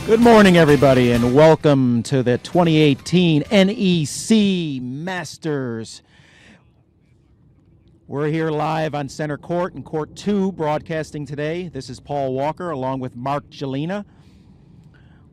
Good morning, everybody, and welcome to the 2018 NEC Masters. We're here live on Center Court in Court 2, broadcasting today. This is Paul Walker along with Mark Jelena.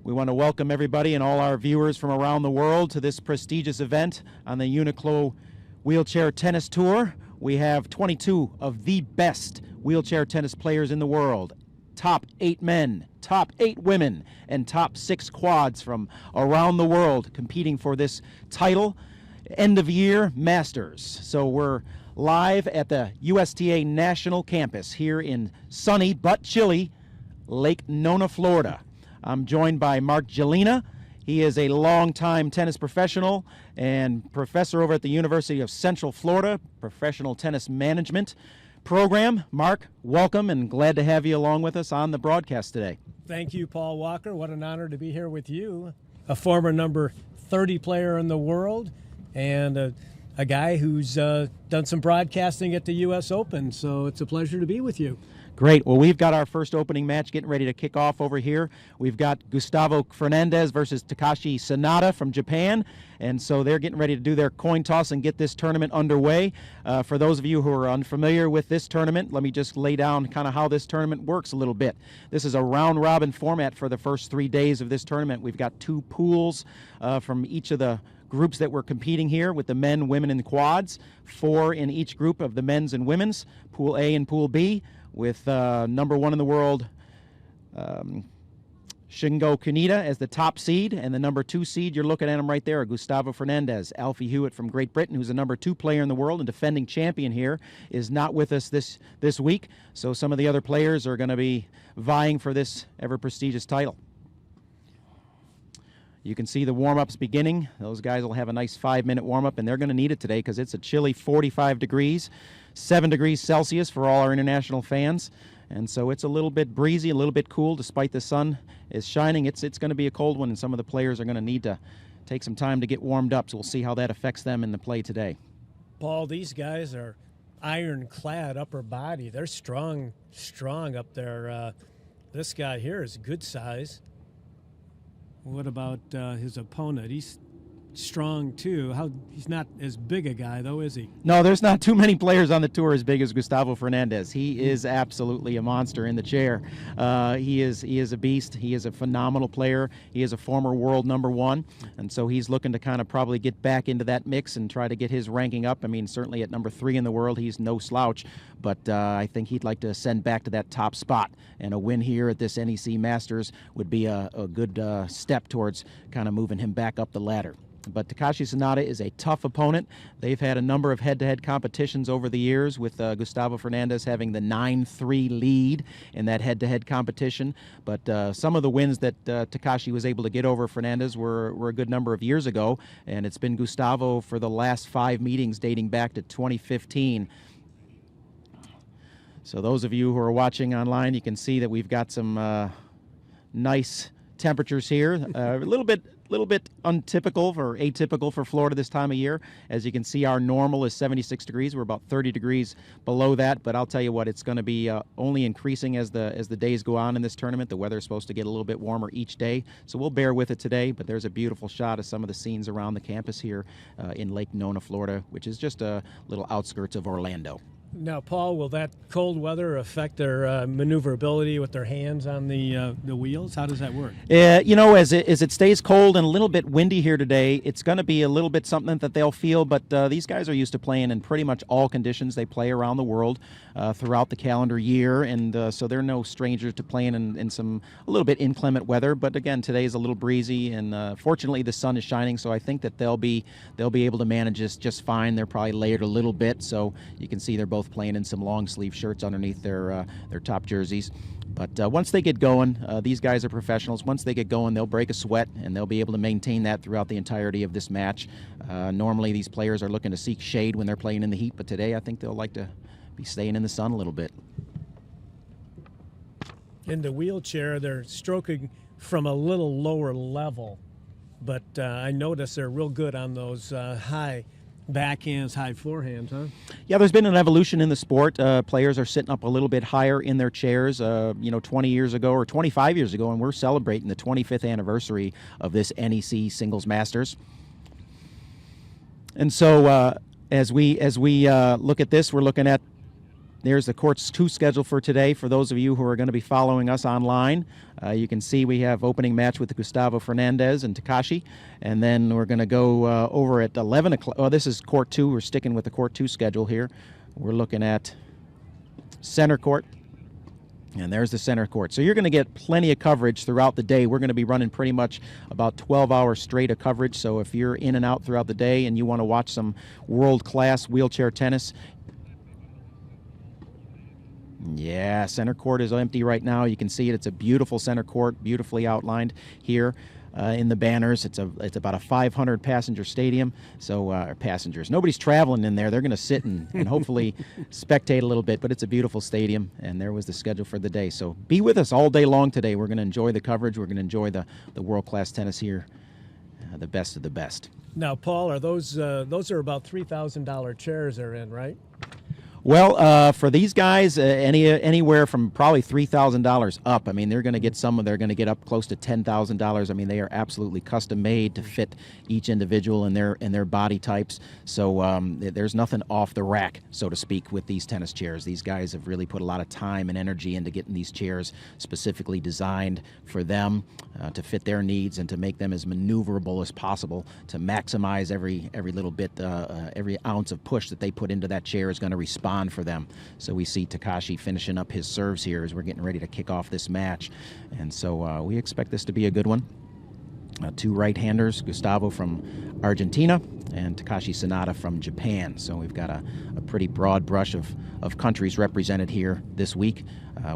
We want to welcome everybody and all our viewers from around the world to this prestigious event on the UNIQLO Wheelchair Tennis Tour. We have 22 of the best wheelchair tennis players in the world. Top 8 men, top 8 women, and top 6 quads from around the world competing for this title, end of year Masters. So we're live at the USTA National Campus here in sunny but chilly Lake Nona, Florida. I'm joined by Mark Jelena. He is a longtime tennis professional and professor over at the University of Central Florida, professional tennis management program. Mark, welcome, and glad to have you along with us on the broadcast today. Thank you, Paul Walker. What an honor to be here with you, a former number 30 player in the world and a guy who's done some broadcasting at the U.S. Open, so it's a pleasure to be with you. Great. Well, we've got our first opening match getting ready to kick off over here. We've got Gustavo Fernandez versus Takashi Sanada from Japan, and so they're getting ready to do their coin toss and get this tournament underway. For those of you who are unfamiliar with this tournament, let me just lay down kind of how this tournament works a little bit. This is a round-robin format for the first 3 days of this tournament. We've got 2 pools from each of the groups that we're competing here with the men, women, and quads. 4 in each group of the men's and women's, Pool A and Pool B, with number 1 in the world, Shingo Kunita as the top seed, and the number 2 seed, you're looking at him right there, Gustavo Fernandez. Alfie Hewitt from Great Britain, who's the number 2 player in the world and defending champion here, is not with us this week, so some of the other players are going to be vying for this ever-prestigious title. You can see the warm-ups beginning. Those guys will have a nice 5-minute warm-up, and they're going to need it today because it's a chilly 45 degrees. 7 degrees Celsius for all our international fans, and so it's a little bit breezy, a little bit cool despite the sun is shining. It's going to be a cold one, and some of the players are going to need to take some time to get warmed up, so we'll see how that affects them in the play today. Paul, these guys are ironclad upper body. They're strong up there. This guy here is good size. What about his opponent? He's strong too. He's not as big a guy though, is he? No, there's not too many players on the tour as big as Gustavo Fernandez. He is absolutely a monster in the chair. He is a beast. He is a phenomenal player. He is a former world number 1, and so he's looking to kind of probably get back into that mix and try to get his ranking up. I mean, certainly at number 3 in the world, he's no slouch, but I think he'd like to ascend back to that top spot, and a win here at this NEC Masters would be a good step towards kind of moving him back up the ladder. But Takashi Sanada is a tough opponent. They've had a number of head-to-head competitions over the years, with Gustavo Fernandez having the 9-3 lead in that head-to-head competition. But some of the wins that Takashi was able to get over Fernandez were a good number of years ago, and it's been Gustavo for the last 5 meetings dating back to 2015. So those of you who are watching online, you can see that we've got some nice temperatures here, a little bit untypical or atypical for Florida this time of year. As you can see, our normal is 76 degrees. We're about 30 degrees below that, but I'll tell you what, it's going to be only increasing as the days go on in this tournament. The weather is supposed to get a little bit warmer each day, so we'll bear with it today. But there's a beautiful shot of some of the scenes around the campus here in Lake Nona, Florida, which is just a little outskirts of Orlando. Now, Paul, will that cold weather affect their maneuverability with their hands on the wheels? How does that work? You know, as it stays cold and a little bit windy here today, it's going to be a little bit something that they'll feel, but these guys are used to playing in pretty much all conditions. They play around the world throughout the calendar year, and so they're no strangers to playing in some a little bit inclement weather. But again, today is a little breezy, and fortunately the sun is shining, so I think that they'll be able to manage this just fine. They're probably layered a little bit, so you can see they're both playing in some long sleeve shirts underneath their top jerseys. But once they get going, these guys are professionals. Once they get going, they'll break a sweat, and they'll be able to maintain that throughout the entirety of this match. Normally these players are looking to seek shade when they're playing in the heat, but today I think they'll like to be staying in the sun a little bit. In the wheelchair, they're stroking from a little lower level, but I notice they're real good on those high backhands, high forehands, huh? Yeah, there's been an evolution in the sport. Players are sitting up a little bit higher in their chairs. 20 years ago or 25 years ago, and we're celebrating the 25th anniversary of this NEC Singles Masters. And so as we look at this, we're looking at, there's the Court 2 schedule for today. For those of you who are going to be following us online, you can see we have opening match with Gustavo Fernandez and Takashi, and then we're going to go over at 11 o'clock. Oh, this is Court 2. We're sticking with the Court 2 schedule here. We're looking at center court, and there's the center court. So you're going to get plenty of coverage throughout the day. We're going to be running pretty much about 12 hours straight of coverage. So if you're in and out throughout the day and you want to watch some world-class wheelchair tennis, yeah, center court is empty right now. You can see it. It's a beautiful center court, beautifully outlined here in the banners. It's about a 500 passenger stadium. So passengers, nobody's traveling in there. They're going to sit and hopefully spectate a little bit. But it's a beautiful stadium, and there was the schedule for the day. So be with us all day long today. We're going to enjoy the coverage. We're going to enjoy the world-class tennis here, the best of the best. Now, Paul, are those are about $3,000 chairs they're in, right? Well, for these guys, anywhere from probably $3,000 up. I mean, they're going to get they're going to get up close to $10,000. I mean, they are absolutely custom made to fit each individual and their body types. So there's nothing off the rack, so to speak, with these tennis chairs. These guys have really put a lot of time and energy into getting these chairs specifically designed for them to fit their needs and to make them as maneuverable as possible to maximize every little bit, every ounce of push that they put into that chair is going to respond for them. So we see Takashi finishing up his serves here as we're getting ready to kick off this match. And so we expect this to be a good one. Two right-handers, Gustavo from Argentina and Takashi Sanada from Japan. So we've got a pretty broad brush of countries represented here this week.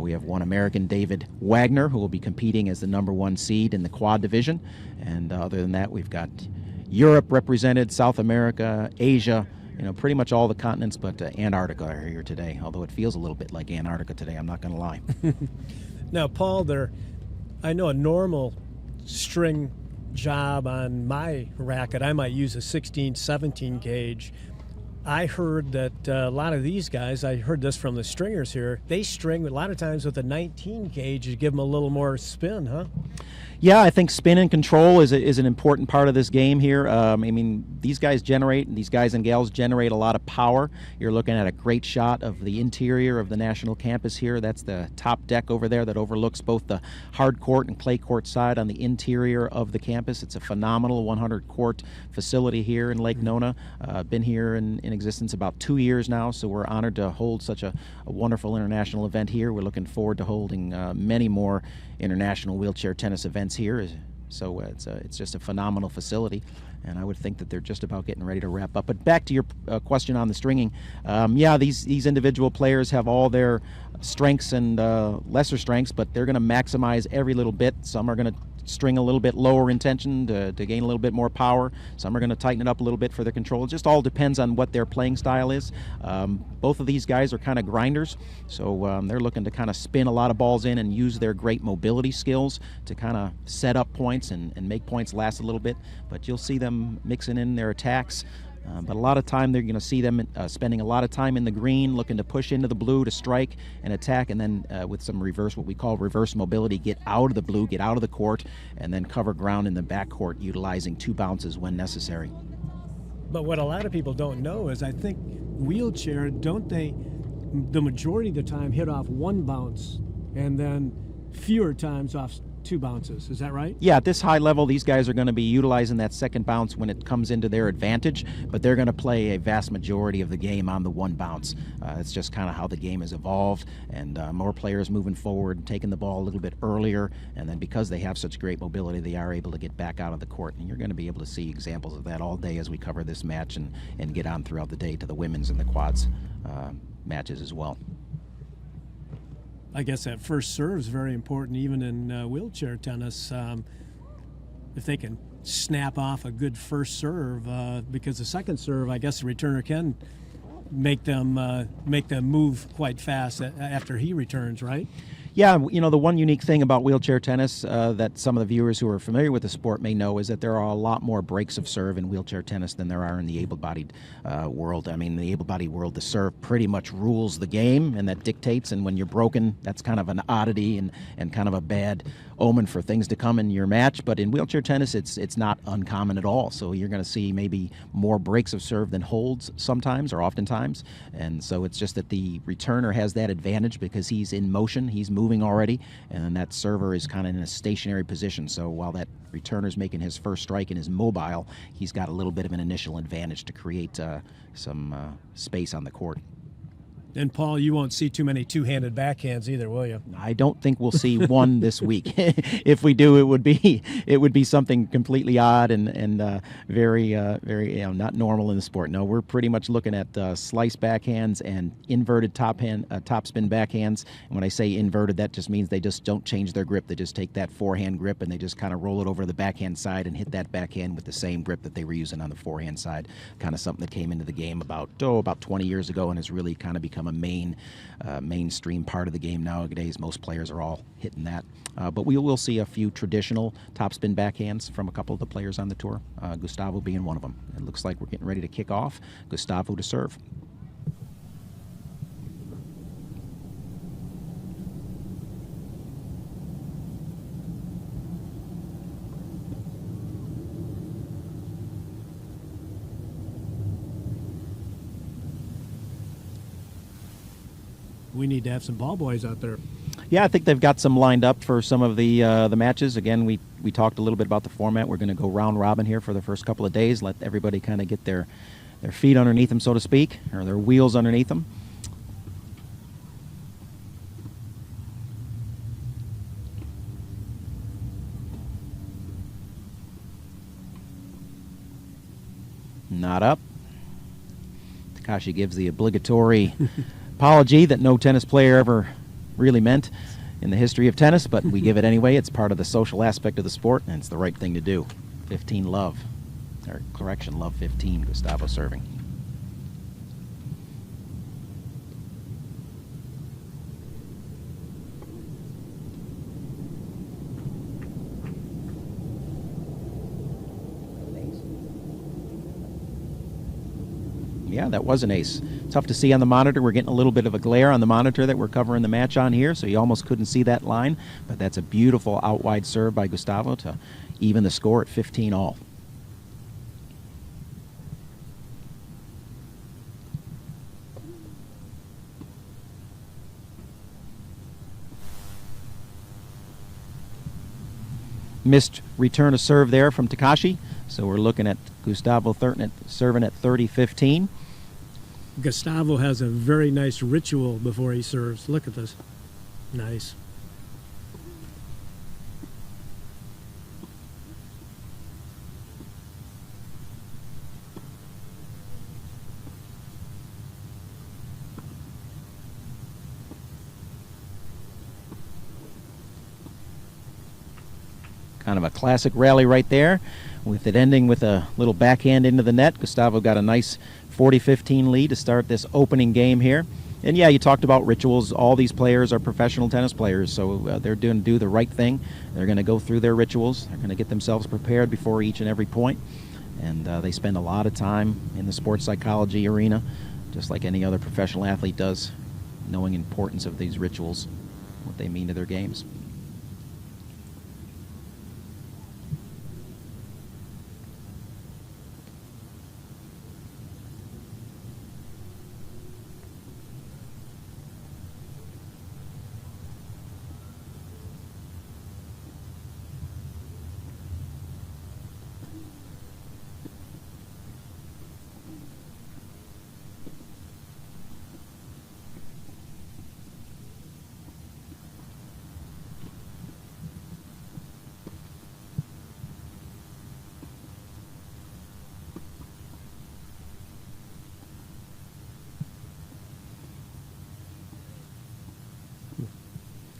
We have one American, David Wagner, who will be competing as the #1 seed in the quad division. And other than that, we've got Europe represented, South America, Asia, pretty much all the continents, but Antarctica are here today, although it feels a little bit like Antarctica today, I'm not going to lie. Now, Paul, I know a normal string job on my racket, I might use a 16, 17 gauge. I heard that a lot of these guys, I heard this from the stringers here, they string a lot of times with a 19 gauge to give them a little more spin, huh? Yeah, I think spin and control is an important part of this game here. I mean, these guys and gals generate a lot of power. You're looking at a great shot of the interior of the National Campus here. That's the top deck over there that overlooks both the hard court and clay court side on the interior of the campus. It's a phenomenal 100-court facility here in Lake Nona. Been here in existence about 2 years now, so we're honored to hold such a wonderful international event here. We're looking forward to holding many more international wheelchair tennis events here. So it's just a phenomenal facility, and I would think that they're just about getting ready to wrap up. But back to your question on the stringing, yeah, these individual players have all their strengths and lesser strengths, but they're going to maximize every little bit. Some are going to string a little bit lower in tension to gain a little bit more power. Some are going to tighten it up a little bit for their control. It just all depends on what their playing style is. Both of these guys are kind of grinders, so they're looking to kind of spin a lot of balls in and use their great mobility skills to kind of set up points and make points last a little bit. But you'll see them mixing in their attacks. But a lot of time they're going to see them spending a lot of time in the green, looking to push into the blue to strike and attack, and then with some reverse, what we call reverse mobility, get out of the blue, get out of the court, and then cover ground in the back court, utilizing 2 bounces when necessary. But what a lot of people don't know is I think wheelchair, don't they, the majority of the time hit off 1 bounce and then fewer times off 2 bounces. Is that right? Yeah, at this high level, these guys are going to be utilizing that second bounce when it comes into their advantage, but they're going to play a vast majority of the game on the 1 bounce. It's just kind of how the game has evolved, and more players moving forward, taking the ball a little bit earlier, and then because they have such great mobility, they are able to get back out of the court. And you're going to be able to see examples of that all day as we cover this match and get on throughout the day to the women's and the quads matches as well. I guess that first serve is very important, even in wheelchair tennis. If they can snap off a good first serve, because the second serve, I guess the returner can make them move quite fast after he returns, right? Yeah, the one unique thing about wheelchair tennis that some of the viewers who are familiar with the sport may know is that there are a lot more breaks of serve in wheelchair tennis than there are in the able-bodied world. I mean, the able-bodied world, the serve pretty much rules the game, and that dictates, and when you're broken, that's kind of an oddity and kind of a bad omen for things to come in your match. But in wheelchair tennis, it's not uncommon at all. So you're going to see maybe more breaks of serve than holds sometimes or oftentimes. And so it's just that the returner has that advantage because he's in motion, he's moving already, and that server is kind of in a stationary position. So while that returner's making his first strike and is mobile, he's got a little bit of an initial advantage to create some space on the court. And Paul, you won't see too many two-handed backhands either, will you? I don't think we'll see one this week. If we do, it would be something completely odd and very not normal in the sport. No, we're pretty much looking at slice backhands and inverted topspin backhands. And when I say inverted, that just means they just don't change their grip. They just take that forehand grip and they just kind of roll it over to the backhand side and hit that backhand with the same grip that they were using on the forehand side. Kind of something that came into the game about 20 years ago and has really kind of become a mainstream part of the game nowadays. Most players are all hitting that. But we will see a few traditional topspin backhands from a couple of the players on the tour, Gustavo being one of them. It looks like we're getting ready to kick off. Gustavo to serve. We need to have some ball boys out there. Yeah, I think they've got some lined up for some of the matches. Again, we talked a little bit about the format. We're going to go round robin here for the first couple of days, let everybody kind of get their feet underneath them, so to speak, or their wheels underneath them. Not up. Takashi gives the obligatory apology that no tennis player ever really meant in the history of tennis, but we give it anyway. It's part of the social aspect of the sport, and it's the right thing to do. 15 love. Or correction, love 15, Gustavo serving. Yeah, that was an ace. Tough to see on the monitor. We're getting a little bit of a glare on the monitor that we're covering the match on here, so you almost couldn't see that line. But that's a beautiful out wide serve by Gustavo to even the score at 15 all. Missed return of serve there from Takashi. So we're looking at Gustavo serving at 30-15. Gustavo has a very nice ritual before he serves. Look at this. Nice. Kind of a classic rally right there, with it ending with a little backhand into the net. Gustavo got a nice 40-15 lead to start this opening game here. And yeah, you talked about rituals. All these players are professional tennis players, so they're going to do the right thing. They're going to go through their rituals. They're going to get themselves prepared before each and every point. And they spend a lot of time in the sports psychology arena, just like any other professional athlete does, knowing the importance of these rituals, what they mean to their games.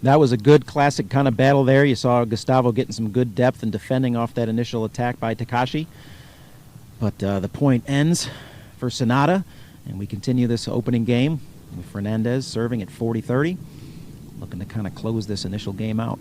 That was a good classic kind of battle there. You saw Gustavo getting some good depth and defending off that initial attack by Takashi. But the point ends for Sonata, and we continue this opening game with Fernandez serving at 40-30. looking to kind of close this initial game out.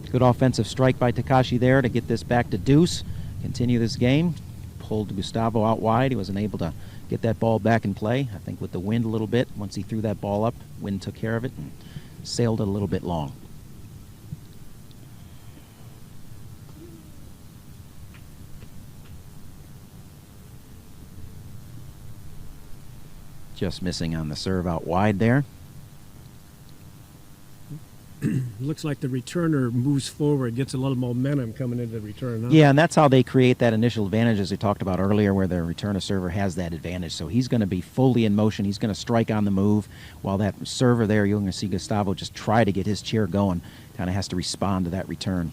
Good offensive strike by Takashi there to get this back to deuce, continue this game. Pulled Gustavo out wide. He wasn't able to get that ball back in play. I think with the wind a little bit, once he threw that ball up, wind took care of it and sailed it a little bit long. Just missing on the serve out wide there. Looks like the returner moves forward, gets a little momentum coming into the return. Huh? Yeah, and that's how they create that initial advantage, as we talked about earlier, where the returner server has that advantage. So he's going to be fully in motion. He's going to strike on the move, while that server there, you're going to see Gustavo just try to get his chair going. Kind of has to respond to that return.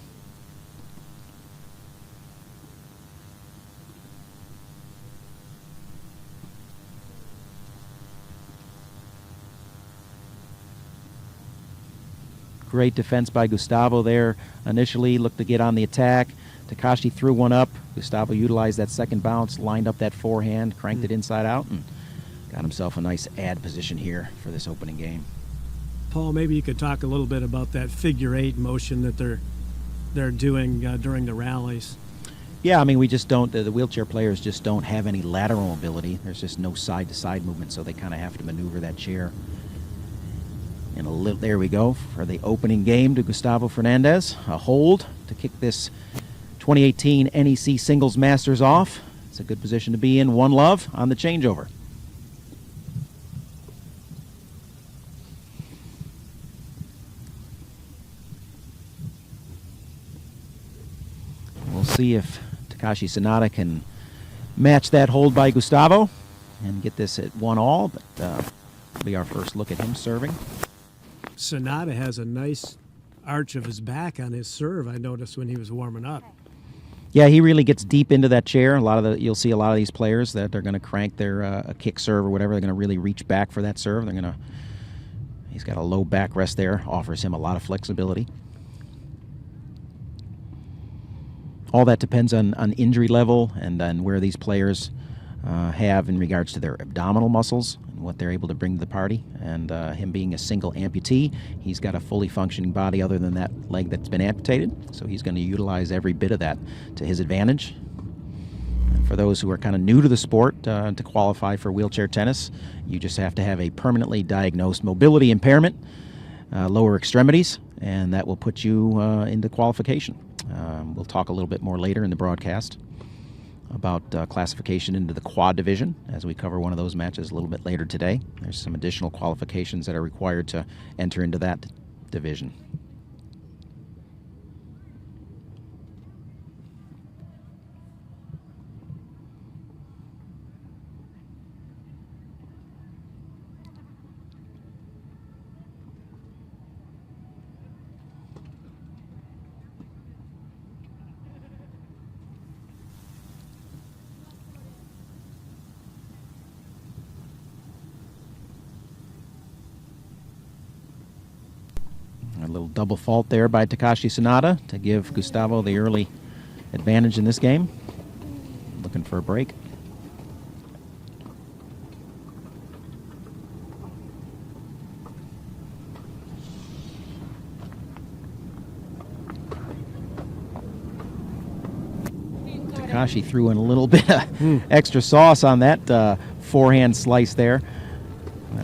Great defense by Gustavo there. Initially looked to get on the attack. Takashi threw one up. Gustavo utilized that second bounce, lined up that forehand, cranked it inside out, and got himself a nice ad position here for this opening game. Paul, maybe you could talk a little bit about that figure eight motion that they're doing during the rallies. Yeah, I mean, we just don't, the wheelchair players just don't have any lateral mobility. There's just no side-to-side movement, so they kind of have to maneuver that chair. And there we go for the opening game to Gustavo Fernandez. A hold to kick this 2018 NEC Singles Masters off. It's a good position to be in. 1-love on the changeover. We'll see if Takashi Sanada can match that hold by Gustavo and get this at 1-all, but it'll be our first look at him serving. Sanada has a nice arch of his back on his serve, I noticed when he was warming up. Yeah, he really gets deep into that chair. You'll see a lot of these players that they're going to crank their a kick serve or whatever. They're going to really reach back for that serve. He's got a low backrest there, offers him a lot of flexibility. All that depends on injury level and on where these players have in regards to their abdominal muscles and what they're able to bring to the party. And him being a single amputee, he's got a fully functioning body other than that leg that's been amputated. So he's going to utilize every bit of that to his advantage. And for those who are kind of new to the sport, to qualify for wheelchair tennis, you just have to have a permanently diagnosed mobility impairment, lower extremities, and that will put you into qualification. We'll talk a little bit more later in the broadcast about classification into the quad division as we cover one of those matches a little bit later today. There's some additional qualifications that are required to enter into that division. A little double fault there by Takashi Sanada to give Gustavo the early advantage in this game. Looking for a break. Takashi threw in a little bit of extra sauce on that forehand slice there.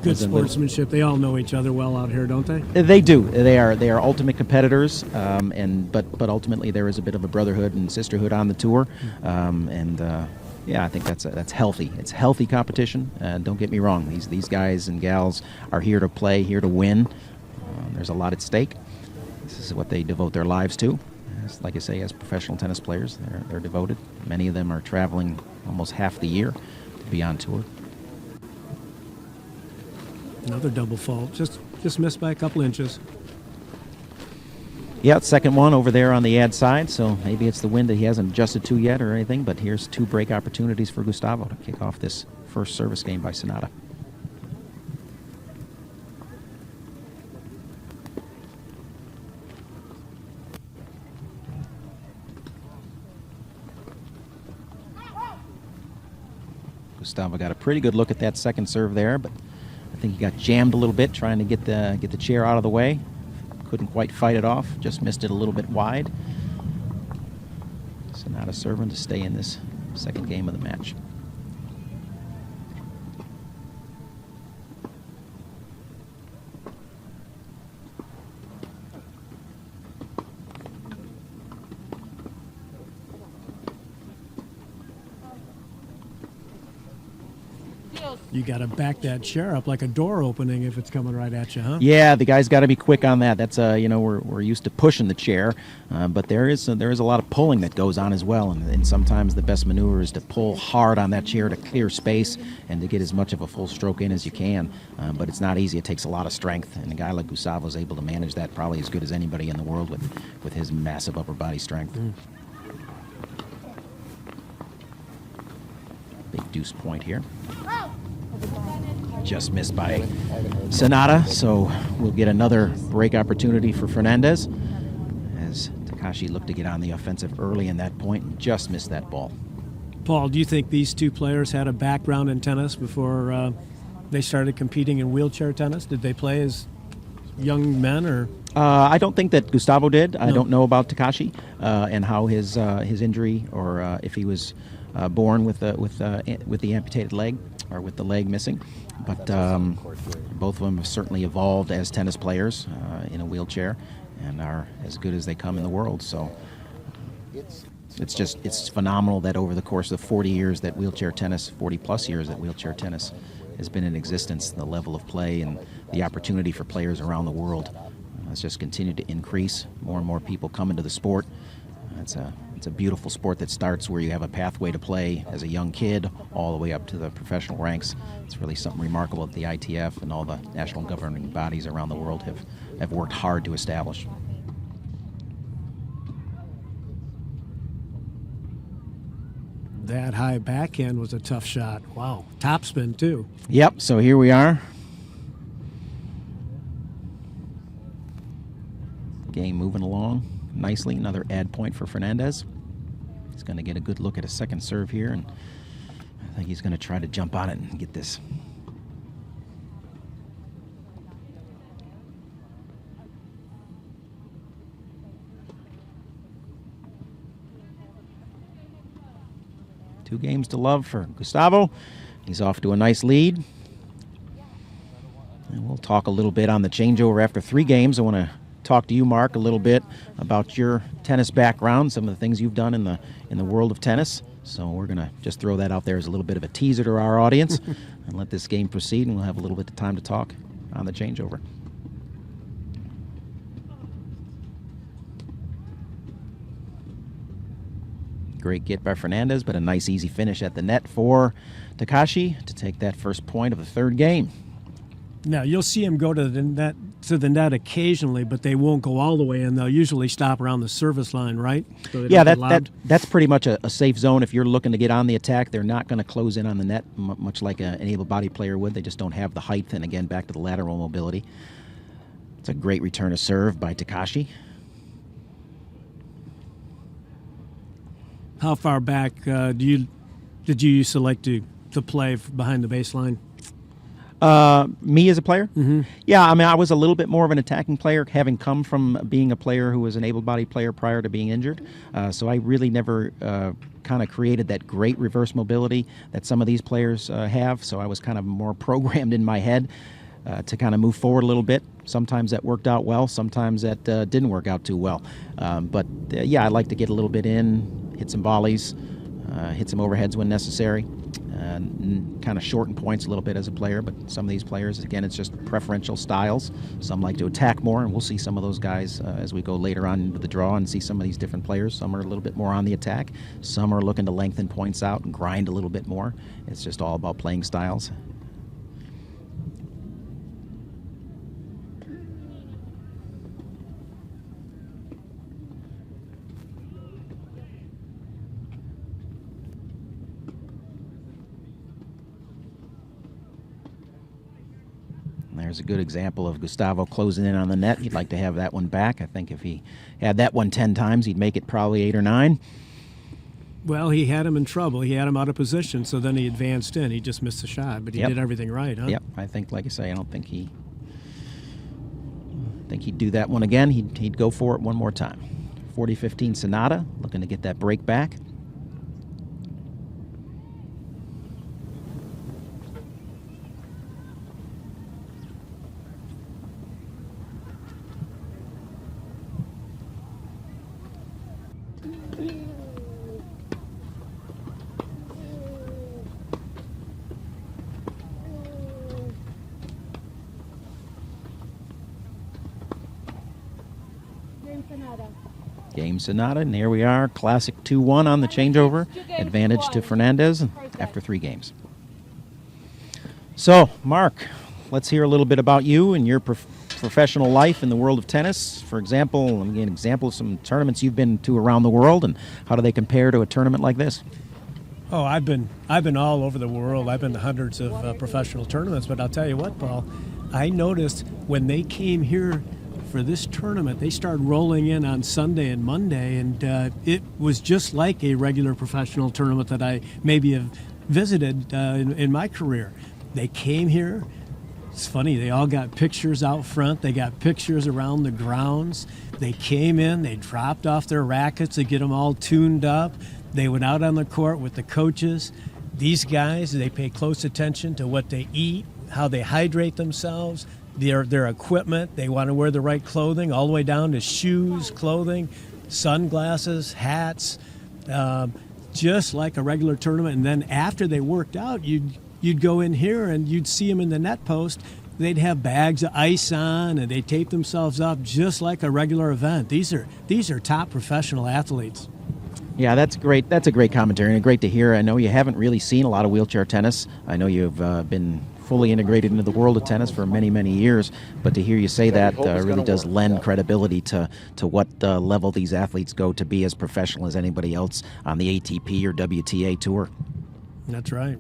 Good sportsmanship. They all know each other well out here, don't they? They do. They are ultimate competitors, but ultimately there is a bit of a brotherhood and sisterhood on the tour, yeah, I think that's healthy. It's healthy competition. Don't get me wrong; these guys and gals are here to play, here to win. There's a lot at stake. This is what they devote their lives to. Like I say, as professional tennis players, they're devoted. Many of them are traveling almost half the year to be on tour. Another double fault. Just missed by a couple inches. Yeah, second one over there on the ad side, so maybe it's the wind that he hasn't adjusted to yet or anything, but here's two break opportunities for Gustavo to kick off this first service game by Sanada. Gustavo got a pretty good look at that second serve there, but I think he got jammed a little bit trying to get the chair out of the way. Couldn't quite fight it off, just missed it a little bit wide. Sonata serving to stay in this second game of the match. You got to back that chair up like a door opening if it's coming right at you, huh? Yeah, the guy's got to be quick on that. That's we're used to pushing the chair, but there is a lot of pulling that goes on as well, and sometimes the best maneuver is to pull hard on that chair to clear space and to get as much of a full stroke in as you can. But it's not easy. It takes a lot of strength, and a guy like Gustavo is able to manage that probably as good as anybody in the world with his massive upper body strength. Big deuce point here. Just missed by Sonata, so we'll get another break opportunity for Fernandez as Takashi looked to get on the offensive early in that point and just missed that ball. Paul, do you think these two players had a background in tennis before they started competing in wheelchair tennis? Did they play as young men, or? I don't think that Gustavo did. No. I don't know about Takashi and how his injury, or if he was born with the amputated leg or with the leg missing. But both of them have certainly evolved as tennis players in a wheelchair and are as good as they come in the world. So it's phenomenal that over the course of 40 years that wheelchair tennis, 40 plus years that wheelchair tennis has been in existence, the level of play and the opportunity for players around the world has just continued to increase. More and more people come into the sport. It's a beautiful sport that starts where you have a pathway to play as a young kid all the way up to the professional ranks. It's really something remarkable that the ITF and all the national governing bodies around the world have worked hard to establish. That high backhand was a tough shot. Wow. Topspin, too. Yep, so here we are. Game moving along nicely. Another add point for Fernandez. He's going to get a good look at a second serve here, and I think he's going to try to jump on it and get this. Two games to love for Gustavo. He's off to a nice lead. And we'll talk a little bit on the changeover after 3 games. I want to talk to you, Mark, a little bit about your tennis background, some of the things you've done in the world of tennis. So we're going to just throw that out there as a little bit of a teaser to our audience and let this game proceed, and we'll have a little bit of time to talk on the changeover. Great get by Fernandez, but a nice easy finish at the net for Takashi to take that first point of the 3rd game. Now, you'll see him go to the net occasionally, but they won't go all the way in. They'll usually stop around the service line, right? So yeah, that's pretty much a safe zone. If you're looking to get on the attack, they're not going to close in on the net, much like an able-bodied player would. They just don't have the height, and again, back to the lateral mobility. It's a great return to serve by Takashi. How far back did you used to like to play behind the baseline? Me as a player? Mm-hmm. Yeah, I mean, I was a little bit more of an attacking player, having come from being a player who was an able-bodied player prior to being injured. So I really never kind of created that great reverse mobility that some of these players have. So I was kind of more programmed in my head to kind of move forward a little bit. Sometimes that worked out well. Sometimes that didn't work out too well. But yeah, I like to get a little bit in, hit some volleys, hit some overheads when necessary. Kind of shorten points a little bit as a player, but some of these players, again, it's just preferential styles. Some like to attack more, and we'll see some of those guys as we go later on into the draw and see some of these different players. Some are a little bit more on the attack. Some are looking to lengthen points out and grind a little bit more. It's just all about playing styles. There's a good example of Gustavo closing in on the net. He'd like to have that one back. I think if he had that one 10 times, he'd make it probably 8 or 9. Well, he had him in trouble. He had him out of position, so then he advanced in. He just missed the shot, but he did everything right, huh? Yep. I think, like I say, I don't think he'd do that one again. He'd go for it one more time. 40-15 Sonata, looking to get that break back. Game Sonata, and here we are, classic 2-1 on the changeover. Advantage to Fernandez after 3 games. So, Mark, let's hear a little bit about you and your professional life in the world of tennis. For example, let me give an example of some tournaments you've been to around the world, and how do they compare to a tournament like this? Oh, I've been all over the world. I've been to hundreds of professional tournaments, but I'll tell you what, Paul, I noticed when they came here for this tournament, they started rolling in on Sunday and Monday, and it was just like a regular professional tournament that I maybe have visited in my career. They came here. It's funny, they all got pictures out front. They got pictures around the grounds. They came in, they dropped off their rackets to get them all tuned up. They went out on the court with the coaches. These guys, they pay close attention to what they eat, how they hydrate themselves, their equipment. They want to wear the right clothing, all the way down to shoes, clothing, sunglasses, hats, just like a regular tournament. And then after they worked out, you'd go in here and you'd see them in the net post. They'd have bags of ice on, and they tape themselves up just like a regular event. These are top professional athletes. Yeah, that's great. That's a great commentary, and great to hear. I know you haven't really seen a lot of wheelchair tennis. I know you've been fully integrated into the world of tennis for many, many years, but to hear you say that really does lend credibility to what level these athletes go to be as professional as anybody else on the ATP or WTA tour. That's right.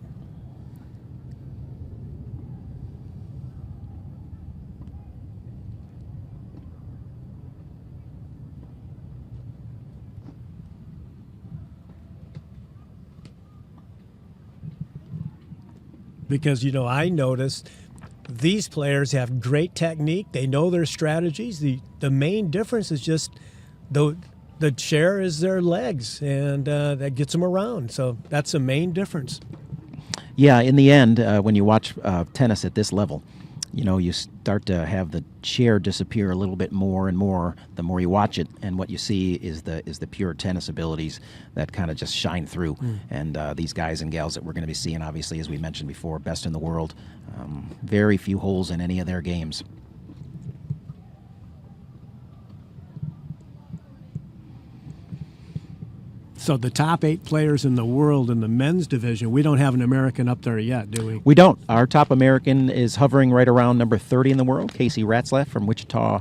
Because, I noticed these players have great technique. They know their strategies. The main difference is just the chair is their legs, and that gets them around. So that's the main difference. Yeah, in the end, when you watch tennis at this level, you start to have the chair disappear a little bit more and more the more you watch it, and what you see is the pure tennis abilities that kind of just shine through. And these guys and gals that we're going to be seeing, obviously, as we mentioned before, best in the world. Very few holes in any of their games. So the top 8 players in the world in the men's division, we don't have an American up there yet, do we? We don't. Our top American is hovering right around number 30 in the world, Casey Ratzlaff from Wichita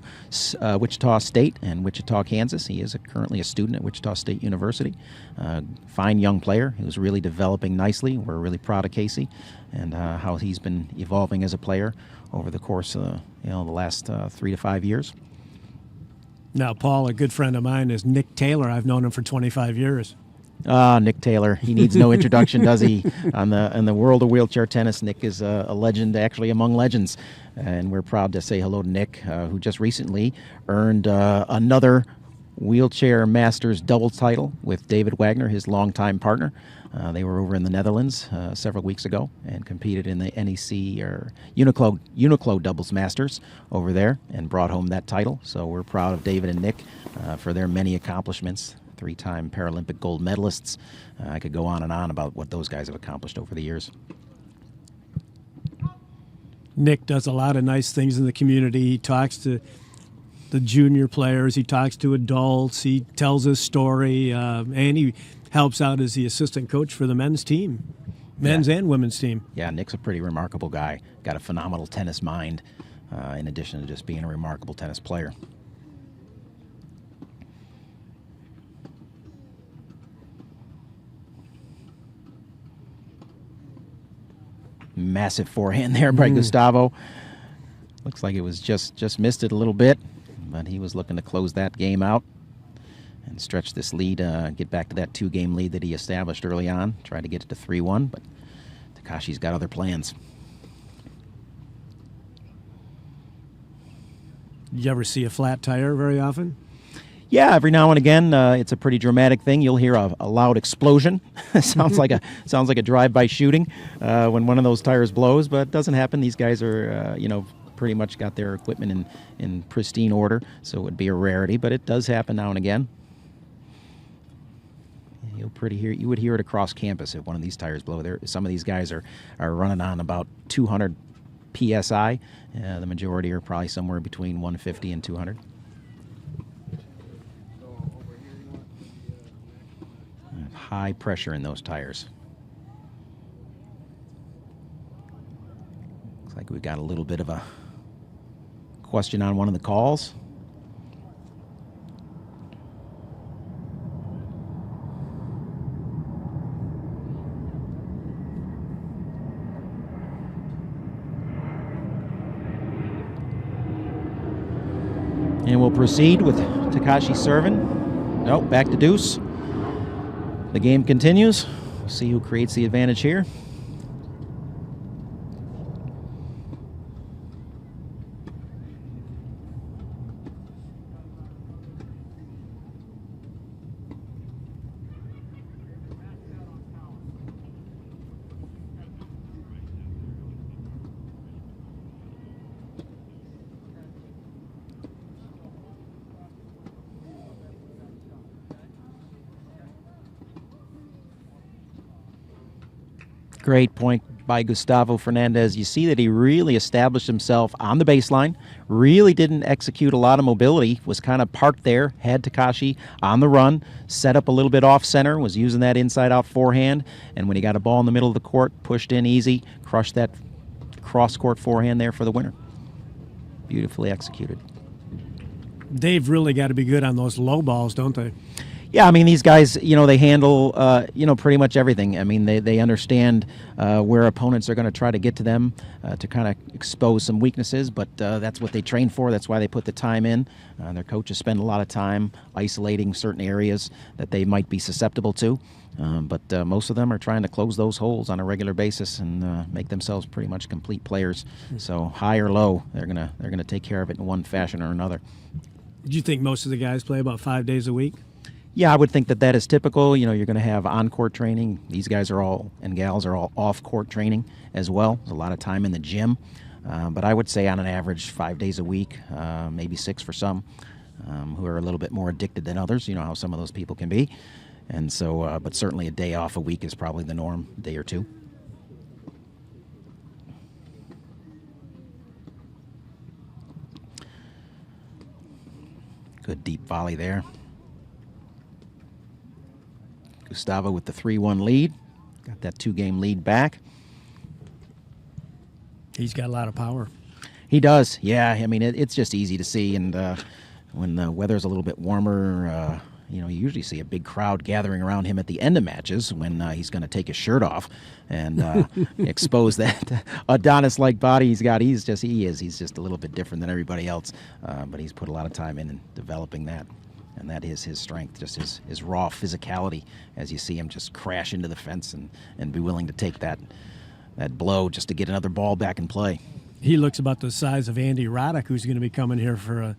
State and Wichita, Kansas. He is currently a student at Wichita State University. Fine young player who's really developing nicely. We're really proud of Casey and how he's been evolving as a player over the course of the last 3 to 5 years. Now, Paul, a good friend of mine is Nick Taylor. I've known him for 25 years. Nick Taylor. He needs no introduction, does he? In the world of wheelchair tennis, Nick is a legend, actually among legends. And we're proud to say hello to Nick, who just recently earned another Wheelchair Masters doubles title with David Wagner, his longtime partner. They were over in the Netherlands several weeks ago and competed in the NEC or UNIQLO Doubles Masters over there and brought home that title. So we're proud of David and Nick for their many accomplishments. 3-time Paralympic gold medalists. I could go on and on about what those guys have accomplished over the years. Nick does a lot of nice things in the community. He talks to the junior players. He talks to adults. He tells his story, and he helps out as the assistant coach for the men's team, men's and women's team. Yeah, Nick's a pretty remarkable guy. Got a phenomenal tennis mind, in addition to just being a remarkable tennis player. Massive forehand there by Gustavo. Looks like it was just missed it a little bit, but he was looking to close that game out. and stretch this lead, get back to that 2-game lead that he established early on. Try to get it to 3-1, but Takashi's got other plans. You ever see a flat tire very often? Yeah, every now and again, it's a pretty dramatic thing. You'll hear a loud explosion. sounds like a drive-by shooting when one of those tires blows, but it doesn't happen. These guys are, pretty much got their equipment in pristine order, so it would be a rarity, but it does happen now and again. You would hear it across campus if one of these tires blow. Some of these guys are running on about 200 psi. The majority are probably somewhere between 150 and 200. High pressure in those tires. Looks like we got a little bit of a question on one of the calls. And we'll proceed with Takashi serving. Nope, back to deuce. The game continues. We'll see who creates the advantage here. Great point by Gustavo Fernandez. You see that he really established himself on the baseline, really didn't execute a lot of mobility, was kind of parked there, had Takashi on the run, set up a little bit off center, was using that inside-out forehand, and when he got a ball in the middle of the court, pushed in easy, crushed that cross-court forehand there for the winner. Beautifully executed. They've really got to be good on those low balls, don't they? Yeah, I mean, these guys, they handle, pretty much everything. I mean, they understand where opponents are going to try to get to them to kind of expose some weaknesses, but that's what they train for. That's why they put the time in. Their coaches spend a lot of time isolating certain areas that they might be susceptible to, but most of them are trying to close those holes on a regular basis and make themselves pretty much complete players. So high or low, they're gonna take care of it in one fashion or another. Do you think most of the guys play about 5 days a week? Yeah, I would think that is typical. You're going to have on-court training. These guys are all, and gals are all off-court training as well. There's a lot of time in the gym. But I would say on an average 5 days a week, maybe 6 for some, who are a little bit more addicted than others. You know how some of those people can be. And so, but certainly a day off a week is probably the norm, a day or two. Good deep volley there. Gustavo with the 3-1 lead. Got that 2-game lead back. He's got a lot of power. He does, yeah. I mean, it's just easy to see. And when the weather's a little bit warmer, you usually see a big crowd gathering around him at the end of matches when he's going to take his shirt off and expose that Adonis-like body he's got. He's just a little bit different than everybody else, but he's put a lot of time in developing that. And that is his strength, just his raw physicality, as you see him just crash into the fence and be willing to take that blow just to get another ball back in play. He looks about the size of Andy Roddick, who's going to be coming here for a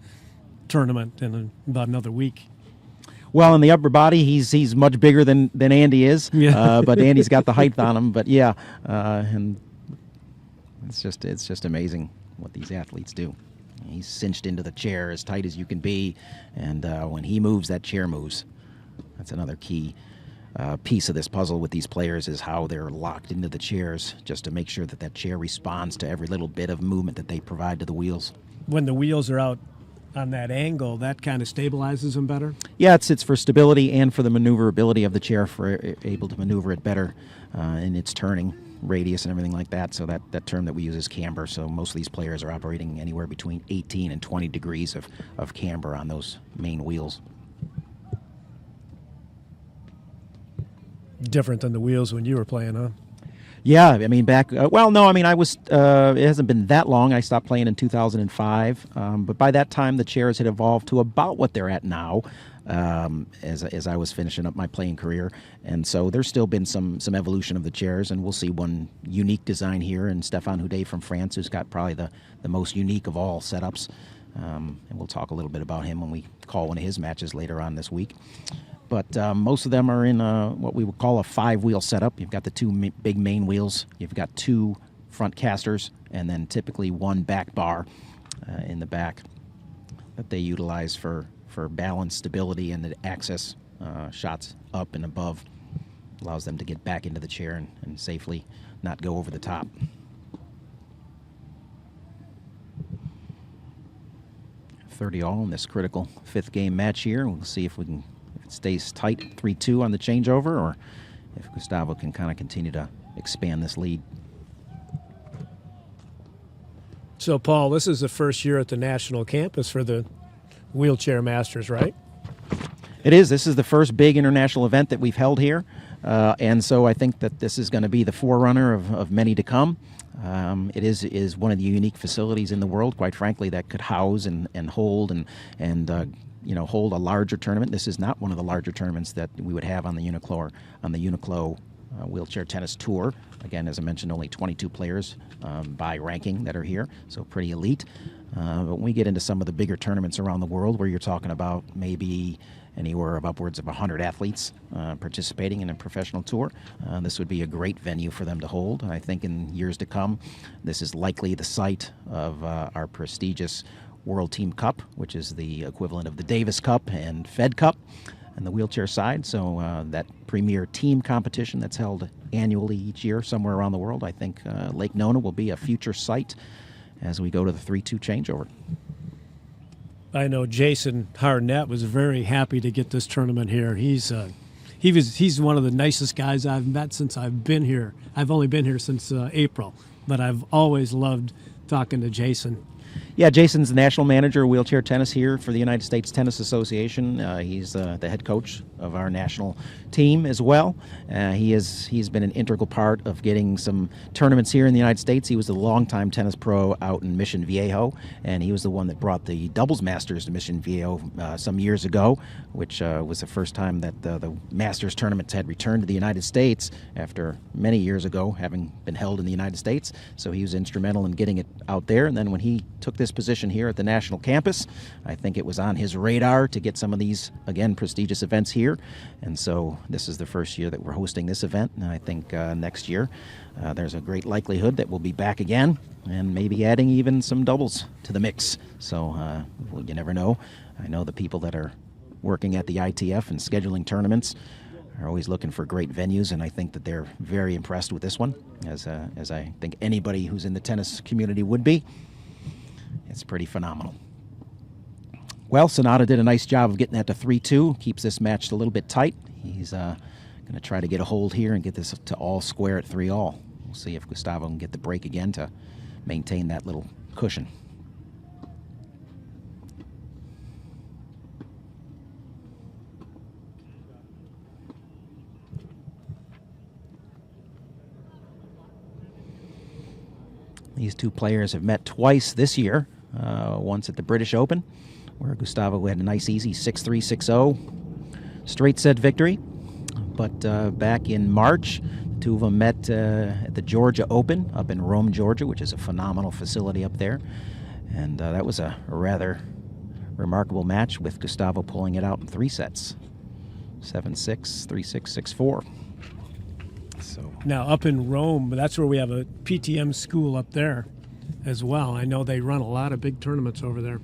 tournament in about another week. Well, in the upper body, he's much bigger than Andy is, yeah. But Andy's got the height on him. But yeah, and it's just amazing what these athletes do. He's cinched into the chair as tight as you can be, and when he moves, that chair moves. That's another key piece of this puzzle with these players, is how they're locked into the chairs just to make sure that chair responds to every little bit of movement that they provide to the wheels. When the wheels are out on that angle, that kind of stabilizes them better? Yeah, it's for stability and for the maneuverability of the chair, for able to maneuver it better in its turning radius and everything like that. So that term that we use is camber. So most of these players are operating anywhere between 18 and 20 degrees of camber on those main wheels. Different than the wheels when you were playing, huh? Yeah, I mean, back, I was, it hasn't been that long. I stopped playing in 2005, but by that time the chairs had evolved to about what they're at now. as I was finishing up my playing career. And so there's still been some evolution of the chairs, and we'll see one unique design here in Stéphane Houdet from France, who's got probably the most unique of all setups. And we'll talk a little bit about him when we call one of his matches later on this week. But most of them are in what we would call a 5-wheel setup. You've got the two big main wheels. You've got 2 front casters, and then typically 1 back bar in the back that they utilize for balance, stability, and the access shots up and above. Allows them to get back into the chair and safely not go over the top. .30 all in this critical 5th game match here. We'll see if it stays tight, 3-2 on the changeover, or if Gustavo can kind of continue to expand this lead. So, Paul, this is the first year at the national campus for the Wheelchair Masters, right? It is. This is the first big international event that we've held here, and so I think that this is going to be the forerunner of many to come. It is one of the unique facilities in the world, quite frankly, that could house and hold and hold a larger tournament. This is not one of the larger tournaments that we would have on the UNIQLO Wheelchair Tennis Tour. Again, as I mentioned, only 22 players by ranking that are here, so pretty elite. But when we get into some of the bigger tournaments around the world, where you're talking about maybe anywhere of upwards of 100 athletes participating in a professional tour, this would be a great venue for them to hold. I think in years to come, this is likely the site of our prestigious World Team Cup, which is the equivalent of the Davis Cup and Fed Cup on the wheelchair side. So that premier team competition that's held annually each year somewhere around the world, I think Lake Nona will be a future site as we go to the 3-2 changeover. I know Jason Harnett was very happy to get this tournament here. He's one of the nicest guys I've met since I've been here. I've only been here since April, but I've always loved talking to Jason. Yeah, Jason's the national manager of wheelchair tennis here for the United States Tennis Association. He's the head coach of our national team as well. He's been an integral part of getting some tournaments here in the United States. He was a longtime tennis pro out in Mission Viejo, and he was the one that brought the doubles masters to Mission Viejo some years ago, which was the first time that the masters tournaments had returned to the United States after many years ago having been held in the United States. So he was instrumental in getting it out there, and then when he took this position here at the national campus, I think it was on his radar to get some of these, again, prestigious events here. And so this is the first year that we're hosting this event, and I think next year there's a great likelihood that we'll be back again and maybe adding even some doubles to the mix. So well, you never know. I know the people that are working at the ITF and scheduling tournaments are always looking for great venues, and I think that they're very impressed with this one, as I think anybody who's in the tennis community would be. It's pretty phenomenal. Well, Sonata did a nice job of getting that to 3-2. Keeps this match a little bit tight. He's going to try to get a hold here and get this to all square at 3-all. We'll see if Gustavo can get the break again to maintain that little cushion. These two players have met twice this year. Once at the British Open, where Gustavo had a nice easy 6-3, 6-0 straight set victory. But back in March, the two of them met at the Georgia Open up in Rome, Georgia, which is a phenomenal facility up there. And that was a rather remarkable match, with Gustavo pulling it out in 3 sets. 7-6, 3-6, 6-4. So now up in Rome, that's where we have a PTM school up there as well. I know they run a lot of big tournaments over there.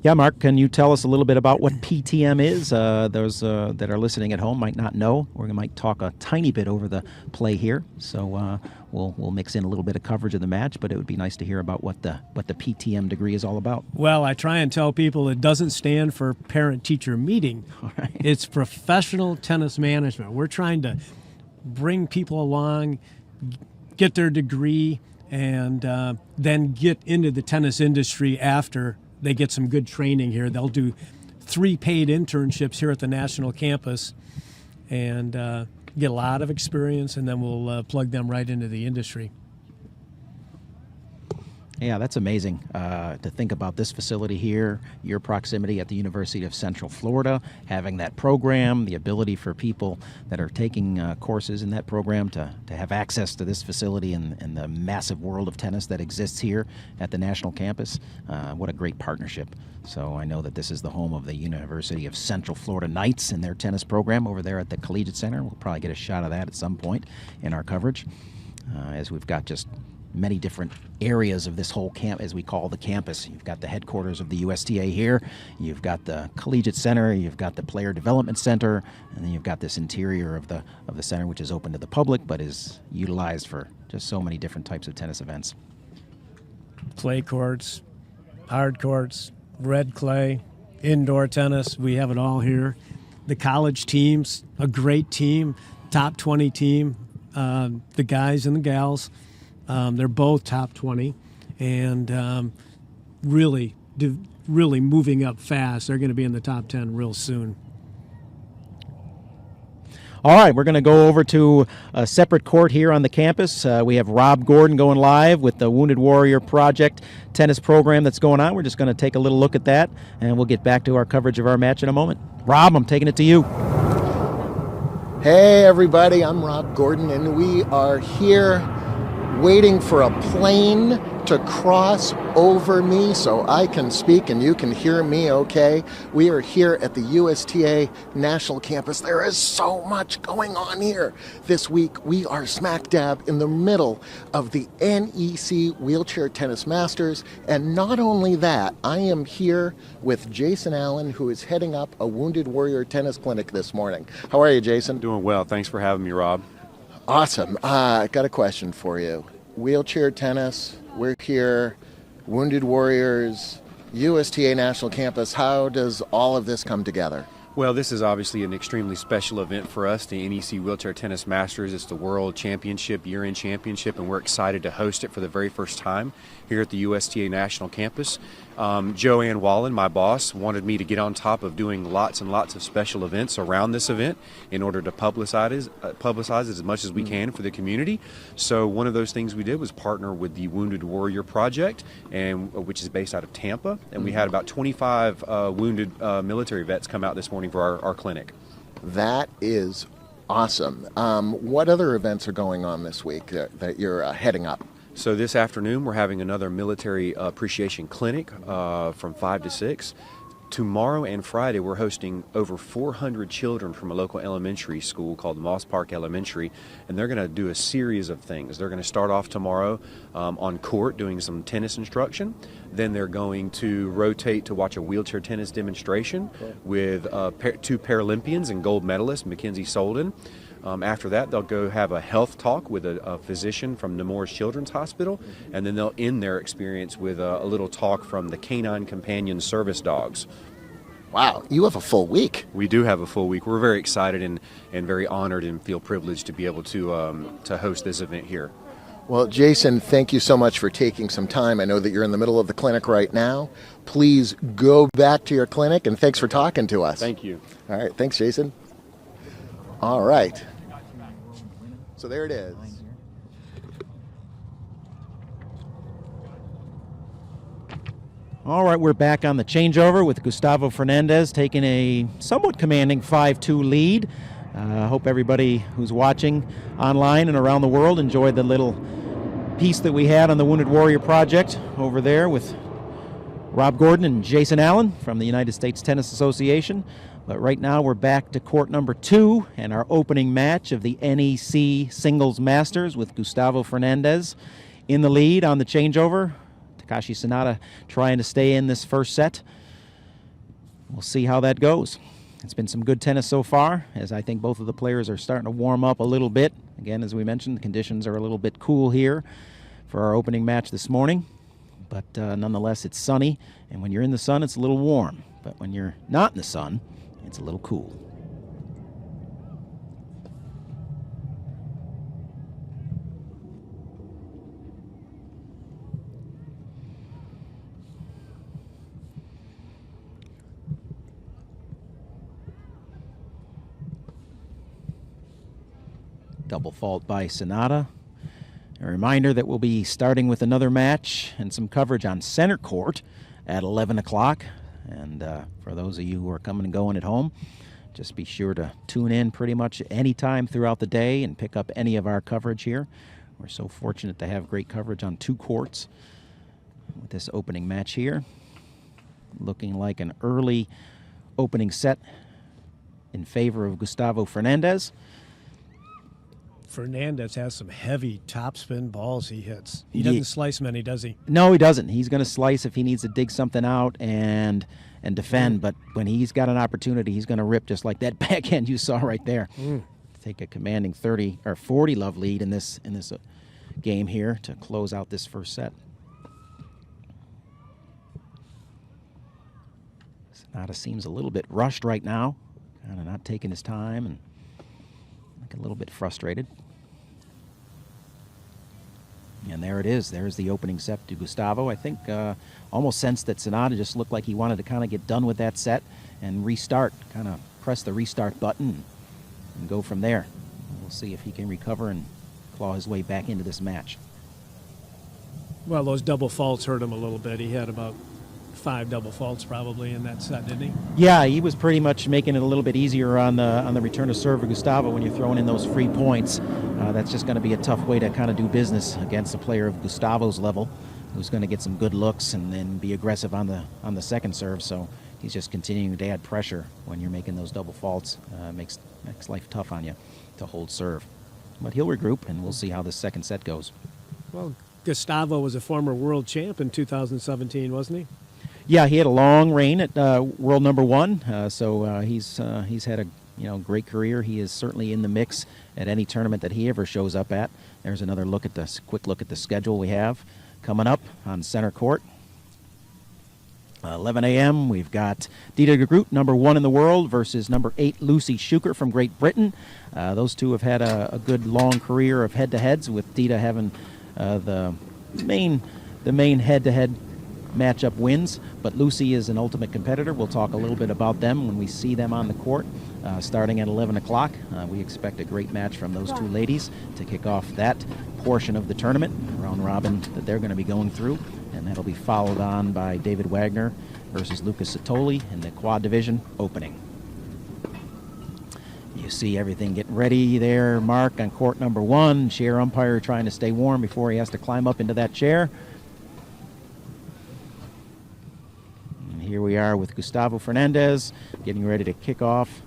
Yeah, Mark, can you tell us a little bit about what PTM is? Those that are listening at home might not know. We might talk a tiny bit over the play here, so we'll mix in a little bit of coverage of the match, but it would be nice to hear about what the PTM degree is all about. Well, I try and tell people it doesn't stand for parent-teacher meeting. All right. It's professional tennis management. We're trying to bring people along, get their degree, and then get into the tennis industry after they get some good training here. They'll do 3 paid internships here at the national campus and get a lot of experience, and then we'll plug them right into the industry. Yeah, that's amazing to think about this facility here, your proximity at the University of Central Florida, having that program, the ability for people that are taking courses in that program to have access to this facility and the massive world of tennis that exists here at the National Campus. What a great partnership. So I know that this is the home of the University of Central Florida Knights and their tennis program over there at the Collegiate Center. We'll probably get a shot of that at some point in our coverage, as we've got just many different areas of this whole camp, as we call the campus. You've got the headquarters of the USTA here, you've got the Collegiate Center, you've got the Player Development Center, and then you've got this interior of the center, which is open to the public but is utilized for just so many different types of tennis events. Clay courts, hard courts, red clay, indoor tennis, we have it all here. The college teams, a great team, top 20 team, the guys and the gals. They're both top 20 and really moving up fast. They're going to be in the top 10 real soon. All right, we're going to go over to a separate court here on the campus. We have Rob Gordon going live with the Wounded Warrior Project tennis program that's going on. We're just going to take a little look at that, and we'll get back to our coverage of our match in a moment. Rob, I'm taking it to you. Hey everybody, I'm Rob Gordon, and we are here waiting for a plane to cross over me so I can speak and you can hear me okay. We are here at the USTA National Campus. There is so much going on here. This week we are smack dab in the middle of the NEC Wheelchair Tennis Masters, and not only that, I am here with Jason Allen, who is heading up a Wounded Warrior Tennis Clinic this morning. How are you, Jason? Doing well. Thanks for having me, Rob. Awesome. I got a question for you. Wheelchair tennis, we're here, Wounded Warriors, USTA National Campus. How does all of this come together? Well, this is obviously an extremely special event for us, the NEC Wheelchair Tennis Masters. It's the World Championship, year-end championship, and we're excited to host it for the very first time here at the USTA National Campus. Joanne Wallen, my boss, wanted me to get on top of doing lots and lots of special events around this event in order to publicize it as much as we can for the community. So one of those things we did was partner with the Wounded Warrior Project, which is based out of Tampa, and we had about 25 wounded military vets come out this morning for our clinic. That is awesome. What other events are going on this week that you're heading up? So this afternoon we're having another military appreciation clinic from 5 to 6. Tomorrow and Friday we're hosting over 400 children from a local elementary school called Moss Park Elementary, and they're going to do a series of things. They're going to start off tomorrow on court doing some tennis instruction. Then they're going to rotate to watch a wheelchair tennis demonstration with 2 Paralympians and gold medalist Mackenzie Solden. After that, they'll go have a health talk with a physician from Nemours Children's Hospital, and then they'll end their experience with a little talk from the Canine Companion Service Dogs. Wow, you have a full week. We do have a full week. We're very excited and very honored and feel privileged to be able to host this event here. Well, Jason, thank you so much for taking some time. I know that you're in the middle of the clinic right now. Please go back to your clinic, and thanks for talking to us. Thank you. All right, thanks, Jason. All right. So there it is. All right, we're back on the changeover with Gustavo Fernandez taking a somewhat commanding 5-2 lead. I hope everybody who's watching online and around the world enjoyed the little piece that we had on the Wounded Warrior Project over there with Rob Gordon and Jason Allen from the United States Tennis Association. But right now we're back to court number 2 and our opening match of the NEC Singles Masters with Gustavo Fernandez in the lead on the changeover. Takashi Sanada trying to stay in this first set. We'll see how that goes. It's been some good tennis so far, as I think both of the players are starting to warm up a little bit. Again, as we mentioned, the conditions are a little bit cool here for our opening match this morning. But nonetheless, it's sunny, and when you're in the sun, it's a little warm. But when you're not in the sun, it's a little cool. Double fault by Sanada. A reminder that we'll be starting with another match and some coverage on center court at 11 o'clock. And for those of you who are coming and going at home, just be sure to tune in pretty much any time throughout the day and pick up any of our coverage here. We're so fortunate to have great coverage on 2 courts with this opening match here. Looking like an early opening set in favor of Gustavo Fernandez. Fernandez has some heavy topspin balls he hits. He doesn't slice many, does he? No, he doesn't. He's going to slice if he needs to dig something out and defend. But when he's got an opportunity, he's going to rip just like that backhand you saw right there. Take a commanding 30 or 40 love lead in this game here to close out this first set. Sonata seems a little bit rushed right now, kind of not taking his time and a little bit frustrated. And there it is. There's the opening set to Gustavo. I think almost sensed that Sonata just looked like he wanted to kind of get done with that set and restart, kind of press the restart button and go from there. We'll see if he can recover and claw his way back into this match. Well, those double faults hurt him a little bit. He had about 5 double faults probably in that set, didn't he? Yeah, he was pretty much making it a little bit easier on the return to serve of Gustavo when you're throwing in those free points. That's just going to be a tough way to kind of do business against a player of Gustavo's level, who's going to get some good looks and then be aggressive on the second serve. So he's just continuing to add pressure when you're making those double faults. Makes life tough on you to hold serve. But he'll regroup, and we'll see how this second set goes. Well, Gustavo was a former world champ in 2017, wasn't he? Yeah, he had a long reign at world number 1, so he's had a great career. He is certainly in the mix at any tournament that he ever shows up at. There's another quick look at the schedule we have coming up on center court. 11 a.m. We've got Dita de Groot, number 1 in the world, versus number 8 Lucy Schuker from Great Britain. Those two have had a good long career of head-to-heads, with Dita having the main head-to-head matchup wins, but Lucy is an ultimate competitor. We'll talk a little bit about them when we see them on the court starting at 11 o'clock. We expect a great match from those 2 ladies to kick off that portion of the tournament, round robin that they're going to be going through, and that'll be followed on by David Wagner versus Lucas Satoli in the quad division opening. You see everything getting ready there, Mark, on court number 1. Chair umpire trying to stay warm before he has to climb up into that chair. Here we are with Gustavo Fernandez getting ready to kick off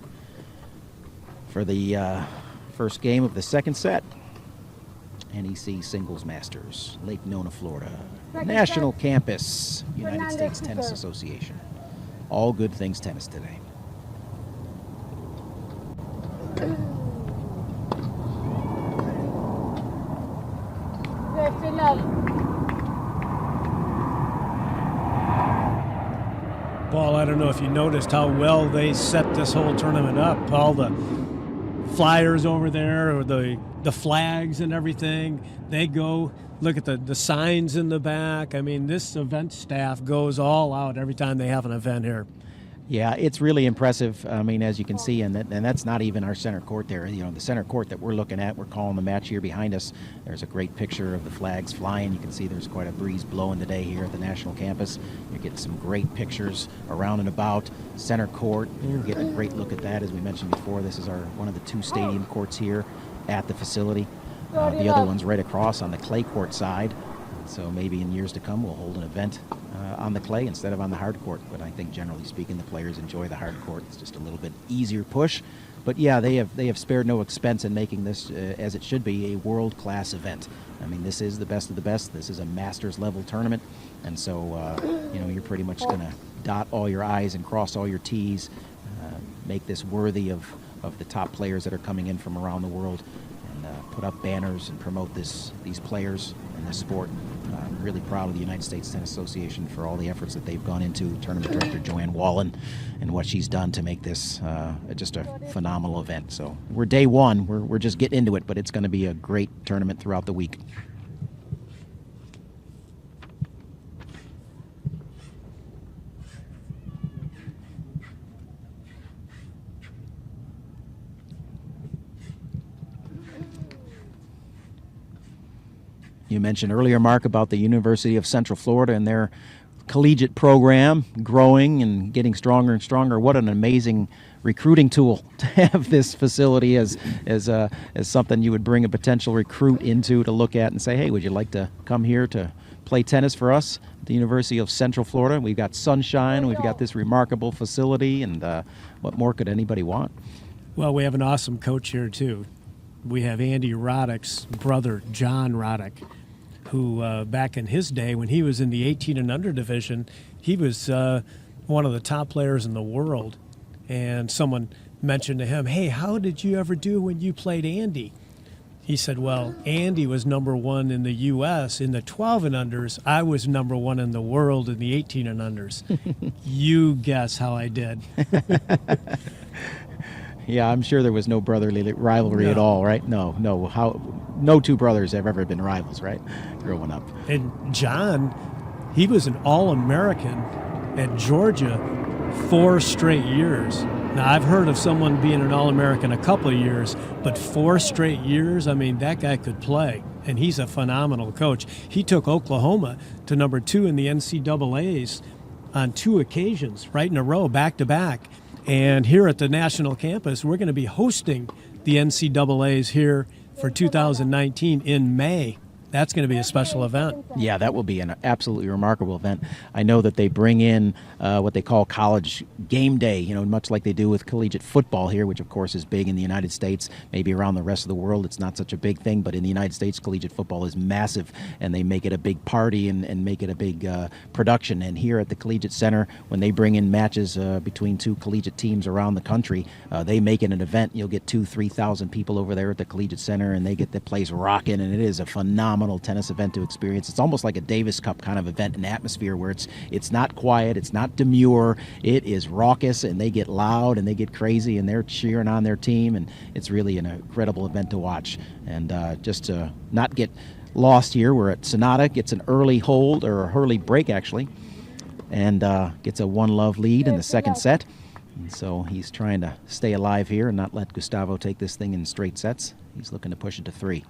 for the first game of the second set. NEC Singles Masters, Lake Nona, Florida. National Campus, United States Tennis Association. All good things tennis today. Paul, I don't know if you noticed how well they set this whole tournament up. All the flyers over there, or the flags and everything, they go, look at the signs in the back. I mean, this event staff goes all out every time they have an event here. Yeah, it's really impressive. I mean, as you can see, and that's not even our center court there. You know, the center court that we're looking at, we're calling the match here behind us. There's a great picture of the flags flying. You can see there's quite a breeze blowing today here at the National Campus. You're getting some great pictures around and about center court. You're getting a great look at that. As we mentioned before, this is one of the 2 stadium courts here at the facility. The other one's right across on the clay court side. So maybe in years to come we'll hold an event on the clay instead of on the hard court. But I think generally speaking the players enjoy the hard court. It's just a little bit easier push. But yeah, they have spared no expense in making this, as it should be, a world-class event. I mean, this is the best of the best. This is a Masters level tournament. And so, you're pretty much going to dot all your I's and cross all your T's, make this worthy of the top players that are coming in from around the world, and put up banners and promote these players and this sport. I'm really proud of the United States Tennis Association for all the efforts that they've gone into. Tournament director Joanne Wallen and what she's done to make this just a phenomenal event. So we're day 1. We're just getting into it, but it's going to be a great tournament throughout the week. You mentioned earlier, Mark, about the University of Central Florida and their collegiate program growing and getting stronger and stronger. What an amazing recruiting tool to have this facility as something you would bring a potential recruit into to look at and say, hey, would you like to come here to play tennis for us at the University of Central Florida? We've got sunshine, we've got this remarkable facility, and what more could anybody want? Well, we have an awesome coach here, too. We have Andy Roddick's brother, John Roddick, who back in his day, when he was in the 18 and under division, he was one of the top players in the world. And someone mentioned to him, hey, how did you ever do when you played Andy? He said, well, Andy was #1 in the U.S. in the 12 and unders. I was #1 in the world in the 18 and unders. You guess how I did. Yeah, I'm sure there was no brotherly rivalry at all, right? No. No two brothers have ever been rivals, right? Growing up. And John, he was an All-American at Georgia 4 straight years. Now, I've heard of someone being an All-American a couple of years, but 4 straight years, I mean, that guy could play, and he's a phenomenal coach. He took Oklahoma to #2 in the NCAAs on 2 occasions, right in a row, back-to-back. And here at the National Campus, we're going to be hosting the NCAAs here for 2019 in May. That's going to be a special event. Yeah, that will be an absolutely remarkable event. I know that they bring in what they call college game day, much like they do with collegiate football here, which of course is big in the United States. Maybe around the rest of the world it's not such a big thing, but in the United States, collegiate football is massive, and they make it a big party and make it a big production. And here at the Collegiate Center, when they bring in matches between 2 collegiate teams around the country, they make it an event. You'll get 2,000-3,000 people over there at the Collegiate Center, and they get the place rocking, and it is a phenomenal tennis event to experience. It's almost like a Davis Cup kind of event and atmosphere where it's not quiet, it's not demure, it is raucous, and they get loud and they get crazy and they're cheering on their team, and it's really an incredible event to watch. And just to not get lost here, we're at Sonata, gets an early hold, or a early break actually, and gets a 1-love lead in the second set. And so he's trying to stay alive here and not let Gustavo take this thing in straight sets. He's looking to push it to 3.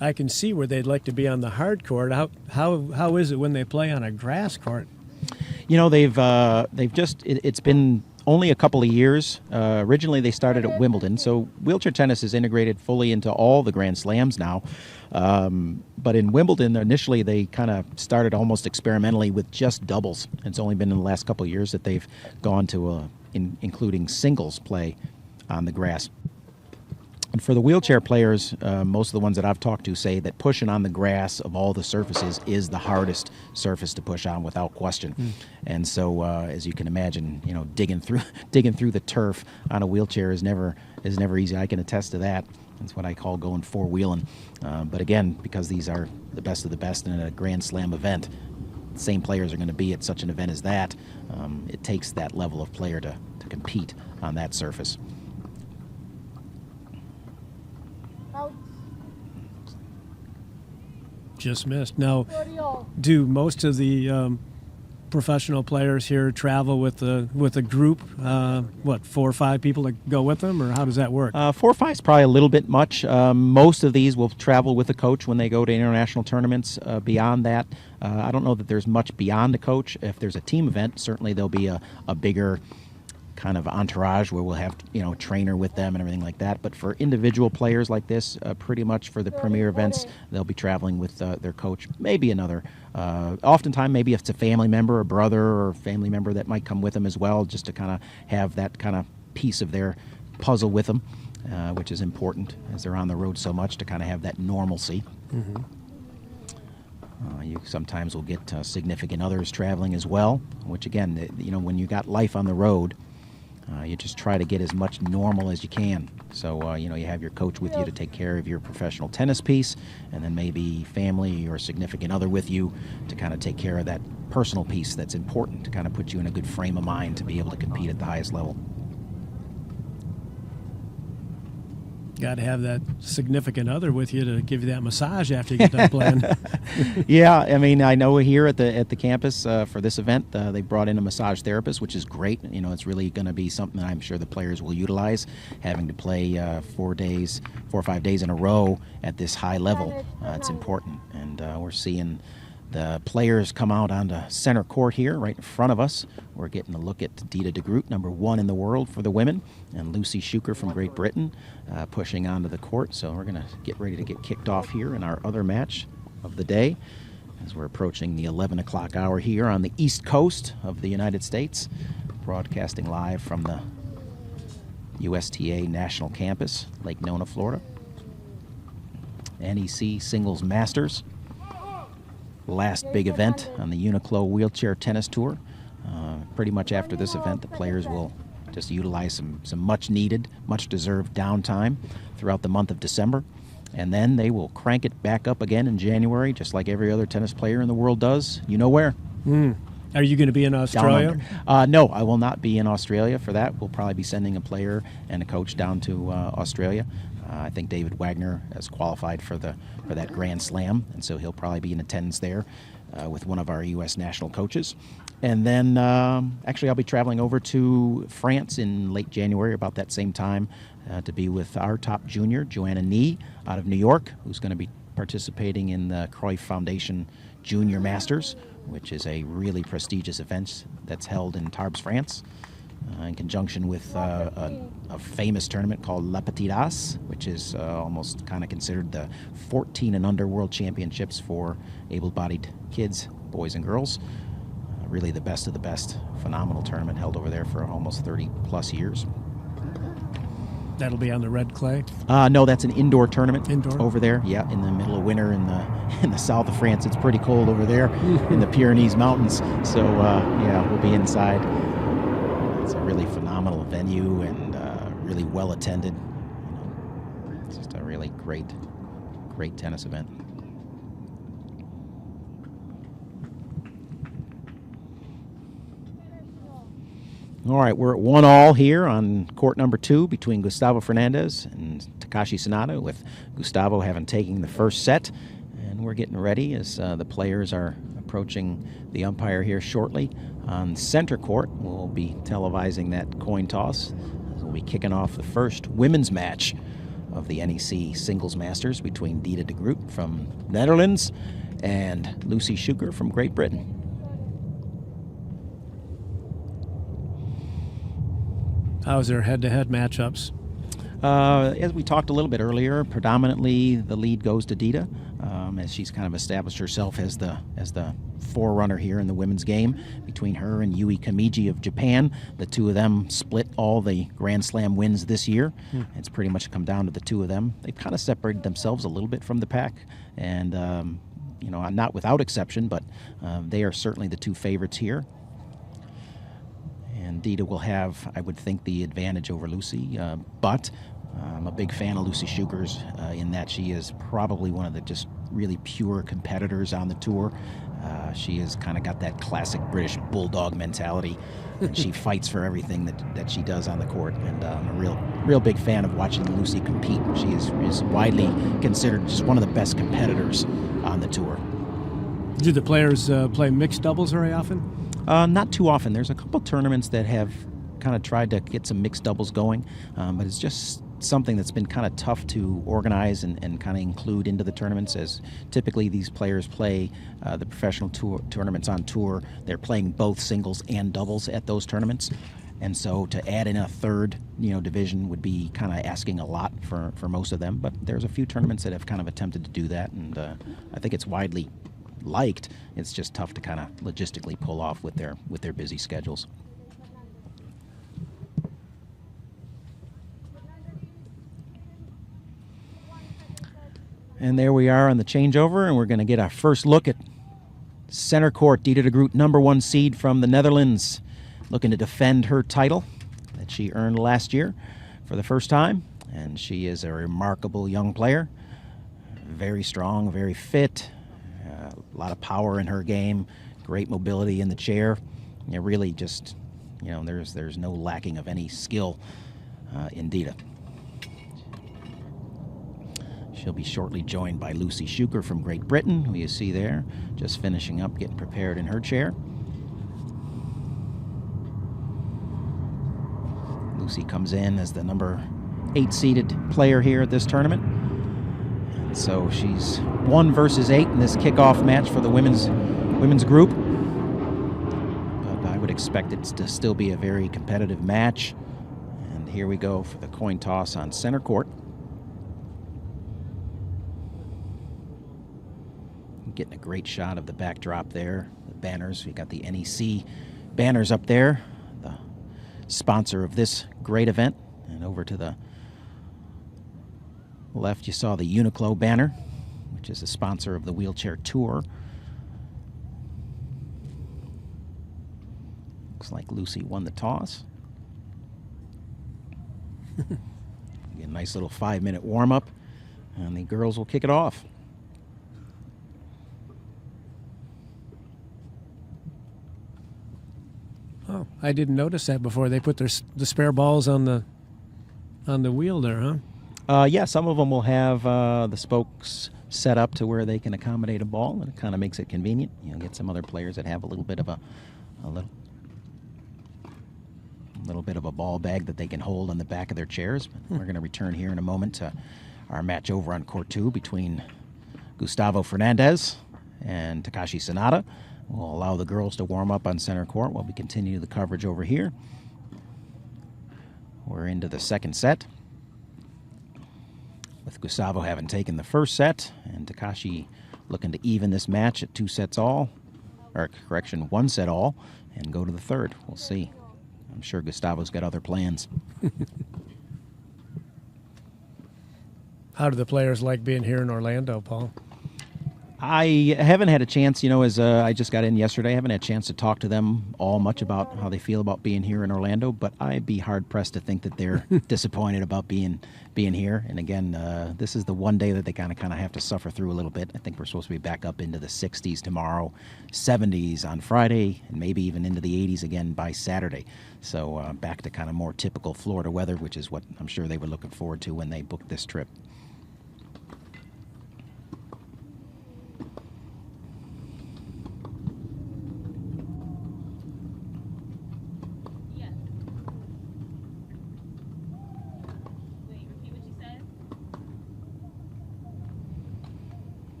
I can see where they'd like to be on the hard court. How is it when they play on a grass court? It's been only a couple of years. Originally they started at Wimbledon, so wheelchair tennis is integrated fully into all the Grand Slams now. But in Wimbledon, initially they kind of started almost experimentally with just doubles. It's only been in the last couple of years that they've gone to including singles play on the grass. And for the wheelchair players, most of the ones that I've talked to say that pushing on the grass of all the surfaces is the hardest surface to push on without question. And so, as you can imagine, digging through the turf on a wheelchair is never easy. I can attest to that. That's what I call going four-wheeling. But again, because these are the best of the best in a Grand Slam event, the same players are going to be at such an event as that. It takes that level of player to compete on that surface. Just missed. Now, do most of the professional players here travel with a group? 4 or 5 people that go with them, or how does that work? 4 or 5 is probably a little bit much. Most of these will travel with a coach when they go to international tournaments. Beyond that, I don't know that there's much beyond a coach. If there's a team event, certainly there'll be a bigger kind of entourage where we'll have a trainer with them and everything like that. But for individual players like this, pretty much for the premier events, they'll be traveling with their coach, maybe another. Oftentimes, maybe if it's a family member, a brother or a family member that might come with them as well, just to kind of have that kind of piece of their puzzle with them, which is important as they're on the road so much, to kind of have that normalcy. Mm-hmm. You sometimes will get significant others traveling as well, which again, when you got life on the road, you just try to get as much normal as you can. So, you have your coach with you to take care of your professional tennis piece, and then maybe family or significant other with you to kind of take care of that personal piece that's important to kind of put you in a good frame of mind to be able to compete at the highest level. Got to have that significant other with you to give you that massage after you get done playing. Yeah, I mean, I know here at the campus for this event, they brought in a massage therapist, which is great. You know, it's really going to be something that I'm sure the players will utilize. Having to play 4 or 5 days in a row at this high level, it's important. And we're seeing the players come out onto center court here, right in front of us. We're getting a look at Dita de Groot, #1 in the world for the women, and Lucy Schuker from Great Britain pushing onto the court. So we're going to get ready to get kicked off here in our other match of the day as we're approaching the 11 o'clock hour here on the East Coast of the United States, broadcasting live from the USTA National Campus, Lake Nona, Florida. NEC Singles Masters. Last big event on the UNIQLO Wheelchair Tennis Tour. Pretty much after this event, the players will just utilize some much-needed, much-deserved downtime throughout the month of December. And then they will crank it back up again in January, just like every other tennis player in the world does. You know where? Are you going to be in Australia? No, I will not be in Australia for that. We'll probably be sending a player and a coach down to Australia. I think David Wagner has qualified for that Grand Slam, and so he'll probably be in attendance there with one of our U.S. national coaches. And then actually I'll be traveling over to France in late January, about that same time, to be with our top junior, Joanna Nee, out of New York, who's going to be participating in the Cruyff Foundation Junior Masters, which is a really prestigious event that's held in Tarbes, France, in conjunction with a famous tournament called La Petite As, which is almost kind of considered the 14 and under world championships for able-bodied kids, boys and girls. Really the best of the best. Phenomenal tournament held over there for almost 30-plus years. That'll be on the red clay? No, that's an indoor tournament. Indoor? Over there, yeah, in the middle of winter in the south of France. It's pretty cold over there in the Pyrenees Mountains. So, yeah, we'll be inside. It's a really phenomenal venue and really well attended. It's just a really great tennis event. All right, we're at 1-1 here on court number 2 between Gustavo Fernandez and Takashi Sanada, with Gustavo having taken the first set. And we're getting ready as the players are approaching the umpire here shortly. On center court, we'll be televising that coin toss. We'll be kicking off the first women's match of the NEC Singles Masters between Dita de Groot from Netherlands and Lucy Schuker from Great Britain. How's their head-to-head matchups? As we talked a little bit earlier, predominantly the lead goes to Dita, as she's kind of established herself as the forerunner here in the women's game. Between her and Yui Kamiji of Japan, the two of them split all the Grand Slam wins this year. It's pretty much come down to the two of them. They've kind of separated themselves a little bit from the pack, and you know, not without exception, but they are certainly the two favorites here. And Dita will have, I would think, the advantage over Lucy, but I'm a big fan of Lucy Schuker's in that she is probably one of the just really pure competitors on the tour. She has kind of got that classic British bulldog mentality, and she fights for everything that she does on the court. And I'm a real big fan of watching Lucy compete. She is widely considered just one of the best competitors on the tour. Do the players play mixed doubles very often? Not too often. There's a couple tournaments that have kind of tried to get some mixed doubles going, but it's just something that's been kind of tough to organize and kind of include into the tournaments, as typically these players play the professional tournaments on tour. They're playing both singles and doubles at those tournaments. And so to add in a third, division would be kind of asking a lot for most of them. But there's a few tournaments that have kind of attempted to do that, and I think it's widely liked. It's just tough to kind of logistically pull off with their busy schedules. And there we are on the changeover, and we're going to get our first look at center court. Dita de Groot, #1 seed from the Netherlands, looking to defend her title that she earned last year for the first time. And she is a remarkable young player, very strong, very fit. A lot of power in her game, great mobility in the chair. Really just, there's no lacking of any skill in Dita. She'll be shortly joined by Lucy Schuker from Great Britain, who you see there, just finishing up, getting prepared in her chair. Lucy comes in as the number 8 seeded player here at this tournament. So she's 1 versus 8 in this kickoff match for the women's group. But I would expect it to still be a very competitive match. And here we go for the coin toss on center court. Getting a great shot of the backdrop there, the banners. We got the NEC banners up there, the sponsor of this great event. And over to the left, you saw the UNIQLO banner, which is the sponsor of the Wheelchair Tour. Looks like Lucy won the toss. Get a nice little 5-minute warm-up, and the girls will kick it off. Oh, I didn't notice that before. They put the spare balls on the wheel there, huh? Yeah, some of them will have the spokes set up to where they can accommodate a ball, and it kind of makes it convenient. You know, get some other players that have a little bit of a little bit of a ball bag that they can hold on the back of their chairs. But we're going to return here in a moment to our match over on court 2 between Gustavo Fernandez and Takashi Sanada. We'll allow the girls to warm up on center court while we continue the coverage over here. We're into the second set, with Gustavo having taken the first set and Takashi looking to even this match at 2 sets all, or correction, 1 set all, and go to the third. We'll see. I'm sure Gustavo's got other plans. How do the players like being here in Orlando, Paul? I haven't had a chance, you know, as I just got in yesterday, I haven't had a chance to talk to them all much about how they feel about being here in Orlando, but I'd be hard-pressed to think that they're disappointed about being here. And again, this is the one day that they kind of have to suffer through a little bit. I think we're supposed to be back up into the 60s tomorrow, 70s on Friday, and maybe even into the 80s again by Saturday. So back to kind of more typical Florida weather, which is what I'm sure they were looking forward to when they booked this trip.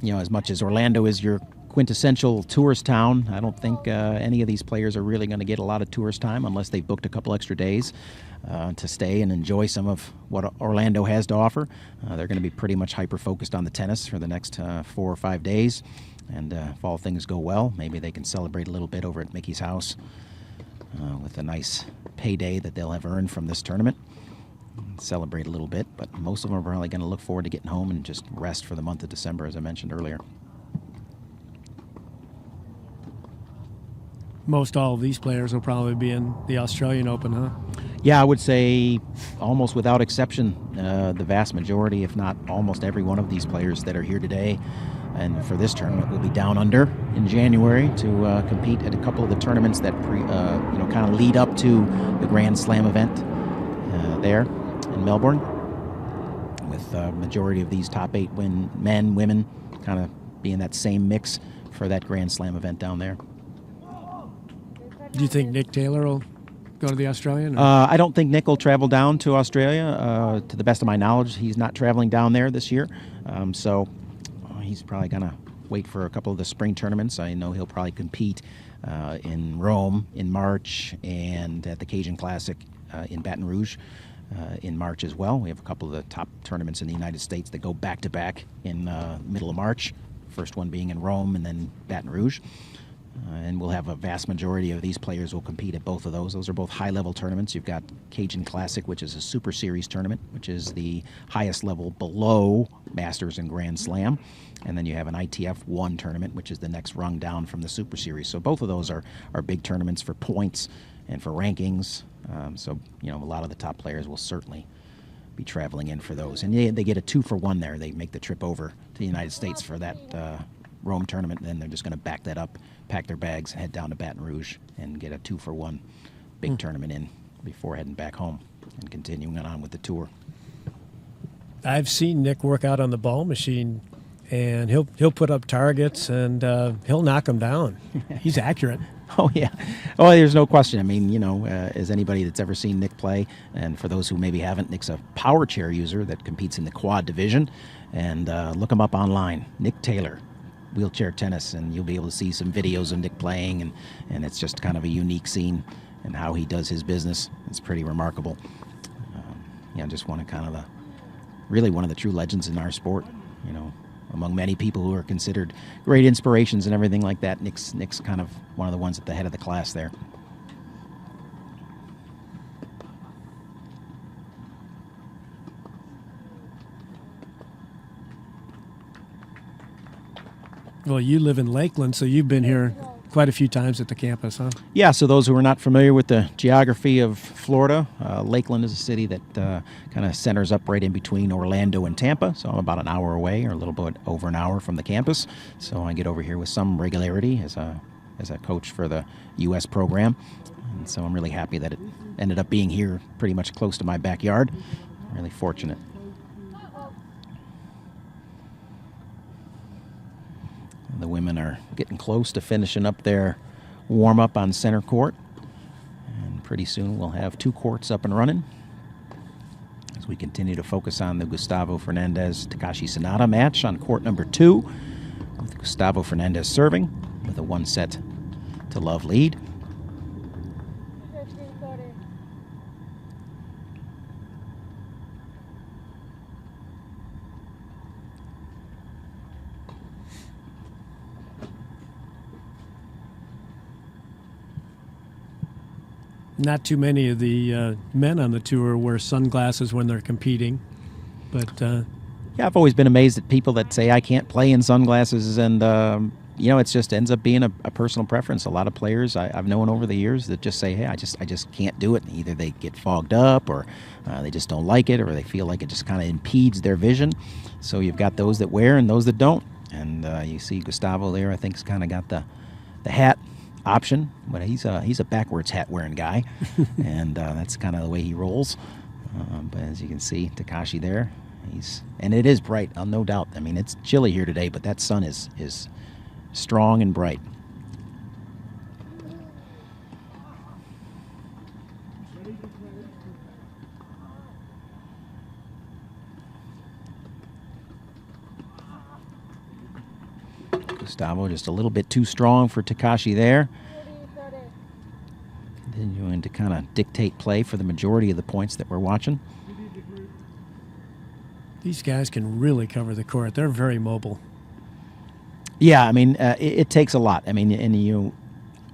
You know, as much as Orlando is your quintessential tourist town, I don't think any of these players are really going to get a lot of tourist time unless they booked a couple extra days to stay and enjoy some of what Orlando has to offer. They're going to be pretty much hyper-focused on the tennis for the next 4 or 5 days. And if all things go well, maybe they can celebrate a little bit over at Mickey's house with a nice payday that they'll have earned from this tournament. Celebrate a little bit, but most of them are probably going to look forward to getting home and just rest for the month of December, as I mentioned earlier. Most all of these players will probably be in the Australian Open, huh? Yeah, I would say almost without exception, the vast majority, if not almost every one of these players that are here today and for this tournament will be down under in January to compete at a couple of the tournaments that kind of lead up to the Grand Slam event there in Melbourne, with the majority of these top 8 men, women, kind of being that same mix for that Grand Slam event down there. Do you think Nick Taylor will go to the Australian? I don't think Nick will travel down to Australia. To the best of my knowledge, he's not traveling down there this year. So he's probably going to wait for a couple of the spring tournaments. I know he'll probably compete in Rome in March and at the Cajun Classic in Baton Rouge in March as well. We have a couple of the top tournaments in the United States that go back-to-back in middle of March, first one being in Rome and then Baton Rouge. And we'll have a vast majority of these players will compete at both of those. Those are both high-level tournaments. You've got Cajun Classic, which is a Super Series tournament, which is the highest level below Masters and Grand Slam. And then you have an ITF 1 tournament, which is the next rung down from the Super Series. So both of those are big tournaments for points and for rankings. So, you know, a lot of the top players will certainly be traveling in for those. And they get a 2-for-1 there. They make the trip over to the United States for that Rome tournament, and then they're just going to back that up, pack their bags, head down to Baton Rouge, and get a 2-for-1 big tournament in before heading back home and continuing on with the tour. I've seen Nick work out on the ball machine, and he'll put up targets, and he'll knock them down. He's accurate. Oh, yeah. Oh, there's no question. I mean, as anybody that's ever seen Nick play, and for those who maybe haven't, Nick's a power chair user that competes in the quad division. And look him up online, Nick Taylor, Wheelchair Tennis, and you'll be able to see some videos of Nick playing, and it's just kind of a unique scene and how he does his business. It's pretty remarkable. Just one of really one of the true legends in our sport, among many people who are considered great inspirations and everything like that. Nick's kind of one of the ones at the head of the class there. Well, you live in Lakeland, so you've been here quite a few times at the campus, huh? Yeah, so those who are not familiar with the geography of Florida, Lakeland is a city that kind of centers up right in between Orlando and Tampa. So I'm about an hour away, or a little bit over an hour from the campus. So I get over here with some regularity as a coach for the U.S. program. And so I'm really happy that it ended up being here pretty much close to my backyard. Really fortunate. The women are getting close to finishing up their warm-up on center court. And pretty soon we'll have 2 courts up and running as we continue to focus on the Gustavo Fernandez-Takashi Sonata match on court number 2, with Gustavo Fernandez serving with a 1-set-to-love lead. Not too many of the men on the tour wear sunglasses when they're competing, but yeah, I've always been amazed at people that say I can't play in sunglasses, and it just ends up being a personal preference. A lot of players I've known over the years that just say, hey, I just can't do it. Either they get fogged up, or they just don't like it, or they feel like it just kind of impedes their vision. So you've got those that wear and those that don't, and you see Gustavo there, I think, has kind of got the hat option, but he's a backwards hat wearing guy, and that's kind of the way he rolls. But as you can see, Takashi there, and it is bright, no doubt. I mean, it's chilly here today, but that sun is strong and bright. Gustavo just a little bit too strong for Takashi there. Continuing to kind of dictate play for the majority of the points that we're watching. These guys can really cover the court. They're very mobile. Yeah, I mean, it takes a lot. I mean, and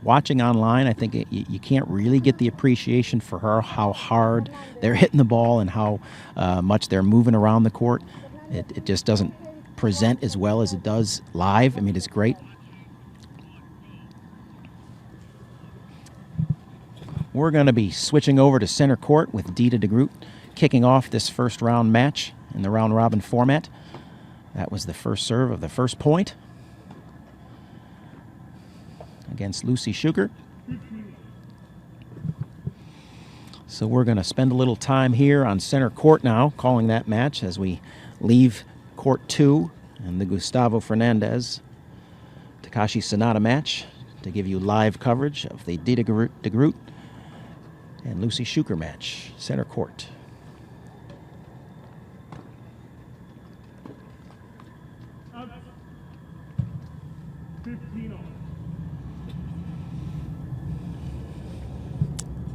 watching online, I think you can't really get the appreciation for how hard they're hitting the ball and how much they're moving around the court. It just doesn't present as well as it does live. I mean, it's great. We're going to be switching over to center court with Dita DeGroot kicking off this first round match in the round robin format. That was the first serve of the first point against Lucy Schuker. So we're going to spend a little time here on center court now, calling that match as we leave court 2 and the Gustavo Fernandez Takashi Sonata match to give you live coverage of the Dita DeGroot and Lucy Schuker match, center court.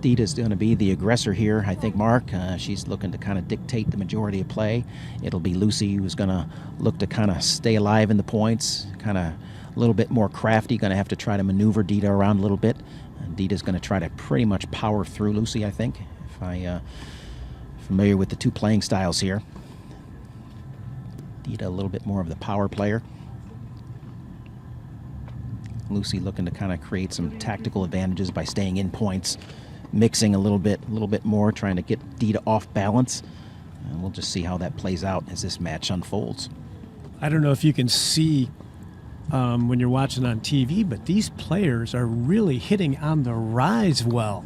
Dita's going to be the aggressor here, I think, Mark. She's looking to kind of dictate the majority of play. It'll be Lucy who's going to look to kind of stay alive in the points, kind of a little bit more crafty, going to have to try to maneuver Dita around a little bit. And Dita's going to try to pretty much power through Lucy, I think, if I'm familiar with the two playing styles here. Dita a little bit more of the power player. Lucy looking to kind of create some tactical advantages by staying in points, mixing a little bit more, trying to get Dita off balance. And we'll just see how that plays out as this match unfolds. I don't know if you can see when you're watching on TV, but these players are really hitting on the rise well.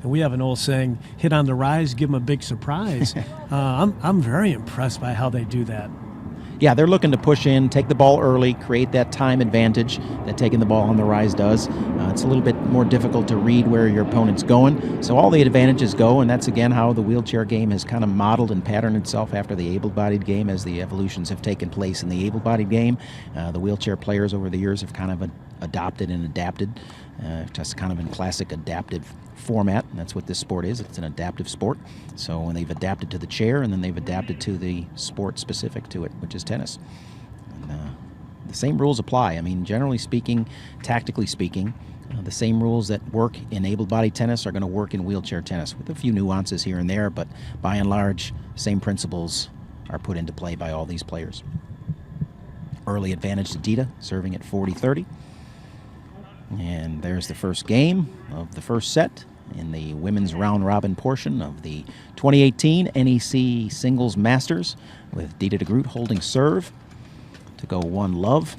And we have an old saying, hit on the rise, give them a big surprise. I'm very impressed by how they do that. Yeah, they're looking to push in, take the ball early, create that time advantage that taking the ball on the rise does. It's a little bit more difficult to read where your opponent's going. So all the advantages go, and that's, again, how the wheelchair game has kind of modeled and patterned itself after the able-bodied game as the evolutions have taken place in the able-bodied game. The wheelchair players over the years have kind of adopted and adapted, just kind of in classic adaptive format, and that's what this sport is. It's an adaptive sport. So when they've adapted to the chair, and then they've adapted to the sport specific to it, which is tennis. And, the same rules apply. I mean, generally speaking, tactically speaking, the same rules that work in able-bodied tennis are going to work in wheelchair tennis, with a few nuances here and there, but by and large, same principles are put into play by all these players. Early advantage to Dita, serving at 40-30. And there's the first game of the first set in the women's round-robin portion of the 2018 NEC Singles Masters, with Dita de Groot holding serve to go 1-love.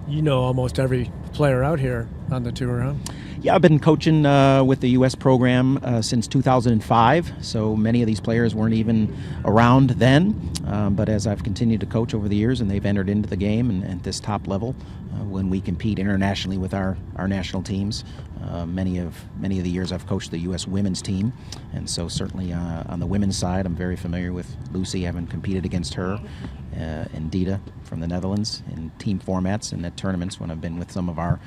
You know almost every player out here on the tour, huh? Yeah, I've been coaching with the U.S. program since 2005, so many of these players weren't even around then. But as I've continued to coach over the years, and they've entered into the game and at this top level, when we compete internationally with our national teams, many of the years I've coached the U.S. women's team, and so certainly on the women's side, I'm very familiar with Lucy, having competed against her, and Dita from the Netherlands in team formats and at tournaments when I've been with some of our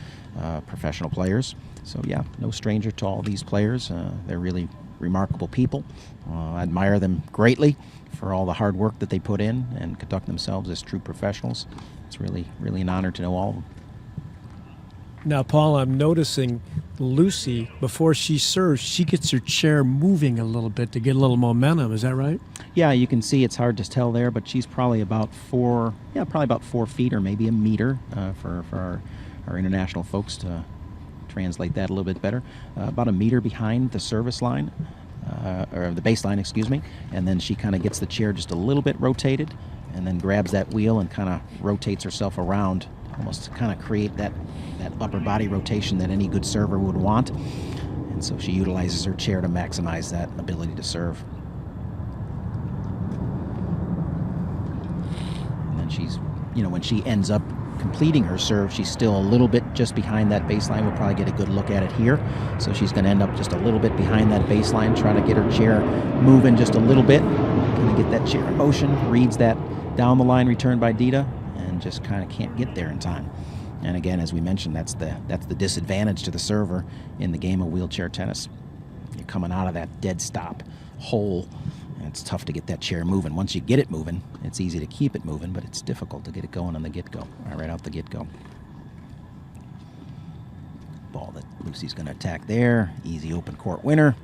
professional players. So yeah, no stranger to all these players. They're really remarkable people. I admire them greatly for all the hard work that they put in and conduct themselves as true professionals. It's really, really an honor to know all of them. Now, Paul, I'm noticing Lucy, before she serves, she gets her chair moving a little bit to get a little momentum. Is that right? Yeah, you can see it's hard to tell there, but she's probably about 4 feet or maybe a meter for our international folks to translate that a little bit better. About a meter behind the service line, or the baseline, excuse me, and then she kind of gets the chair just a little bit rotated and then grabs that wheel and kind of rotates herself around, almost to kind of create that upper body rotation that any good server would want. And so she utilizes her chair to maximize that ability to serve. And then she's, when she ends up completing her serve, she's still a little bit just behind that baseline. We'll probably get a good look at it here. So she's going to end up just a little bit behind that baseline, trying to get her chair moving just a little bit. Going to get that chair in motion, reads that down the line return by Dita, and just kind of can't get there in time. And again, as we mentioned, that's the disadvantage to the server in the game of wheelchair tennis. You're coming out of that dead stop hole, and it's tough to get that chair moving. Once you get it moving, it's easy to keep it moving, but it's difficult to get it going on the get-go, right out the get-go. Ball that Lucy's going to attack there. Easy open court winner.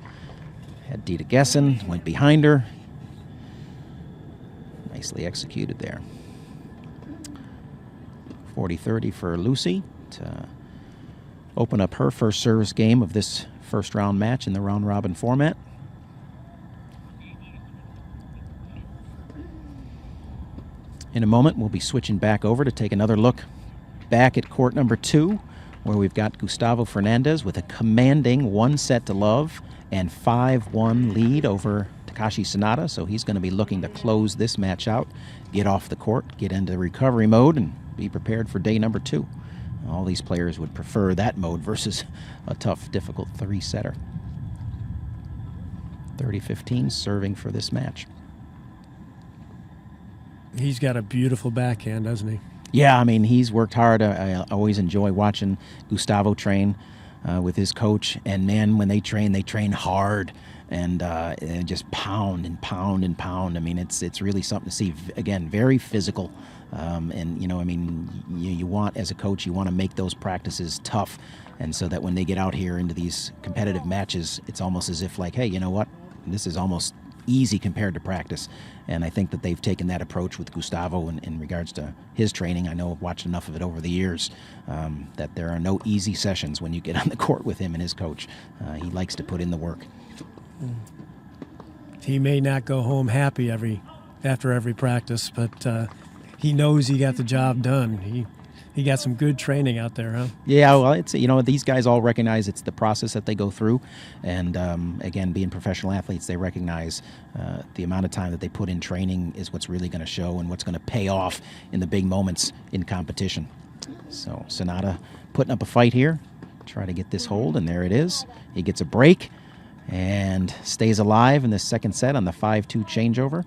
Had Dita guessing, went behind her. Nicely executed there. 40-30 for Lucy to open up her first service game of this first round match in the round-robin format. In a moment, we'll be switching back over to take another look back at court number 2, where we've got Gustavo Fernandez with a commanding 1-set-to-love and 5-1 lead over Takashi Sanada. So he's going to be looking to close this match out, get off the court, get into recovery mode, and be prepared for day number 2. All these players would prefer that mode versus a tough, difficult 3-setter. 30-15 serving for this match. He's got a beautiful backhand, doesn't he? Yeah, I mean, he's worked hard. I always enjoy watching Gustavo train with his coach. And, man, when they train hard and just pound and pound and pound. I mean, it's really something to see. Again, very physical. And, you want, as a coach, you want to make those practices tough. And so that when they get out here into these competitive matches, it's almost as if like, hey, you know what? This is almost easy compared to practice. And I think that they've taken that approach with Gustavo in regards to his training. I know I've watched enough of it over the years that there are no easy sessions when you get on the court with him and his coach. He likes to put in the work. He may not go home happy after every practice, but he knows he got the job done. He got some good training out there, huh? Yeah, well, it's, these guys all recognize it's the process that they go through. And again, being professional athletes, they recognize the amount of time that they put in training is what's really going to show and what's going to pay off in the big moments in competition. So Sanada putting up a fight here, try to get this hold, and there it is. He gets a break and stays alive in this second set on the 5-2 changeover.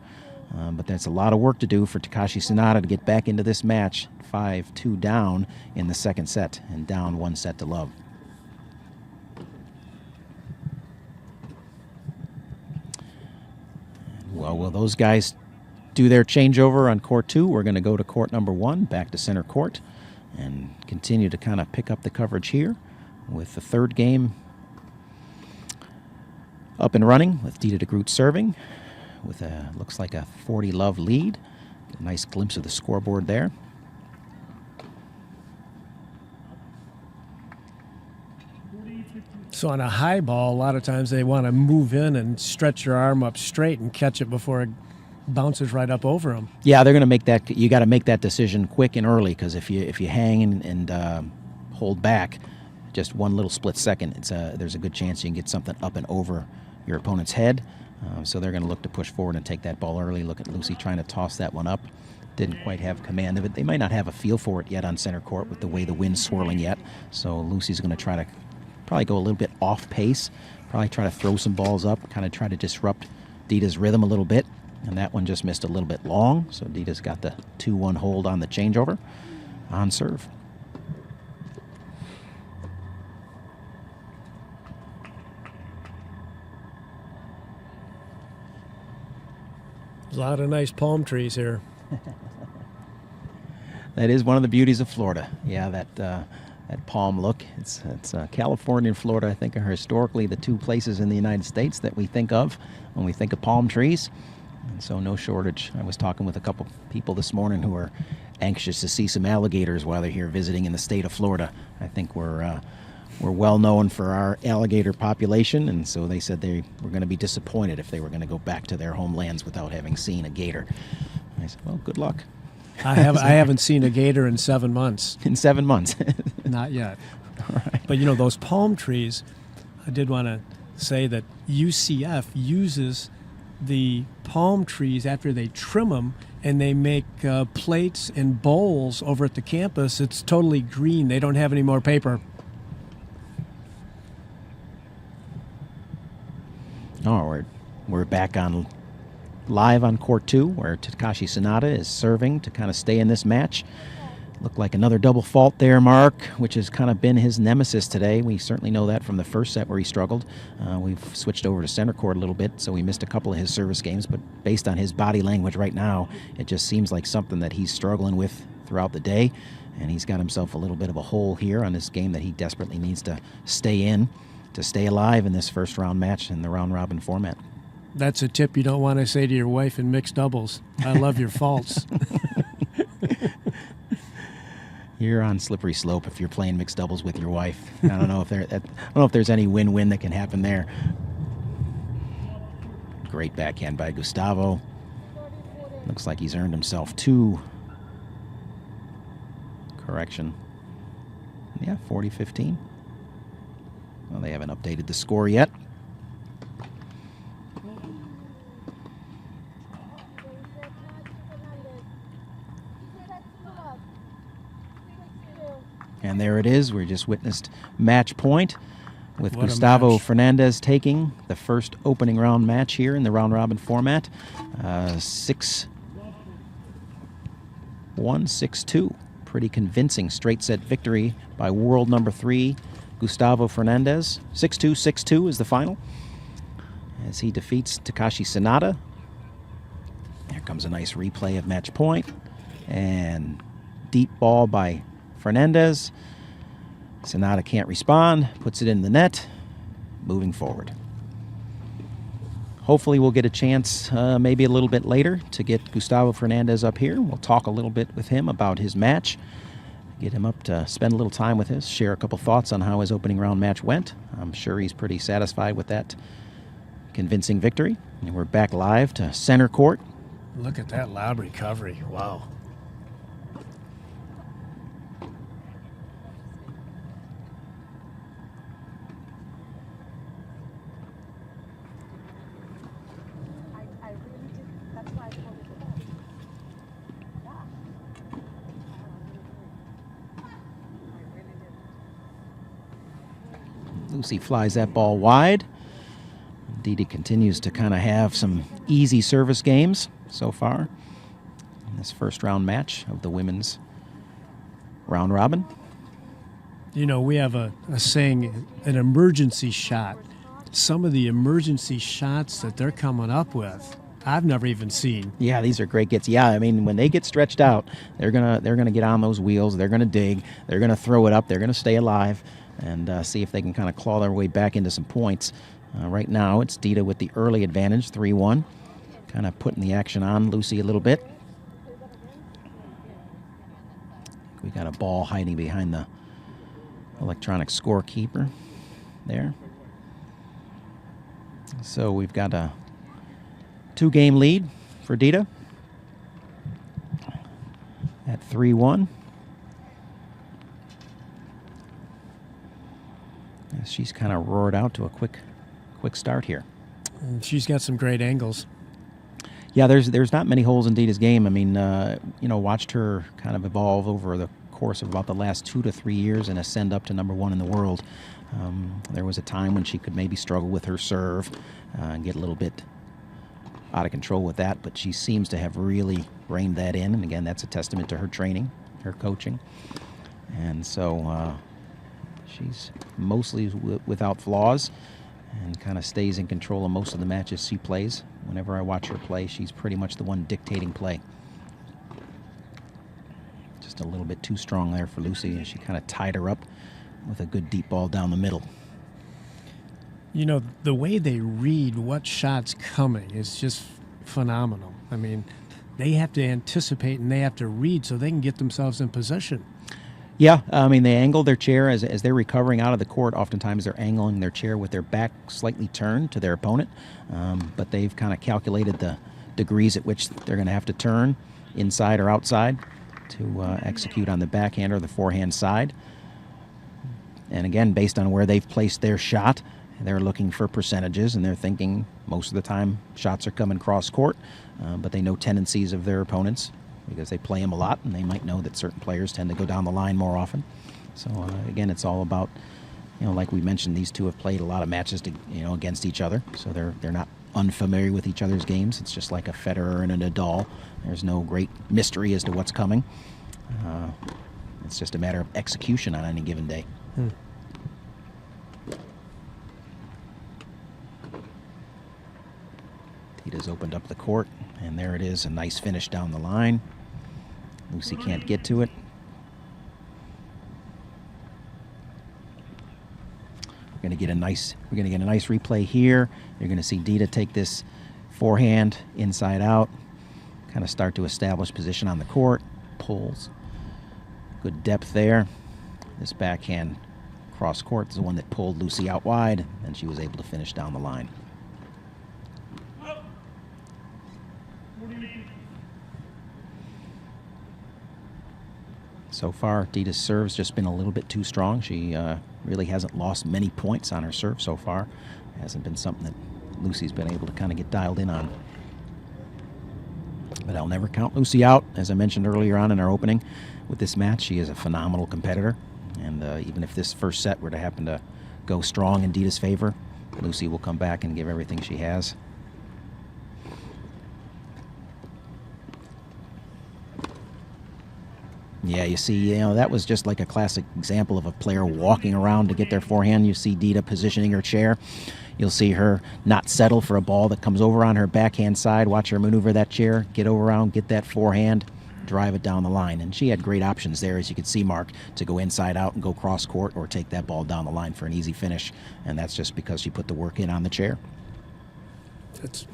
But that's a lot of work to do for Takashi Sanada to get back into this match. 5-2 down in the second set and down 1-0. Well, will those guys do their changeover on court 2? We're going to go to court number 1, back to center court, and continue to kind of pick up the coverage here with the third game up and running with Dita de Groot serving with looks like a 40-love lead. A nice glimpse of the scoreboard there. So on a high ball, a lot of times they want to move in and stretch your arm up straight and catch it before it bounces right up over them. Yeah, they're going to make that. You got to make that decision quick and early, because if you hang and hold back just one little split second, there's a good chance you can get something up and over your opponent's head. So they're going to look to push forward and take that ball early. Look at Lucy trying to toss that one up. Didn't quite have command of it. They might not have a feel for it yet on center court with the way the wind's swirling yet. So Lucy's going to try to probably go a little bit off pace, probably try to throw some balls up, kind of try to disrupt Dita's rhythm a little bit. And that one just missed a little bit long. So Dita's got the 2-1 hold on the changeover on serve. There's a lot of nice palm trees here. That is one of the beauties of Florida. Yeah, that palm look. It's California and Florida, I think, are historically the two places in the United States that we think of when we think of palm trees. And so no shortage. I was talking with a couple people this morning who are anxious to see some alligators while they're here visiting in the state of Florida. I think we're well known for our alligator population, and so they said they were going to be disappointed if they were going to go back to their homelands without having seen a gator. I said, well, good luck. I haven't seen a gator in 7 months. In 7 months. Not yet. All right. But those palm trees, I did want to say that UCF uses the palm trees after they trim them, and they make plates and bowls over at the campus. It's totally green. They don't have any more paper. Oh, we're back on live on court 2, where Takashi Sanada is serving to kind of stay in this match. Looked like another double fault there, Mark, which has kind of been his nemesis today. We certainly know that from the first set where he struggled. We've switched over to center court a little bit, so we missed a couple of his service games, but based on his body language right now, it just seems like something that he's struggling with throughout the day, and he's got himself a little bit of a hole here on this game that he desperately needs to stay in to stay alive in this first round match in the round-robin format. That's a tip you don't want to say to your wife in mixed doubles. I love your faults. You're on slippery slope if you're playing mixed doubles with your wife. I don't know if there's any win-win that can happen there. Great backhand by Gustavo. Looks like he's earned himself 2. Correction. Yeah, 40-15. Well, they haven't updated the score yet. And there it is. We just witnessed match point with Gustavo Fernandez taking the first opening round match here in the round-robin format. 6-1, 6-2. Pretty convincing straight-set victory by world number 3, Gustavo Fernandez. 6-2, 6-2 is the final as he defeats Takashi Sanada. There comes a nice replay of match point. And deep ball by Fernandez. Sanada can't respond, puts it in the net, moving forward. Hopefully we'll get a chance maybe a little bit later to get Gustavo Fernandez up here. We'll talk a little bit with him about his match, get him up to spend a little time with us, share a couple thoughts on how his opening round match went. I'm sure he's pretty satisfied with that convincing victory. And we're back live to center court. Look at that lob recovery. Wow. Lucy flies that ball wide. Dita continues to kind of have some easy service games so far in this first round match of the women's round robin. You know, we have a saying, an emergency shot. Some of the emergency shots that they're coming up with, I've never even seen. Yeah, these are great gets. Yeah, I mean, when they get stretched out, they're gonna get on those wheels. They're gonna dig. They're gonna throw it up. They're gonna stay alive and see if they can kind of claw their way back into some points. Right now, it's Dita with the early advantage, 3-1, kind of putting the action on Lucy a little bit. We got a ball hiding behind the electronic scorekeeper there. So we've got a 2-game lead for Dita at 3-1. She's kind of roared out to a quick start here. And she's got some great angles. Yeah, there's not many holes in Dita's game. I mean, watched her kind of evolve over the course of about the last 2 to 3 years and ascend up to #1 in the world. There was a time when she could maybe struggle with her serve and get a little bit out of control with that, but she seems to have really reined that in. And again, that's a testament to her training, her coaching. And so she's mostly without flaws and kind of stays in control of most of the matches she plays. Whenever I watch her play, she's pretty much the one dictating play. Just a little bit too strong there for Lucy, and she kind of tied her up with a good deep ball down the middle. You know, the way they read what shot's coming is just phenomenal. I mean, they have to anticipate and they have to read so they can get themselves in position. Yeah, I mean, they angle their chair as they're recovering out of the court. Oftentimes they're angling their chair with their back slightly turned to their opponent, but they've kind of calculated the degrees at which they're going to have to turn inside or outside to execute on the backhand or the forehand side. And again, based on where they've placed their shot, they're looking for percentages, and they're thinking most of the time shots are coming cross court, but they know tendencies of their opponents because they play them a lot, and they might know that certain players tend to go down the line more often. So again, it's all about, like we mentioned, these two have played a lot of matches against each other, so they're not unfamiliar with each other's games. It's just like a Federer and a Nadal. There's no great mystery as to what's coming. It's just a matter of execution on any given day. Dita's opened up the court, and there it is, a nice finish down the line. Lucy can't get to it. We're going to get a nice replay here. You're going to see Dita take this forehand inside out, kind of start to establish position on the court, pulls. Good depth there. This backhand cross court is the one that pulled Lucy out wide, and she was able to finish down the line. So far, Dita's serve's just been a little bit too strong. She really hasn't lost many points on her serve so far. Hasn't been something that Lucy's been able to kind of get dialed in on. But I'll never count Lucy out. As I mentioned earlier on in our opening with this match, she is a phenomenal competitor. And even if this first set were to happen to go strong in Dita's favor, Lucy will come back and give everything she has. Yeah, you see, that was just like a classic example of a player walking around to get their forehand. You see Dita positioning her chair. You'll see her not settle for a ball that comes over on her backhand side. Watch her maneuver that chair, get over around, get that forehand, drive it down the line. And she had great options there, as you could see, Mark, to go inside out and go cross court or take that ball down the line for an easy finish. And that's just because she put the work in on the chair. That's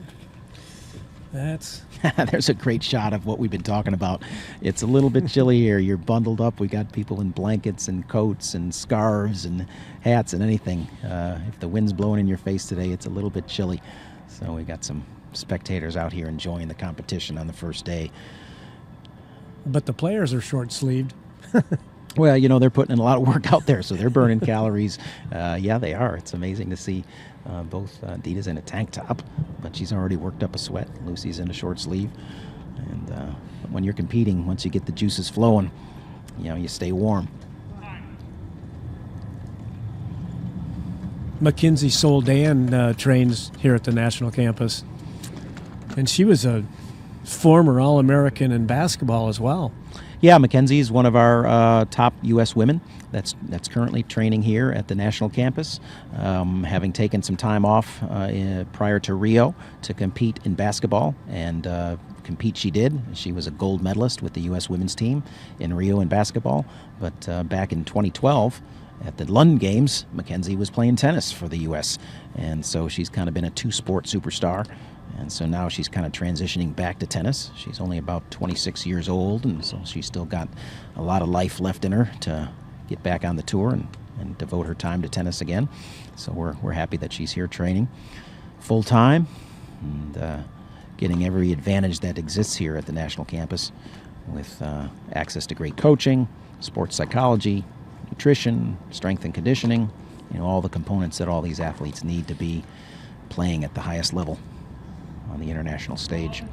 There's a great shot of what we've been talking about. It's a little bit chilly here. You're bundled up. We got people in blankets and coats and scarves and hats and anything. If the wind's blowing in your face today, it's a little bit chilly. So we got some spectators out here enjoying the competition on the first day. But the players are short-sleeved. Well, they're putting in a lot of work out there, so they're burning calories. Yeah, they are. It's amazing to see both Dita's in a tank top, but she's already worked up a sweat. Lucy's in a short sleeve. And when you're competing, once you get the juices flowing, you stay warm. Mackenzie Soldan trains here at the National Campus. And she was a former All-American in basketball as well. Yeah, Mackenzie is one of our top U.S. women that's currently training here at the National Campus, having taken some time off prior to Rio to compete in basketball, and compete she did. She was a gold medalist with the U.S. women's team in Rio in basketball, but back in 2012 at the London Games, Mackenzie was playing tennis for the U.S., and so she's kind of been a two-sport superstar. And so now she's kind of transitioning back to tennis. She's only about 26 years old, and so she's still got a lot of life left in her to get back on the tour and devote her time to tennis again. So we're happy that she's here training full time and getting every advantage that exists here at the National Campus with access to great coaching, sports psychology, nutrition, strength and conditioning, all the components that all these athletes need to be playing at the highest level on the international stage.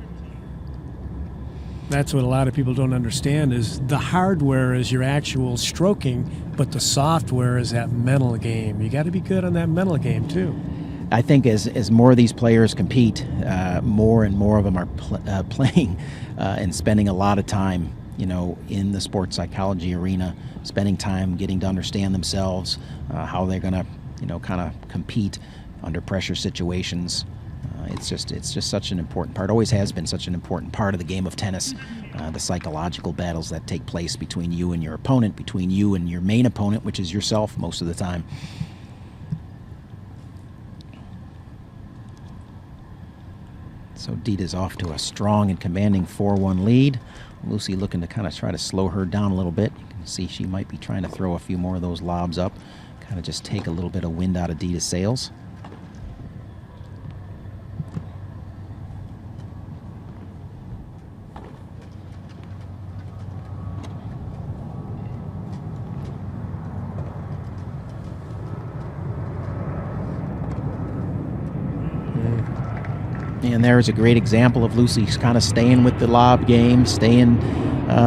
That's what a lot of people don't understand, is the hardware is your actual stroking, but the software is that mental game. You got to be good on that mental game too. I think as more of these players compete, more and more of them are playing and spending a lot of time, in the sports psychology arena, spending time getting to understand themselves, how they're going to, kind of compete under pressure situations. It's just such an important part, always has been such an important part of the game of tennis, the psychological battles that take place between you and your opponent, between you and your main opponent, which is yourself most of the time. So Dita's off to a strong and commanding 4-1 lead. Lucy looking to kind of try to slow her down a little bit. You can see she might be trying to throw a few more of those lobs up, kind of just take a little bit of wind out of Dita's sails. And there's a great example of Lucy's kind of staying with the lob game, staying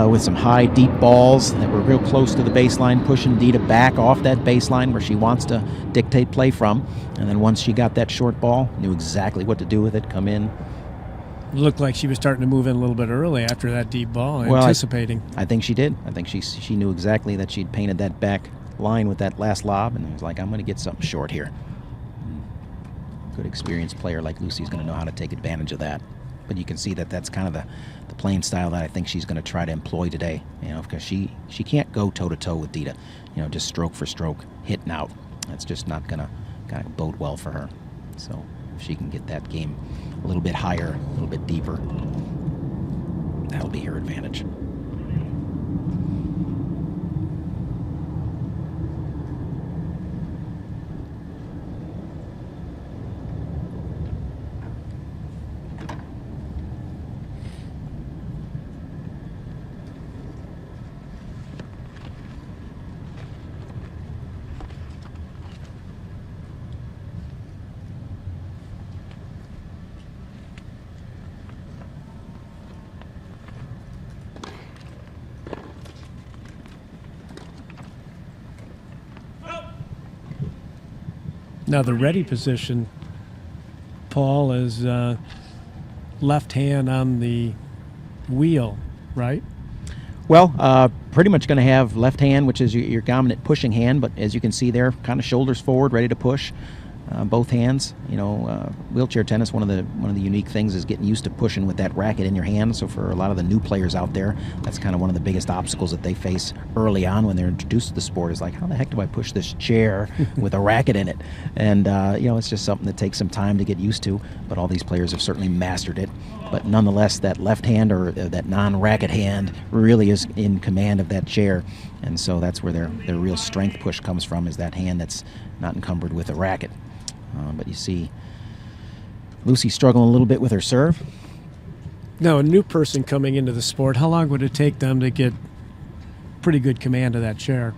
with some high, deep balls that were real close to the baseline, pushing Dita back off that baseline where she wants to dictate play from. And then once she got that short ball, knew exactly what to do with it, come in. Looked like she was starting to move in a little bit early after that deep ball, anticipating. I think she did. I think she knew exactly that she'd painted that back line with that last lob, and it was like, I'm going to get something short here. Good experienced player like Lucy's going to know how to take advantage of that. But you can see that that's kind of the playing style that I think she's going to try to employ today, because she can't go toe-to-toe with Dita, just stroke for stroke, hitting out. That's just not going to kind of bode well for her. So if she can get that game a little bit higher, a little bit deeper, that'll be her advantage. Now the ready position, Paul, is left hand on the wheel, right? Well, pretty much going to have left hand, which is your dominant pushing hand, but as you can see there, kind of shoulders forward, ready to push. Both hands. Wheelchair tennis, one of the unique things is getting used to pushing with that racket in your hand. So for a lot of the new players out there, that's kind of one of the biggest obstacles that they face early on when they're introduced to the sport, is like, how the heck do I push this chair with a racket in it? And it's just something that takes some time to get used to, but all these players have certainly mastered it. But nonetheless, that left hand, or that non-racket hand, really is in command of that chair. And so that's where their real strength push comes from, is that hand that's not encumbered with a racket. But you see Lucy struggling a little bit with her serve. Now, a new person coming into the sport, how long would it take them to get pretty good command of that chair?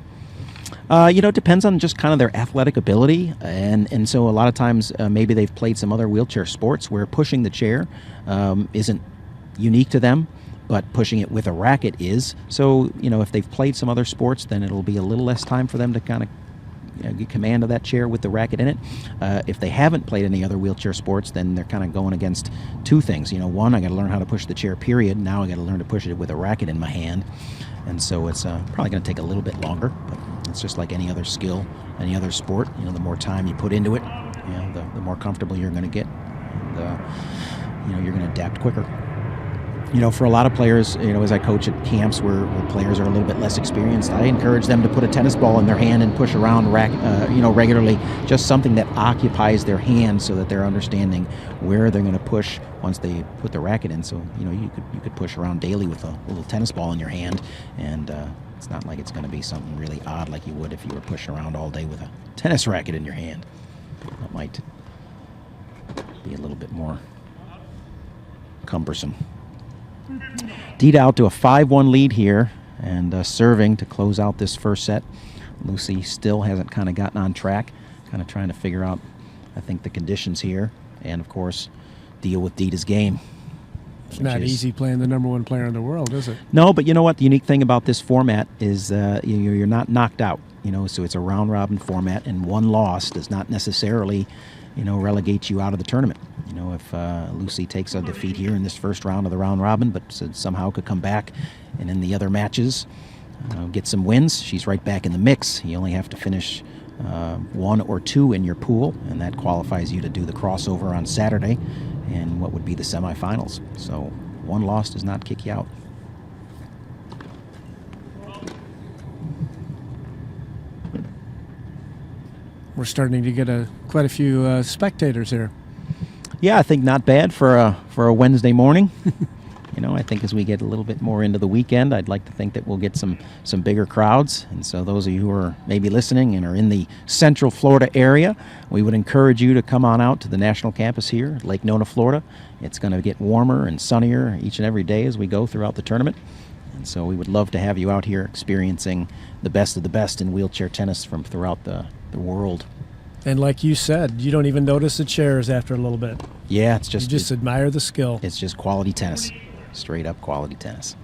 It depends on just kind of their athletic ability, and so a lot of times maybe they've played some other wheelchair sports where pushing the chair isn't unique to them, but pushing it with a racket is. So, if they've played some other sports, then it'll be a little less time for them to kind of get command of that chair with the racket in it. If they haven't played any other wheelchair sports, then they're kind of going against two things. One, I got to learn how to push the chair, period. Now I got to learn to push it with a racket in my hand. And so it's probably going to take a little bit longer, but it's just like any other skill, any other sport. The more time you put into it, the more comfortable you're going to get. And, you're going to adapt quicker. For a lot of players, as I coach at camps where players are a little bit less experienced, I encourage them to put a tennis ball in their hand and push around regularly, just something that occupies their hand so that they're understanding where they're going to push once they put the racket in. So, you could push around daily with a little tennis ball in your hand, and it's not like it's going to be something really odd like you would if you were pushing around all day with a tennis racket in your hand. That might be a little bit more cumbersome. Dita out to a 5-1 lead here, and serving to close out this first set. Lucy still hasn't kind of gotten on track, kind of trying to figure out, I think, the conditions here, and of course deal with Dita's game. It's not easy playing the #1 player in the world, is it? No, but you know what? The unique thing about this format is you're not knocked out. So it's a round-robin format, and one loss does not necessarily, relegate you out of the tournament. If Lucy takes a defeat here in this first round of the round-robin, but somehow could come back and in the other matches get some wins, she's right back in the mix. You only have to finish 1 or 2 in your pool, and that qualifies you to do the crossover on Saturday in what would be the semifinals. So one loss does not kick you out. We're starting to get quite a few spectators here. Yeah, I think not bad for a Wednesday morning. I think as we get a little bit more into the weekend, I'd like to think that we'll get some bigger crowds. And so those of you who are maybe listening and are in the Central Florida area, we would encourage you to come on out to the National Campus here, Lake Nona, Florida. It's going to get warmer and sunnier each and every day as we go throughout the tournament. And so we would love to have you out here experiencing the best of the best in wheelchair tennis from throughout the world. And like you said, you don't even notice the chairs after a little bit. Yeah, you just admire the skill. It's just quality tennis. Straight up quality tennis.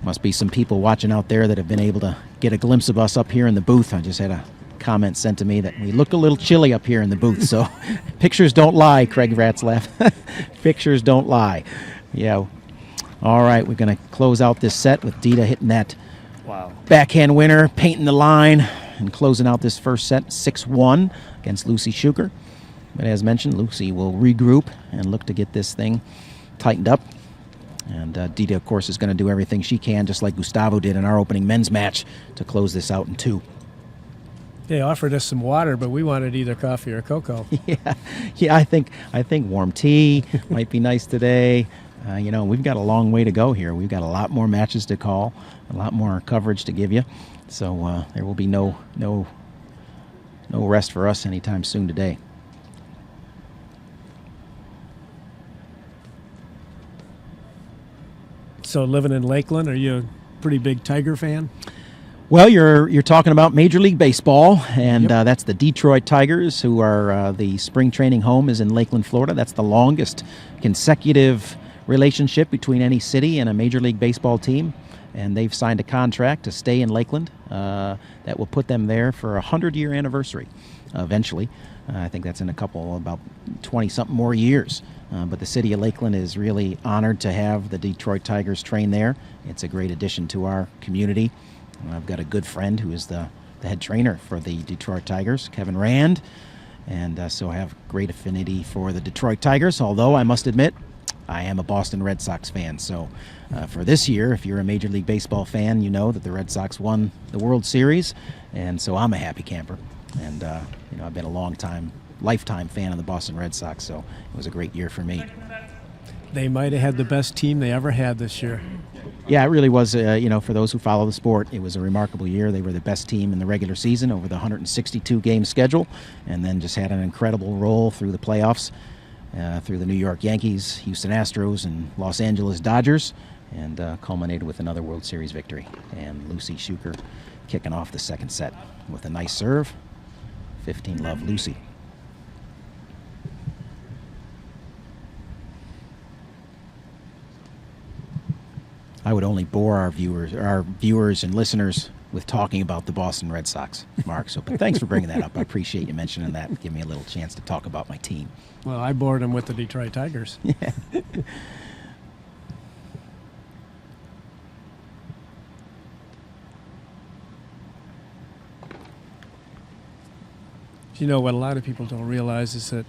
Must be some people watching out there that have been able to get a glimpse of us up here in the booth. I just had a comment sent to me that we look a little chilly up here in the booth, so pictures don't lie, Craig Ratzlaff. Pictures don't lie. Yeah. All right, we're going to close out this set with Dita hitting that backhand winner, painting the line, and closing out this first set 6-1 against Lucy Schuker. But as mentioned, Lucy will regroup and look to get this thing tightened up. And Dita, of course, is going to do everything she can, just like Gustavo did in our opening men's match, to close this out in 2. They offered us some water, but we wanted either coffee or cocoa. Yeah. I think warm tea might be nice today. We've got a long way to go here. We've got a lot more matches to call, a lot more coverage to give you. So there will be no rest for us anytime soon today. So living in Lakeland, are you a pretty big Tiger fan? Well, you're talking about Major League Baseball, and that's the Detroit Tigers, who are the spring training home is in Lakeland, Florida. That's the longest consecutive relationship between any city and a Major League Baseball team, and they've signed a contract to stay in Lakeland that will put them there for a 100-year anniversary eventually. I think that's in about 20-something more years. But the city of Lakeland is really honored to have the Detroit Tigers train there. It's a great addition to our community. I've got a good friend who is the head trainer for the Detroit Tigers, Kevin Rand, and so I have great affinity for the Detroit Tigers, although I must admit I am a Boston Red Sox fan. So for this year, if you're a Major League Baseball fan, you know that the Red Sox won the World Series, and so I'm a happy camper. And I've been a lifetime fan of the Boston Red Sox, so it was a great year for me. They might have had the best team they ever had this year. Yeah, it really was, for those who follow the sport, it was a remarkable year. They were the best team in the regular season over the 162-game schedule, and then just had an incredible roll through the playoffs, through the New York Yankees, Houston Astros, and Los Angeles Dodgers, and culminated with another World Series victory. And Lucy Schuker kicking off the second set with a nice serve. 15-love Lucy. I would only bore our viewers and listeners with talking about the Boston Red Sox, Mark. So, but thanks for bringing that up. I appreciate you mentioning that. Give me a little chance to talk about my team. Well, I bored him with the Detroit Tigers. Yeah. You know, what a lot of people don't realize is that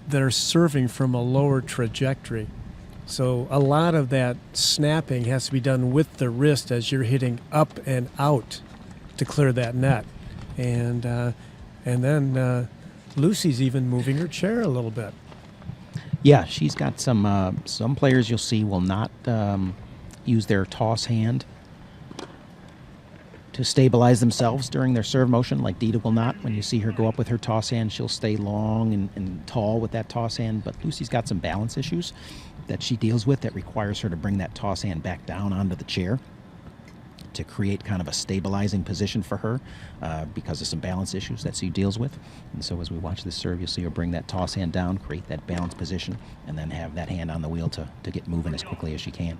they're serving from a lower trajectory. So a lot of that snapping has to be done with the wrist as you're hitting up and out to clear that net. And then Lucy's even moving her chair a little bit. Yeah, she's got some players you'll see will not use their toss hand to stabilize themselves during their serve motion, like Dita will not. When you see her go up with her toss hand, she'll stay long and tall with that toss hand. But Lucy's got some balance issues that she deals with that requires her to bring that toss hand back down onto the chair to create kind of a stabilizing position for her because of some balance issues that she deals with. And so as we watch this serve, you'll see her bring that toss hand down, create that balance position, and then have that hand on the wheel to get moving as quickly as she can.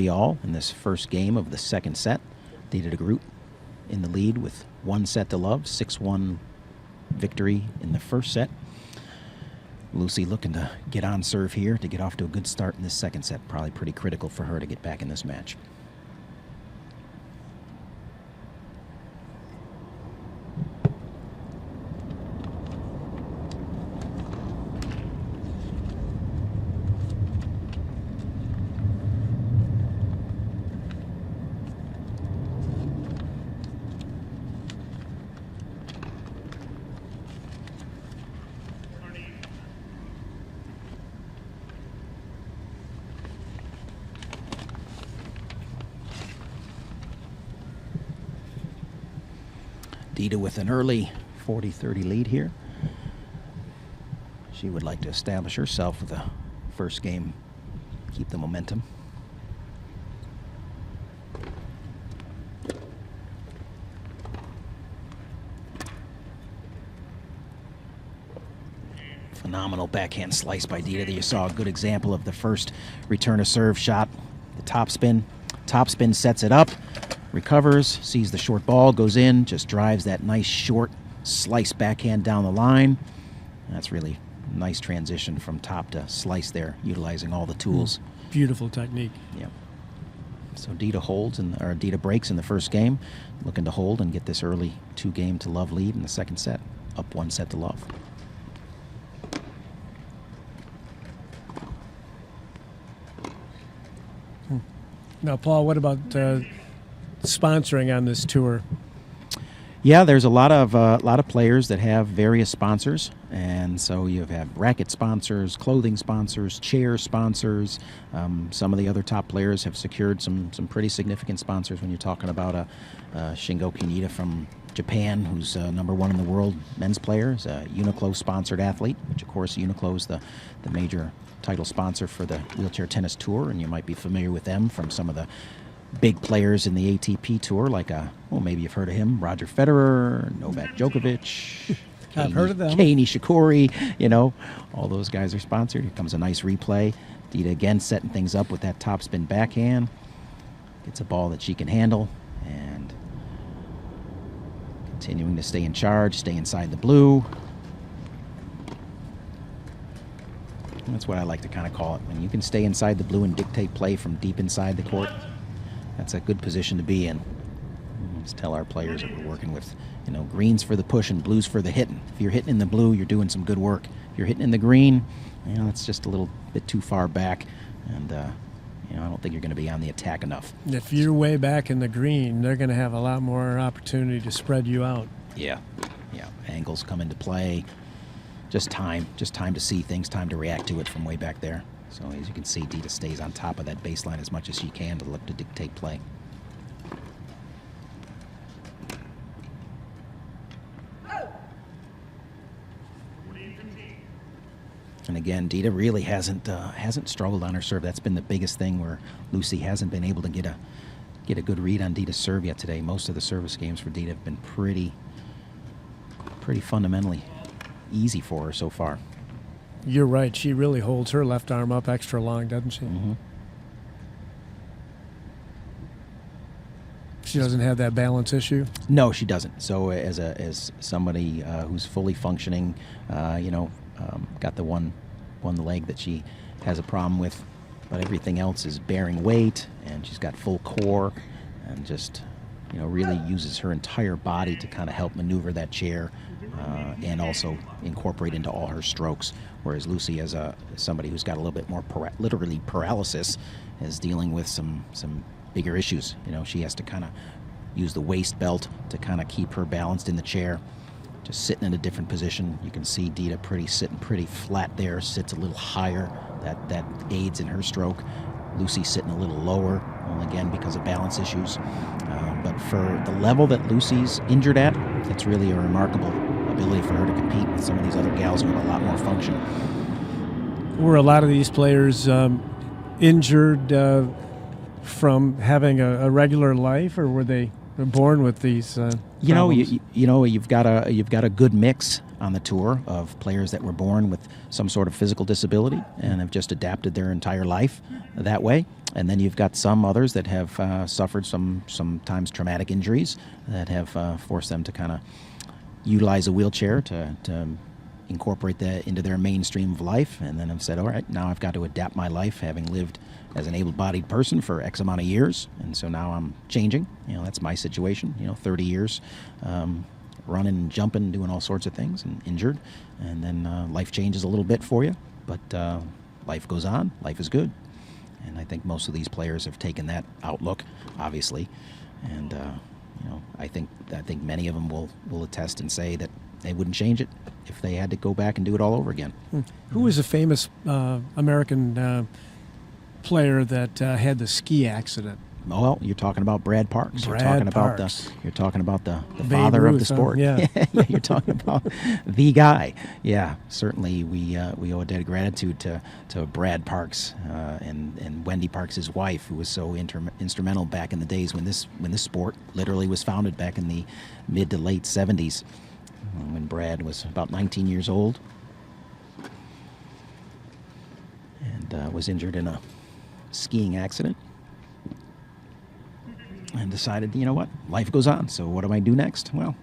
All in this first game of the second set. Dita de Groot in the lead with 1 set to love, 6-1 victory in the first set. Lucy looking to get on serve here to get off to a good start in this second set. Probably pretty critical for her to get back in this match. Dita with an early 40-30 lead here. She would like to establish herself with the first game, keep the momentum. Phenomenal backhand slice by Dita. You saw a good example of the first return to serve shot. The top spin. Top spin sets it up. Recovers, sees the short ball, goes in, just drives that nice short slice backhand down the line. That's really nice transition from top to slice there, utilizing all the tools. Beautiful technique. Yep. So Dita Dita breaks in the first game, looking to hold and get this early 2-game to love lead in the second set, up 1 set to love. Now, Paul, what about sponsoring on this tour? Yeah, there's a lot of players that have various sponsors, and so you have racket sponsors, clothing sponsors, chair sponsors. Some of the other top players have secured some pretty significant sponsors. When you're talking about Shingo Kunita from Japan, who's #1 in the world men's player, is a UNIQLO sponsored athlete, which of course UNIQLO is the major title sponsor for the Wheelchair Tennis Tour, and you might be familiar with them from some of the big players in the ATP Tour, like, maybe you've heard of him, Roger Federer, Novak Djokovic. I've heard of them. Kei Nishikori, all those guys are sponsored. Here comes a nice replay. Dita again setting things up with that topspin backhand. Gets a ball that she can handle, and continuing to stay in charge, stay inside the blue. That's what I like to kind of call it. When you can stay inside the blue and dictate play from deep inside the court, that's a good position to be in. Let's tell our players that we're working with, greens for the push and blues for the hitting. If you're hitting in the blue, you're doing some good work. If you're hitting in the green, it's just a little bit too far back, and I don't think you're going to be on the attack enough. If you're way back in the green, they're going to have a lot more opportunity to spread you out. Yeah. Angles come into play. Just time to see things, time to react to it from way back there. So as you can see, Dita stays on top of that baseline as much as she can to look to dictate play. And again, Dita really hasn't struggled on her serve. That's been the biggest thing where Lucy hasn't been able to get a good read on Dita's serve yet today. Most of the service games for Dita have been pretty fundamentally easy for her so far. You're right. She really holds her left arm up extra long, doesn't she? Mm-hmm. She doesn't have that balance issue? No, she doesn't. So as somebody who's fully functioning, got the one leg that she has a problem with, but everything else is bearing weight, and she's got full core, and just really uses her entire body to kind of help maneuver that chair, and also incorporate into all her strokes. Whereas Lucy, as somebody who's got a little bit more literally paralysis, is dealing with some bigger issues. She has to kind of use the waist belt to kind of keep her balanced in the chair, just sitting in a different position. You can see Dita sitting pretty flat there, sits a little higher. That aids in her stroke. Lucy sitting a little lower, only again because of balance issues. But for the level that Lucy's injured at, it's really a remarkable ability for her to compete with some of these other gals who have a lot more function. Were a lot of these players injured from having a regular life, or were they born with these problems? You've got a good mix on the tour of players that were born with some sort of physical disability and have just adapted their entire life that way. And then you've got some others that have suffered sometimes traumatic injuries that have forced them to kind of utilize a wheelchair to incorporate that into their mainstream of life, and then have said, all right, now I've got to adapt my life, having lived as an able-bodied person for X amount of years, and so now I'm changing. That's my situation. 30 years running and jumping, doing all sorts of things, and injured, and then life changes a little bit for you, but life goes on. Life is good, and I think most of these players have taken that outlook, obviously, and I think many of them will attest and say that they wouldn't change it if they had to go back and do it all over again. Who was a famous American player that had the ski accident? Well, you're talking about Brad Parks. You're talking about the Babe father Ruth, of the sport. Yeah. You're talking about the guy. Yeah, certainly we owe a debt of gratitude to Brad Parks and Wendy Parks, his wife, who was so instrumental back in the days when this sport literally was founded back in the mid to late 70s, when Brad was about 19 years old and was injured in a skiing accident, and decided, you know what, life goes on, so what do I do next? Well,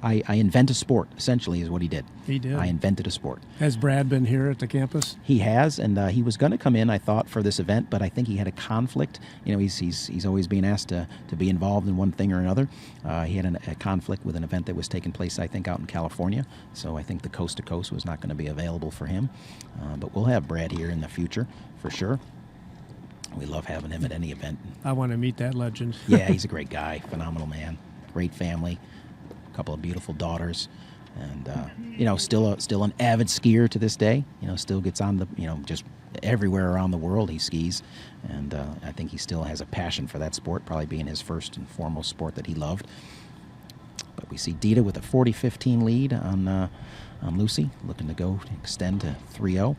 I invent a sport, essentially, is what he did. He did. I invented a sport. Has Brad been here at the campus? He has, and he was going to come in, I thought, for this event, but I think he had a conflict. He's always being asked to be involved in one thing or another. He had a conflict with an event that was taking place, I think, out in California, so I think the Coast to Coast was not going to be available for him. But we'll have Brad here in the future, for sure. We love having him at any event. I want to meet that legend. Yeah, he's a great guy, phenomenal man, great family, a couple of beautiful daughters, and still an avid skier to this day. Still gets on the just everywhere around the world he skis, and I think he still has a passion for that sport, probably being his first and foremost sport that he loved. But we see Dita with a 40-15 lead on Lucy, looking to go to extend to 3-0.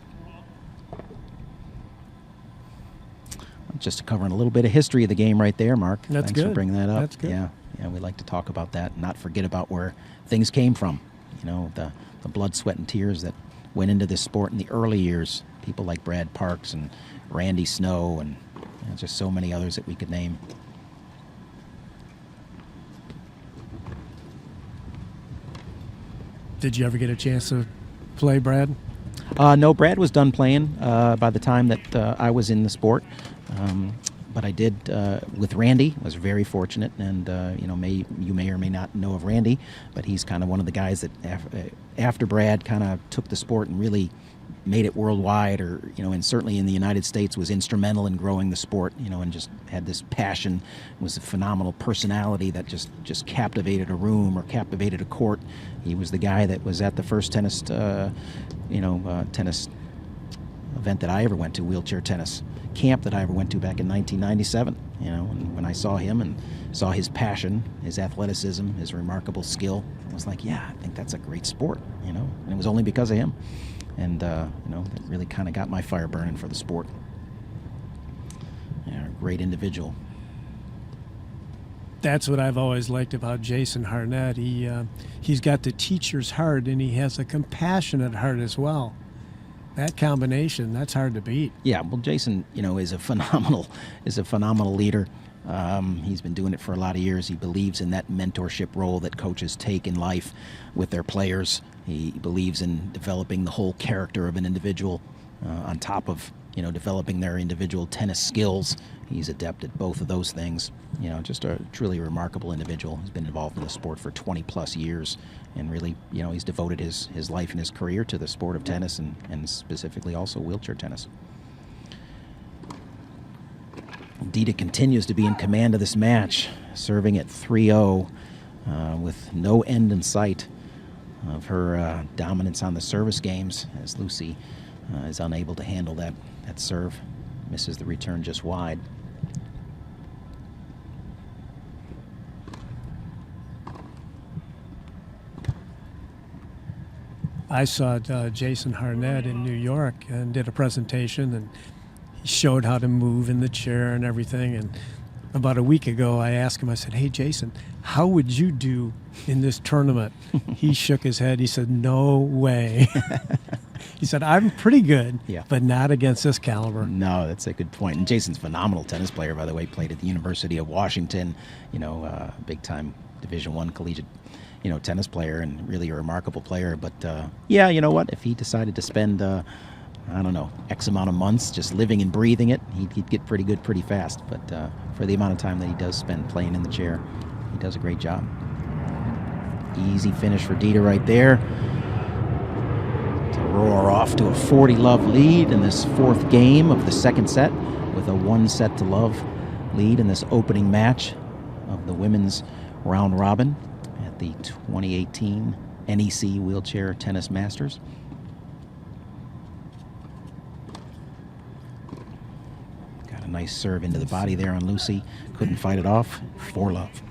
Just covering a little bit of history of the game right there, Mark. That's Thanks good. for bringing that up. That's good. Yeah, we like to talk about that and not forget about where things came from. The blood, sweat, and tears that went into this sport in the early years. People like Brad Parks and Randy Snow and just so many others that we could name. Did you ever get a chance to play, Brad? No, Brad was done playing by the time that I was in the sport. But I did with Randy. I was very fortunate, and you may or may not know of Randy, but he's kind of one of the guys that after Brad kind of took the sport and really made it worldwide, or and certainly in the United States was instrumental in growing the sport. And just had this passion, was a phenomenal personality that just captivated a room or captivated a court. He was the guy that was at the first tennis event that I ever went to, wheelchair tennis camp that I ever went to back in 1997. And when I saw him and saw his passion, his athleticism, his remarkable skill, I was like, yeah, I think that's a great sport. And it was only because of him. And that really kind of got my fire burning for the sport. Yeah, a great individual. That's what I've always liked about Jason Harnett. He's got the teacher's heart, and he has a compassionate heart as well. that combination, that's hard to beat. Yeah, well, Jason, is a phenomenal leader. He's been doing it for a lot of years. He believes in that mentorship role that coaches take in life with their players. He believes in developing the whole character of an individual on top of, developing their individual tennis skills. He's adept at both of those things. Just a truly remarkable individual. He's been involved in the sport for 20 plus years, and really, he's devoted his life and his career to the sport of tennis, and specifically also wheelchair tennis. Dita continues to be in command of this match, serving at 3-0 with no end in sight of her dominance on the service games, as Lucy is unable to handle that serve, misses the return just wide. I saw Jason Harnett in New York and did a presentation, and he showed how to move in the chair and everything. And about a week ago, I asked him, I said, "Hey, Jason, how would you do in this tournament?" He shook his head. He said, "No way." He said, "I'm pretty good, but not against this caliber." No, that's a good point. And Jason's a phenomenal tennis player, by the way. Played at the University of Washington, big-time Division I collegiate, tennis player, and really a remarkable player. But, you know what? If he decided to spend, X amount of months just living and breathing it, he'd get pretty good pretty fast. But for the amount of time that he does spend playing in the chair, he does a great job. Easy finish for Dita right there. To roar off to a 40-love lead in this fourth game of the second set, with a 1-set-to-love lead in this opening match of the women's round robin at the 2018 NEC Wheelchair Tennis Masters. Got a nice serve into the body there on Lucy. Couldn't fight it off. 4-love.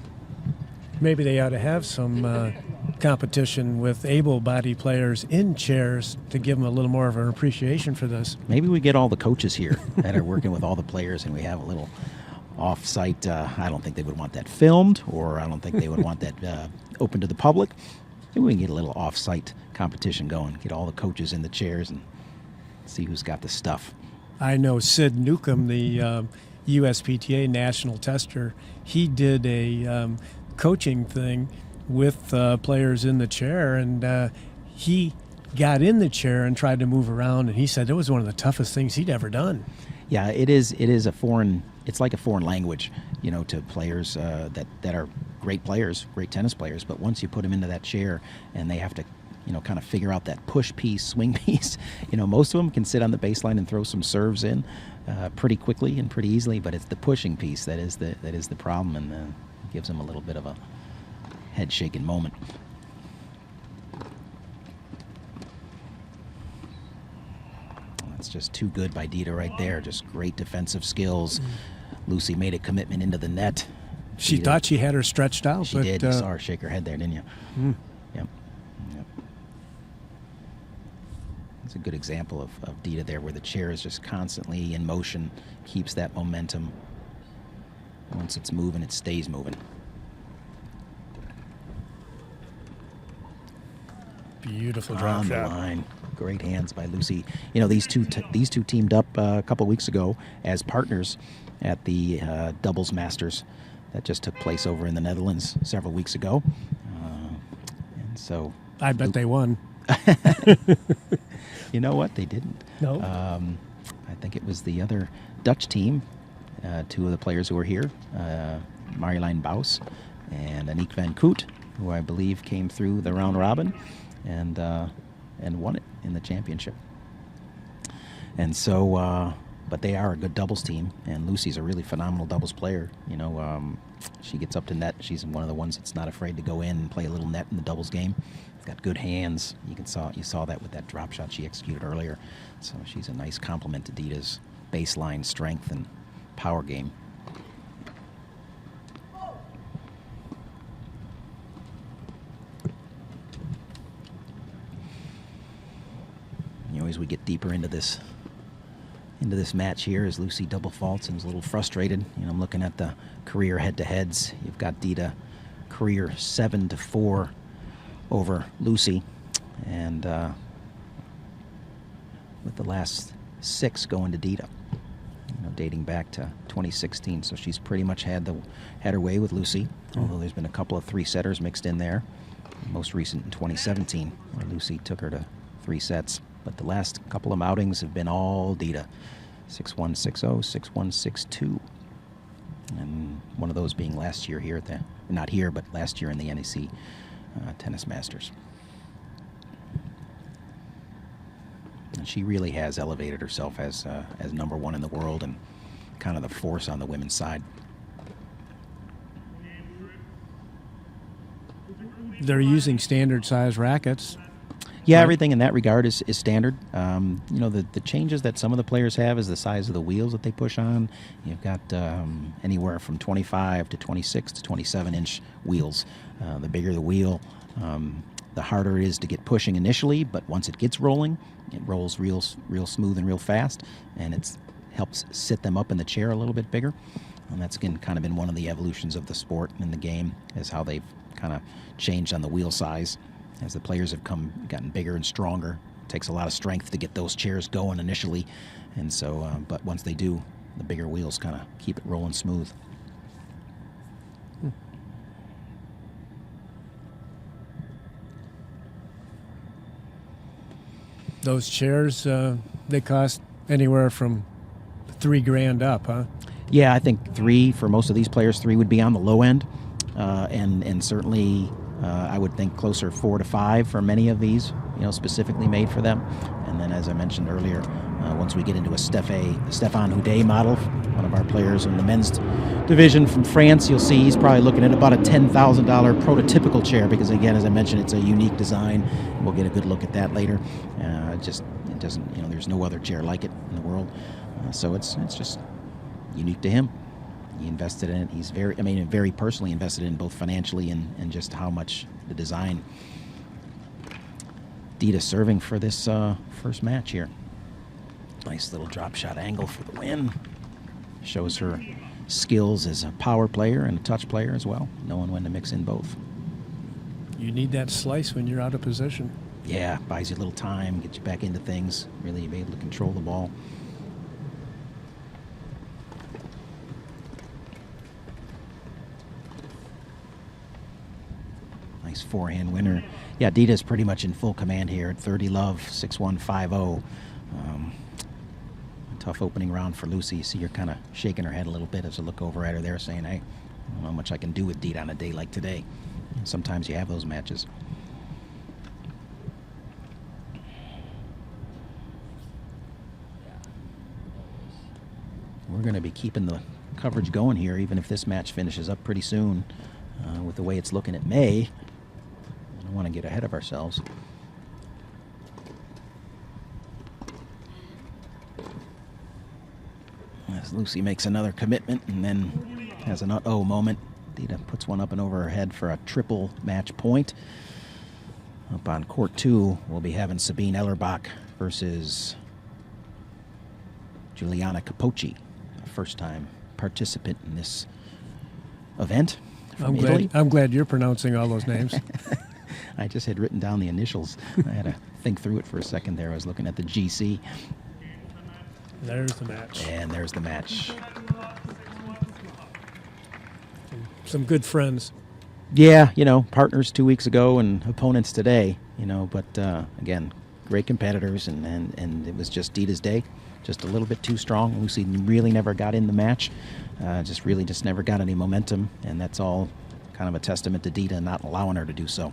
Maybe they ought to have some competition with able-bodied players in chairs to give them a little more of an appreciation for this. Maybe we get all the coaches here that are working with all the players, and we have a little off-site. I don't think they would want that filmed, or I don't think they would want that open to the public. Maybe we can get a little off-site competition going, get all the coaches in the chairs and see who's got the stuff. I know Sid Newcomb, the USPTA national tester, he did a coaching thing with players in the chair, and he got in the chair and tried to move around, and he said it was one of the toughest things he'd ever done. Yeah, it is a foreign, it's like a foreign language, to players that are great players, great tennis players, but once you put them into that chair and they have to, kind of figure out that push piece, swing piece, most of them can sit on the baseline and throw some serves in pretty quickly and pretty easily, but it's the pushing piece that is the problem, and gives them a little bit of a head-shaking moment. That's just too good by Dita right there. Just great defensive skills. Lucy made a commitment into the net. She thought she had her stretched out. She did. You saw her shake her head there, didn't you? Yep. It's a good example of Dita there, where the chair is just constantly in motion, keeps that momentum. Once it's moving, it stays moving. Beautiful drop on shot. The line. Great hands by Lucy. These two teamed up a couple weeks ago as partners at the doubles masters that just took place over in the Netherlands several weeks ago. And so I bet they won. You know what? They didn't. No. I think it was the other Dutch team. Two of the players who were here, Marjolein Bous and Aniek van Koot, who I believe came through the round robin and won it in the championship. And so, but they are a good doubles team, and Lucy's a really phenomenal doubles player. She gets up to net. She's one of the ones that's not afraid to go in and play a little net in the doubles game. Got good hands. You saw that with that drop shot she executed earlier. So she's a nice complement to Dita's baseline strength and power game. As we get deeper into this match here, as Lucy double faults and is a little frustrated. I'm looking at the career head-to-heads. You've got Dita career 7-4 over Lucy, and with the last 6 going to Dita, dating back to 2016. So she's pretty much had her way with Lucy, although there's been a couple of 3-setters mixed in there. Most recent in 2017, where Lucy took her to 3 sets. But the last couple of outings have been all Dita, 6-1, 6-0, 6-1, 6-2. And one of those being last year here not here, but last year in the NEC Tennis Masters. And she really has elevated herself as number 1 in the world and kind of the force on the women's side. They're using standard size rackets. Yeah, right? Everything in that regard is standard. The changes that some of the players have is the size of the wheels that they push on. You've got anywhere from 25 to 26 to 27-inch wheels. The bigger the wheel, the harder it is to get pushing initially, but once it gets rolling, it rolls real smooth and real fast, and it helps sit them up in the chair a little bit bigger. And that's again kind of been one of the evolutions of the sport and the game, is how they've kind of changed on the wheel size as the players have gotten bigger and stronger. It takes a lot of strength to get those chairs going initially, and so but once they do, the bigger wheels kind of keep it rolling smooth. Those chairs, they cost anywhere from $3,000 up, huh? Yeah, I think 3 for most of these players. 3 would be on the low end, and certainly I would think closer 4 to 5 for many of these, specifically made for them. And then, as I mentioned earlier, once we get into a Stéphane Houdet model, one of our players in the men's division from France, you'll see he's probably looking at about a $10,000 prototypical chair, because again, as I mentioned, it's a unique design. We'll get a good look at that later. It doesn't, there's no other chair like it in the world. So it's just unique to him. He invested in it. He's very personally invested in it, both financially and just how much the design. Dita serving for this first match here. Nice little drop shot angle for the win. Shows her skills as a power player and a touch player as well, knowing when to mix in both. You need that slice when you're out of position. Yeah, buys you a little time, gets you back into things, really be able to control the ball. Nice forehand winner. Yeah, Dita's pretty much in full command here at 30 love, 6-1, 5-0. Tough opening round for Lucy. You see her kind of shaking her head a little bit as I look over at her there, saying, hey, I don't know how much I can do with Dita on a day like today. And sometimes you have those matches. We're going to be keeping the coverage going here, even if this match finishes up pretty soon. With the way it's looking at May, I don't want to get ahead of ourselves. As Lucy makes another commitment and then has an uh-oh moment, Dita puts one up and over her head for a triple match point. Up on court 2, we'll be having Sabine Ellerbach versus Giuliana Capocci, a first-time participant in this event from Italy. I'm glad you're pronouncing all those names. I just had written down the initials. I had to think through it for a second there. I was looking at the GC. There's the match. And there's the match. Some good friends. Yeah, partners 2 weeks ago and opponents today, but again, great competitors, and it was just Dita's day. Just a little bit too strong. Lucy really never got in the match. Just never got any momentum, and that's all kind of a testament to Dita not allowing her to do so.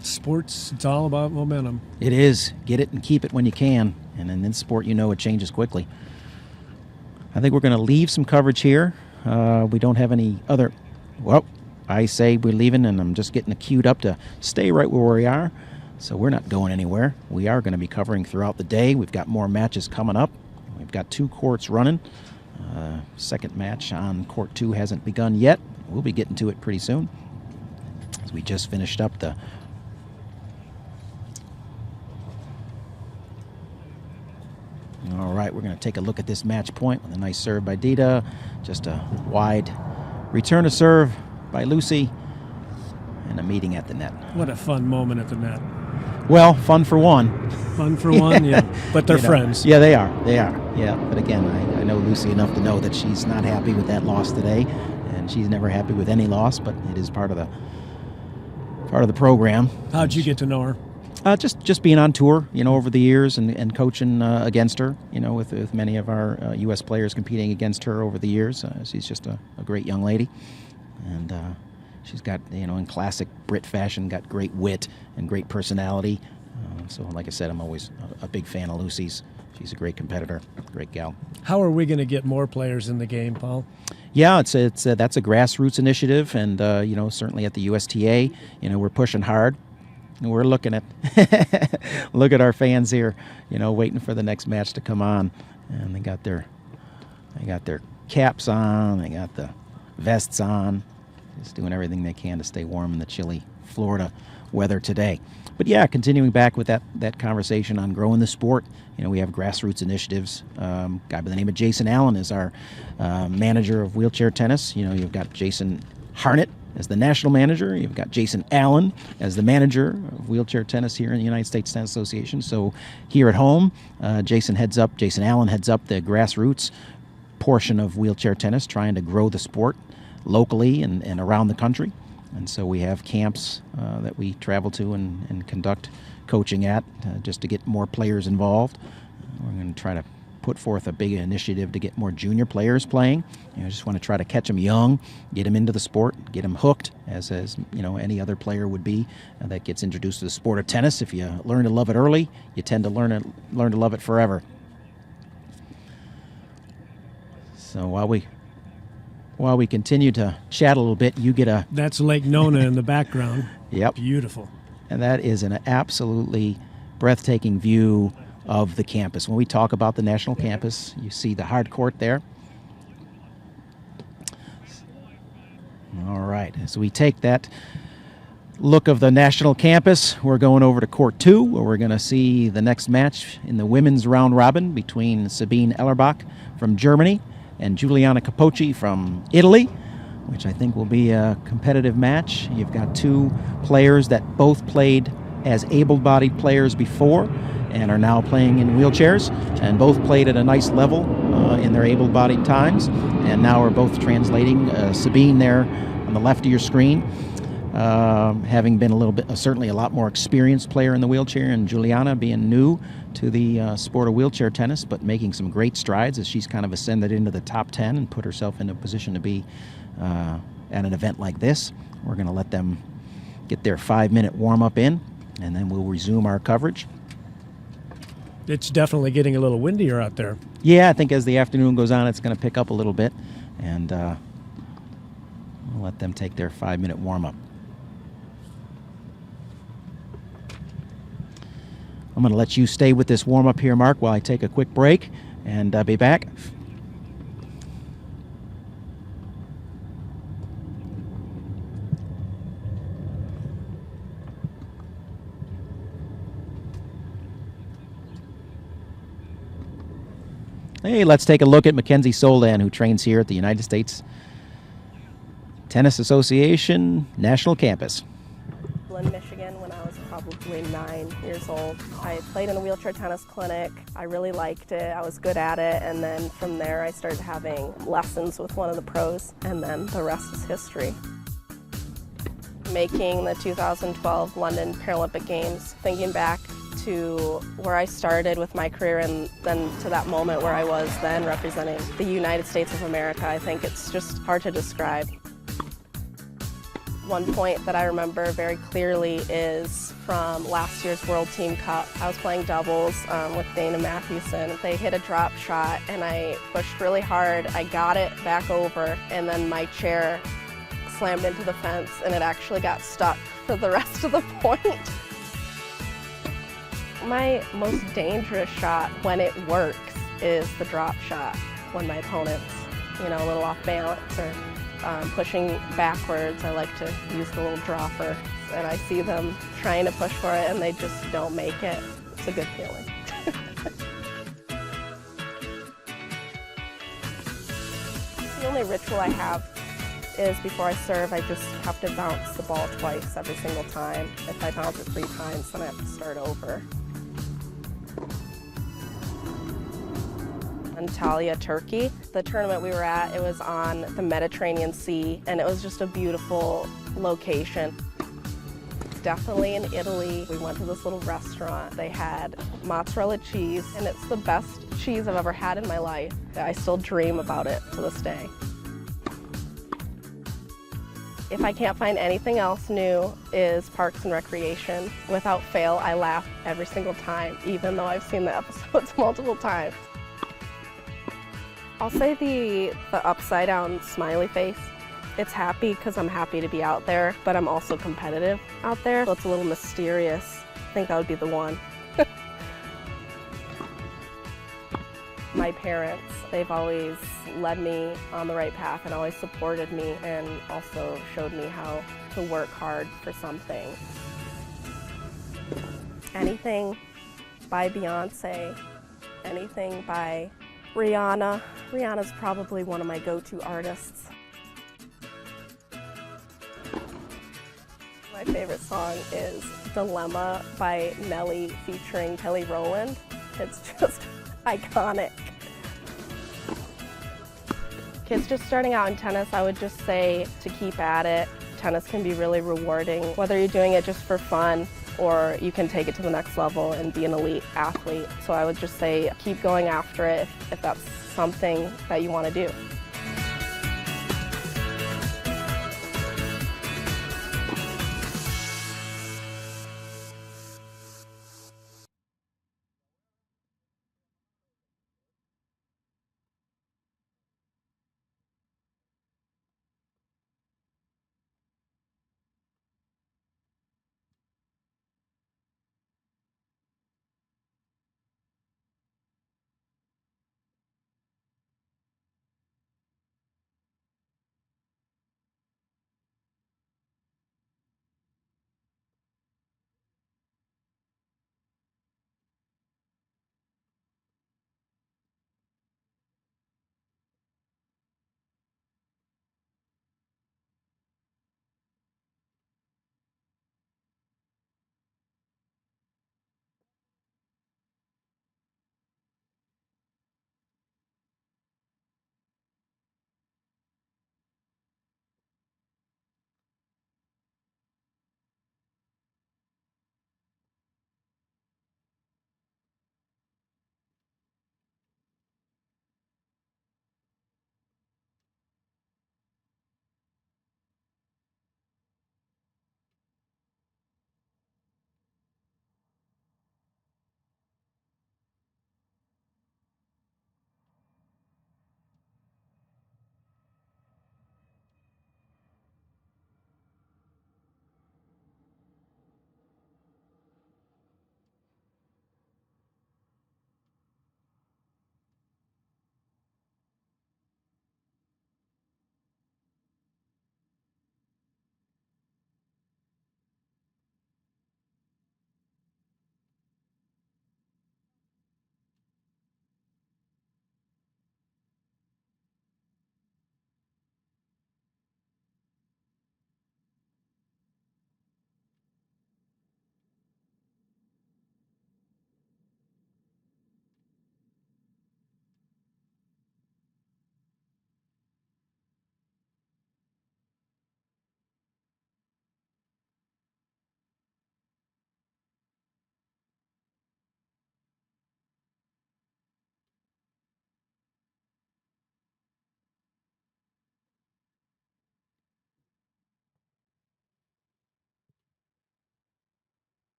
Sports, it's all about momentum. It is. Get it and keep it when you can. And in this sport, it changes quickly. I think we're going to leave some coverage here. We don't have any other... Well, I say we're leaving, and I'm just getting queued up to stay right where we are. So we're not going anywhere. We are going to be covering throughout the day. We've got more matches coming up. We've got 2 courts running. Second match on court 2 hasn't begun yet. We'll be getting to it pretty soon, as we just finished up the... All right, we're going to take a look at this match point with a nice serve by Dita. Just a wide return of serve by Lucy, and a meeting at the net. What a fun moment at the net. Well, fun for one. Fun for one, yeah. But they're friends. Yeah, they are. They are. Yeah. But again, I know Lucy enough to know that she's not happy with that loss today, and she's never happy with any loss. But it is part of the program. How'd you get to know her? Just being on tour, over the years and coaching against her, with many of our U.S. players competing against her over the years. She's just a great young lady, and she's got, in classic Brit fashion, got great wit and great personality. So, like I said, I'm always a big fan of Lucy's. She's a great competitor, great gal. How are we going to get more players in the game, Paul? Yeah, that's a grassroots initiative, and certainly at the USTA, we're pushing hard. And we're looking at look at our fans here, waiting for the next match to come on, and they got their caps on, they got the vests on, just doing everything they can to stay warm in the chilly Florida weather today. But yeah, continuing back with that conversation on growing the sport, we have grassroots initiatives. A guy by the name of Jason Allen is our manager of wheelchair tennis. You've got Jason Harnett as the national manager. You've got Jason Allen as the manager of wheelchair tennis here in the United States Tennis Association. So here at home, Jason Allen heads up the grassroots portion of wheelchair tennis, trying to grow the sport locally and around the country. And so we have camps that we travel to and conduct coaching at just to get more players involved. We're going to try to put forth a big initiative to get more junior players playing. Just want to try to catch them young, get them into the sport, get them hooked, as any other player would be that gets introduced to the sport of tennis. If you learn to love it early, you tend to learn to love it forever. So while we continue to chat a little bit, you get a... That's Lake Nona in the background. Yep. Beautiful. And that is an absolutely breathtaking view of the campus. When we talk about the national campus, you see the hard court there. All right, so we take that look of the national campus. We're going over to court 2, where we're going to see the next match in the women's round robin between Sabine Ellerbach from Germany and Giuliana Capocci from Italy, which I think will be a competitive match. You've got two players that both played as able-bodied players before and are now playing in wheelchairs, and both played at a nice level in their able-bodied times, and now are both translating. Sabine there on the left of your screen, having been certainly a lot more experienced player in the wheelchair, and Giuliana being new to the sport of wheelchair tennis, but making some great strides as she's kind of ascended into the top 10 and put herself in a position to be at an event like this. We're going to let them get their 5-minute warm-up in, and then we'll resume our coverage. It's definitely getting a little windier out there. Yeah, I think as the afternoon goes on, it's going to pick up a little bit, and we'll let them take their 5-minute warm-up. I'm going to let you stay with this warm-up here, Mark, while I take a quick break, and I'll be back. Hey, let's take a look at Mackenzie Soldan, who trains here at the United States Tennis Association National Campus. In Michigan when I was probably 9 years old. I played in a wheelchair tennis clinic. I really liked it. I was good at it, and then from there I started having lessons with one of the pros, and then the rest is history. Making the 2012 London Paralympic Games, thinking back to where I started with my career and then to that moment where I was then representing the United States of America, I think it's just hard to describe. One point that I remember very clearly is from last year's World Team Cup. I was playing doubles with Dana Matthewson. They hit a drop shot and I pushed really hard. I got it back over, and then my chair slammed into the fence and it actually got stuck for the rest of the point. My most dangerous shot when it works is the drop shot, when my opponent's a little off balance or pushing backwards. I like to use the little dropper, and I see them trying to push for it and they just don't make it. It's a good feeling. The only ritual I have is before I serve, I just have to bounce the ball twice every single time. If I bounce it 3 times, then I have to start over. Antalya, Turkey. The tournament we were at, it was on the Mediterranean Sea, and it was just a beautiful location. Definitely in Italy, we went to this little restaurant. They had mozzarella cheese, and it's the best cheese I've ever had in my life. I still dream about it to this day. If I can't find anything else new, is Parks and Recreation. Without fail, I laugh every single time, even though I've seen the episodes multiple times. I'll say the upside down smiley face. It's happy because I'm happy to be out there, but I'm also competitive out there, so it's a little mysterious. I think that would be the one. My parents, they've always led me on the right path and always supported me and also showed me how to work hard for something. Anything by Beyonce, anything by Rihanna. Rihanna's probably one of my go-to artists. My favorite song is Dilemma by Nelly featuring Kelly Rowland. It's just iconic. Kids just starting out in tennis, I would just say to keep at it. Tennis can be really rewarding, whether you're doing it just for fun or you can take it to the next level and be an elite athlete. So I would just say keep going after it if that's something that you want to do.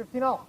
15-all.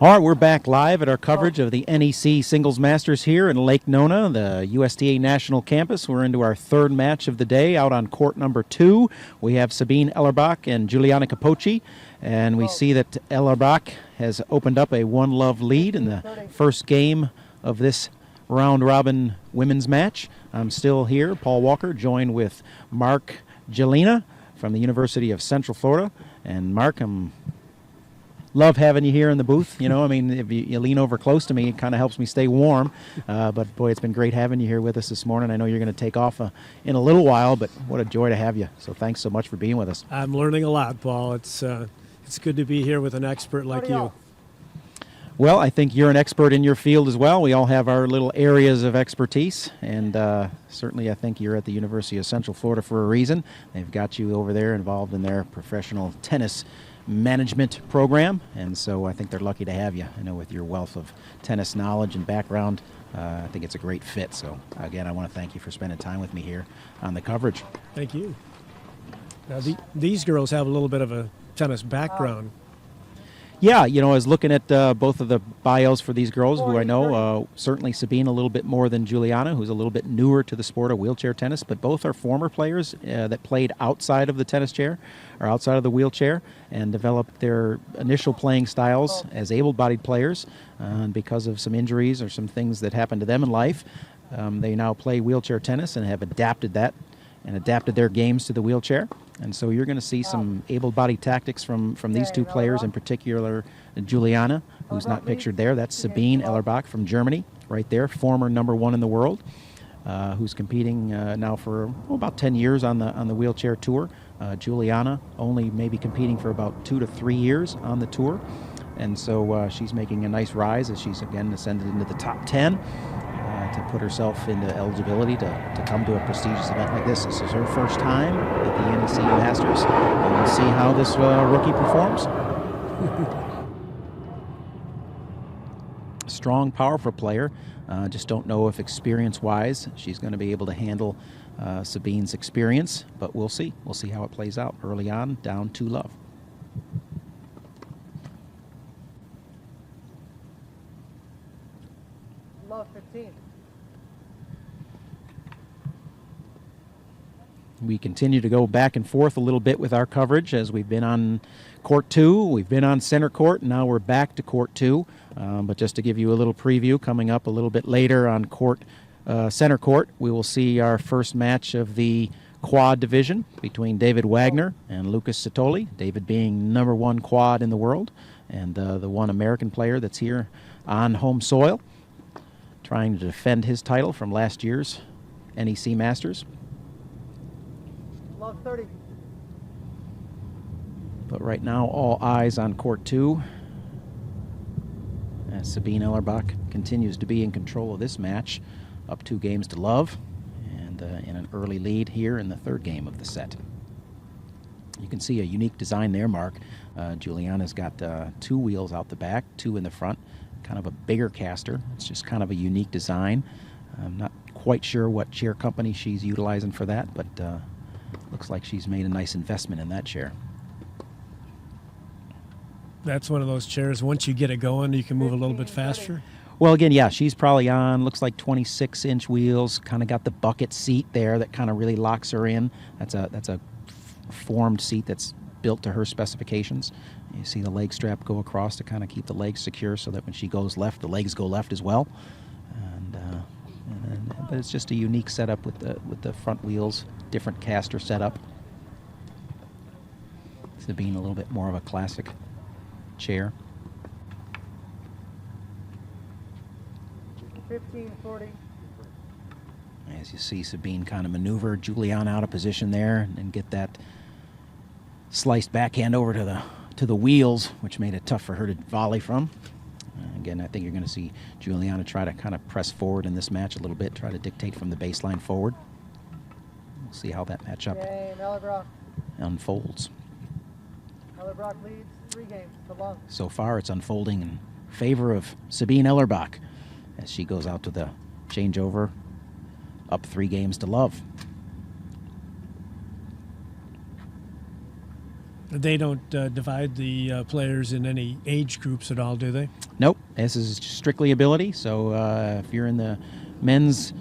All right, we're back live at our coverage of the NEC Singles Masters here in Lake Nona, the USTA National Campus. We're into our third match of the day out on court number 2. We have Sabine Ellerbach and Juliana Capocci, and we see that Ellerbach has opened up a 1-love lead in the first game of this round-robin women's match. I'm still here, Paul Walker, joined with Mark Jelena from the University of Central Florida. And Mark, love having you here in the booth. You know, I mean, if you lean over close to me, it kind of helps me stay warm. But, boy, it's been great having you here with us this morning. I know you're going to take off in a little while, but what a joy to have you. So thanks so much for being with us. I'm learning a lot, Paul. It's good to be here with an expert like you. Well, I think you're an expert in your field as well. We all have our little areas of expertise, and certainly I think you're at the University of Central Florida for a reason. They've got you over there involved in their professional tennis management program, and so I think they're lucky to have you. I know with your wealth of tennis knowledge and background, I think it's a great fit. So again, I want to thank you for spending time with me here on the coverage. Thank you. Now, these girls have a little bit of a tennis background. Yeah, you know, I was looking at both of the bios for these girls, who I know, certainly Sabine a little bit more than Juliana, who's a little bit newer to the sport of wheelchair tennis, but both are former players that played outside of the tennis chair or outside of the wheelchair and developed their initial playing styles as able-bodied players. Because of some injuries or some things that happened to them in life, they now play wheelchair tennis and have adapted that and adapted their games to the wheelchair. And so you're going to see some able-bodied tactics from these two players, in particular Juliana, who's not pictured there. That's Sabine Ellerbach from Germany, right there, former #1 in the world, who's competing now for about 10 years on the wheelchair tour. Juliana only maybe competing for about 2 to 3 years on the tour. And so she's making a nice rise as she's, again, ascended into the top 10. To put herself into eligibility to come to a prestigious event like this. This is her first time at the NEC Masters, and we'll see how this rookie performs. Strong, powerful player. Just don't know if experience-wise she's going to be able to handle Sabine's experience, but we'll see. We'll see how it plays out early on, down 2-love. Love 15. We continue to go back and forth a little bit with our coverage as we've been on court 2, we've been on center court, and now we're back to court 2. But just to give you a little preview, coming up a little bit later on center court, we will see our first match of the quad division between David Wagner and Lucas Satoli. David being #1 quad in the world, and the one American player that's here on home soil, trying to defend his title from last year's NEC Masters. Love 30. But right now, all eyes on court 2 as Sabine Ellerbach continues to be in control of this match, up 2 games to love, and in an early lead here in the third game of the set. You can see a unique design there, Mark. Juliana's got 2 wheels out the back, 2 in the front, kind of a bigger caster. It's just kind of a unique design. I'm not quite sure what chair company she's utilizing for that, but looks like she's made a nice investment in that chair. That's one of those chairs, once you get it going, you can move a little bit faster. Well, again, yeah, she's probably on, looks like 26-inch wheels, kind of got the bucket seat there that kind of really locks her in. That's a formed seat that's built to her specifications. You see the leg strap go across to kind of keep the legs secure so that when she goes left, the legs go left as well. But it's just a unique setup with the front wheels, different caster setup. Sabine a little bit more of a classic chair. 15-40. As you see Sabine kind of maneuver Juliana out of position there and get that sliced backhand over to the wheels, which made it tough for her to volley from. Again, I think you're going to see Juliana try to kind of press forward in this match a little bit, try to dictate from the baseline forward. We'll see how that matchup unfolds. Ellerbach leads 3 games to love. So far, it's unfolding in favor of Sabine Ellerbach as she goes out to the changeover up 3 games to love. They don't divide the players in any age groups at all, do they? Nope, this is strictly ability. So if you're in the men's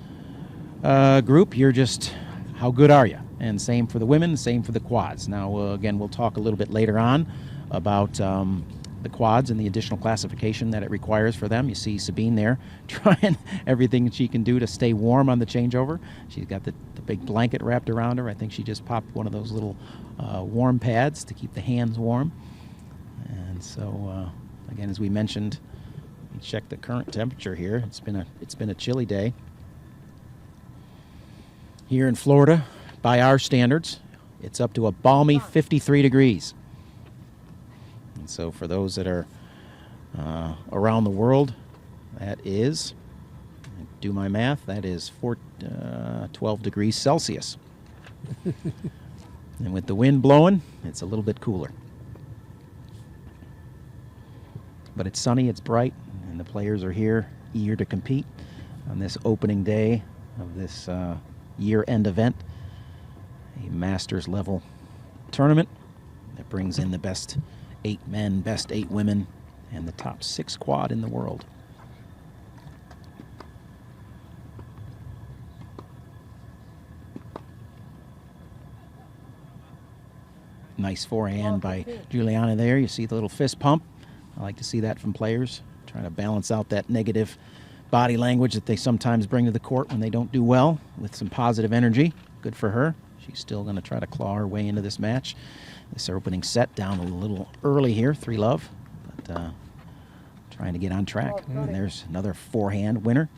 group, you're just how good are you? And same for the women, same for the quads. Now, again, we'll talk a little bit later on about the quads and the additional classification that it requires for them. You see Sabine there trying everything she can do to stay warm on the changeover. She's got the big blanket wrapped around her. I think she just popped one of those little warm pads to keep the hands warm. And so, again, as we mentioned, we check the current temperature here. It's been a chilly day here in Florida. By our standards, it's up to a balmy 53 degrees. And so for those that are around the world, that is, do my math, that is 12 degrees Celsius. And with the wind blowing, it's a little bit cooler. But it's sunny, it's bright, and the players are here, eager to compete on this opening day of this year-end event, a Masters level tournament that brings in the best 8 men, best 8 women, and the top 6 quad in the world. Nice forehand by Juliana there. You see the little fist pump. I like to see that from players, trying to balance out that negative body language that they sometimes bring to the court when they don't do well with some positive energy. Good for her. She's still going to try to claw her way into this match. This opening set down a little early here, 3-love, but trying to get on track. And there's another forehand winner.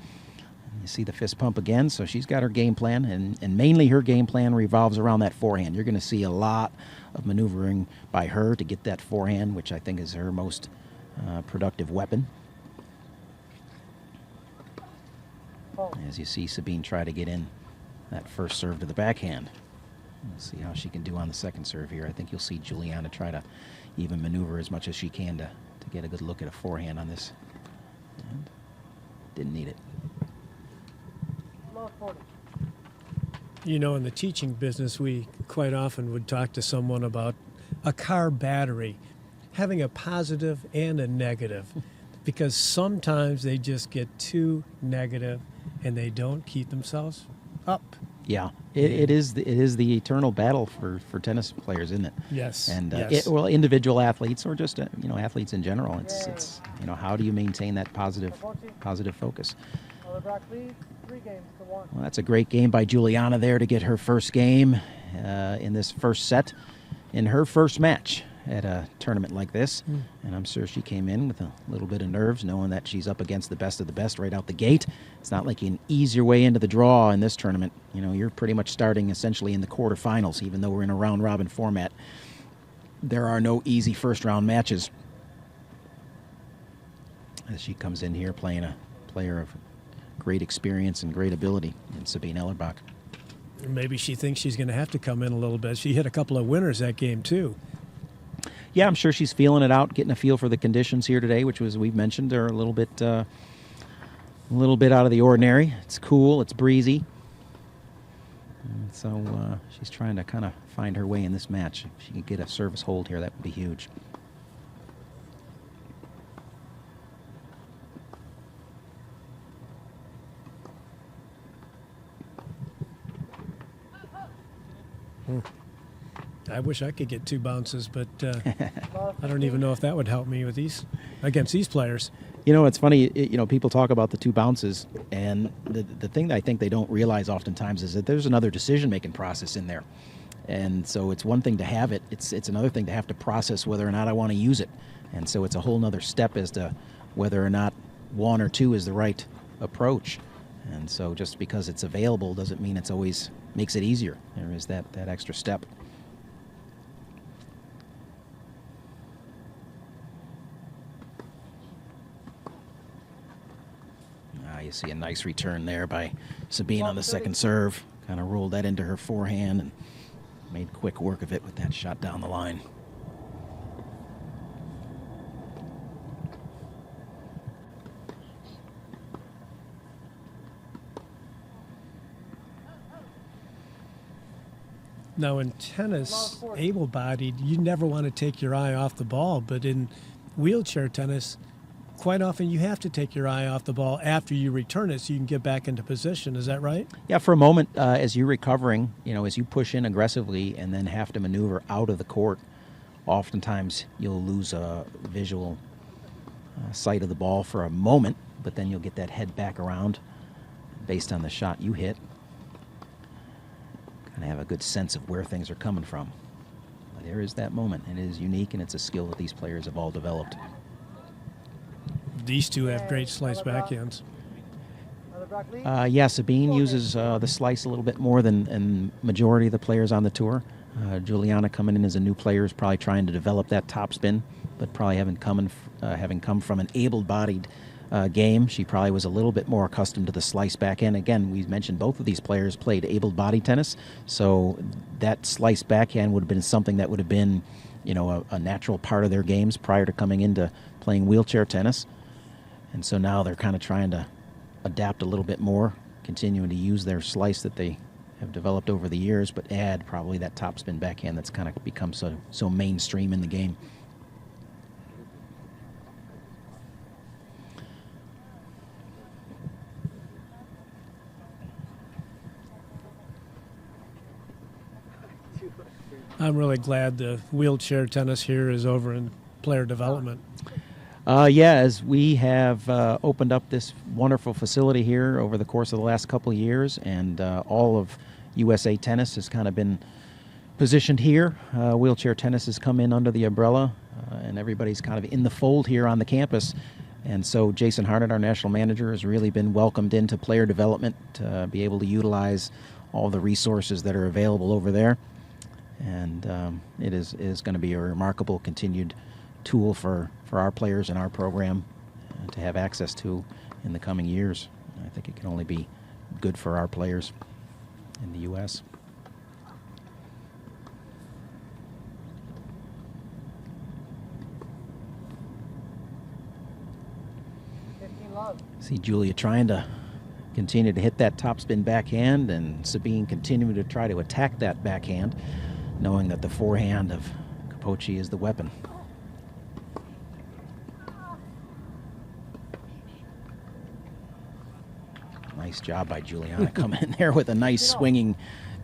And you see the fist pump again, so she's got her game plan, and mainly her game plan revolves around that forehand. You're going to see a lot of maneuvering by her to get that forehand, which I think is her most productive weapon. As you see Sabine try to get in that first serve to the backhand. We'll see how she can do on the second serve here. I think you'll see Juliana try to even maneuver as much as she can to get a good look at a forehand on this. And didn't need it. You know, in the teaching business, we quite often would talk to someone about a car battery, having a positive and a negative, because sometimes they just get too negative and they don't keep themselves up. Yeah, it is the eternal battle for tennis players, isn't it? Yes. And yes. well, individual athletes or just athletes in general. It's how do you maintain that positive focus? Lead 3 games to 1. Well, that's a great game by Juliana there to get her first game in this first set in her first match at a tournament like this. And I'm sure she came in with a little bit of nerves, knowing that she's up against the best of the best right out the gate. It's not like you can ease your way into the draw in this tournament. You're pretty much starting essentially in the quarterfinals, even though we're in a round-robin format. There are no easy first-round matches. As she comes in here playing a player of great experience and great ability in Sabine Ellerbach. Maybe she thinks she's going to have to come in a little bit. She hit a couple of winners that game, too. Yeah, I'm sure she's feeling it out, getting a feel for the conditions here today, which was, we've mentioned, are a little bit out of the ordinary. It's cool, it's breezy. And so she's trying to kind of find her way in this match. If she could get a service hold here, that would be huge. I wish I could get 2 bounces, but I don't even know if that would help me with against these players. It's funny, people talk about the 2 bounces, and the thing that I think they don't realize oftentimes is that there's another decision-making process in there. And so it's one thing to have it, it's another thing to have to process whether or not I want to use it. And so it's a whole nother step as to whether or not 1 or 2 is the right approach. And so just because it's available doesn't mean it's always makes it easier. There is that extra step. You see a nice return there by Sabine on the second serve. Kind of rolled that into her forehand and made quick work of it with that shot down the line. Now in tennis, able-bodied, you never want to take your eye off the ball, but in wheelchair tennis, quite often you have to take your eye off the ball after you return it so you can get back into position. Is that right? Yeah, for a moment, as you're recovering, as you push in aggressively and then have to maneuver out of the court, oftentimes you'll lose a visual sight of the ball for a moment, but then you'll get that head back around based on the shot you hit. Kind of have a good sense of where things are coming from. But there is that moment. It is unique, and it's a skill that these players have all developed. These two have great slice backhands. Yeah, Sabine uses the slice a little bit more than majority of the players on the tour. Juliana coming in as a new player is probably trying to develop that topspin, but probably having come from an able-bodied game, she probably was a little bit more accustomed to the slice backhand. Again, we mentioned both of these players played able-bodied tennis, so that slice backhand would have been something that would have been, a natural part of their games prior to coming into playing wheelchair tennis. And so now they're kind of trying to adapt a little bit more, continuing to use their slice that they have developed over the years, but add probably that topspin backhand that's kind of become so mainstream in the game. I'm really glad the wheelchair tennis here is over in player development. Yeah, as we have opened up this wonderful facility here over the course of the last couple of years, and all of USA Tennis has kind of been positioned here. Wheelchair tennis has come in under the umbrella, and everybody's kind of in the fold here on the campus. And so Jason Harnett, our national manager, has really been welcomed into player development to be able to utilize all the resources that are available over there. And it is going to be a remarkable continued tool for our players in our program to have access to in the coming years. I think it can only be good for our players in the U.S. See Julia trying to continue to hit that topspin backhand, and Sabine continuing to try to attack that backhand, knowing that the forehand of Capocci is the weapon. Nice job by Juliana coming in there with a nice swinging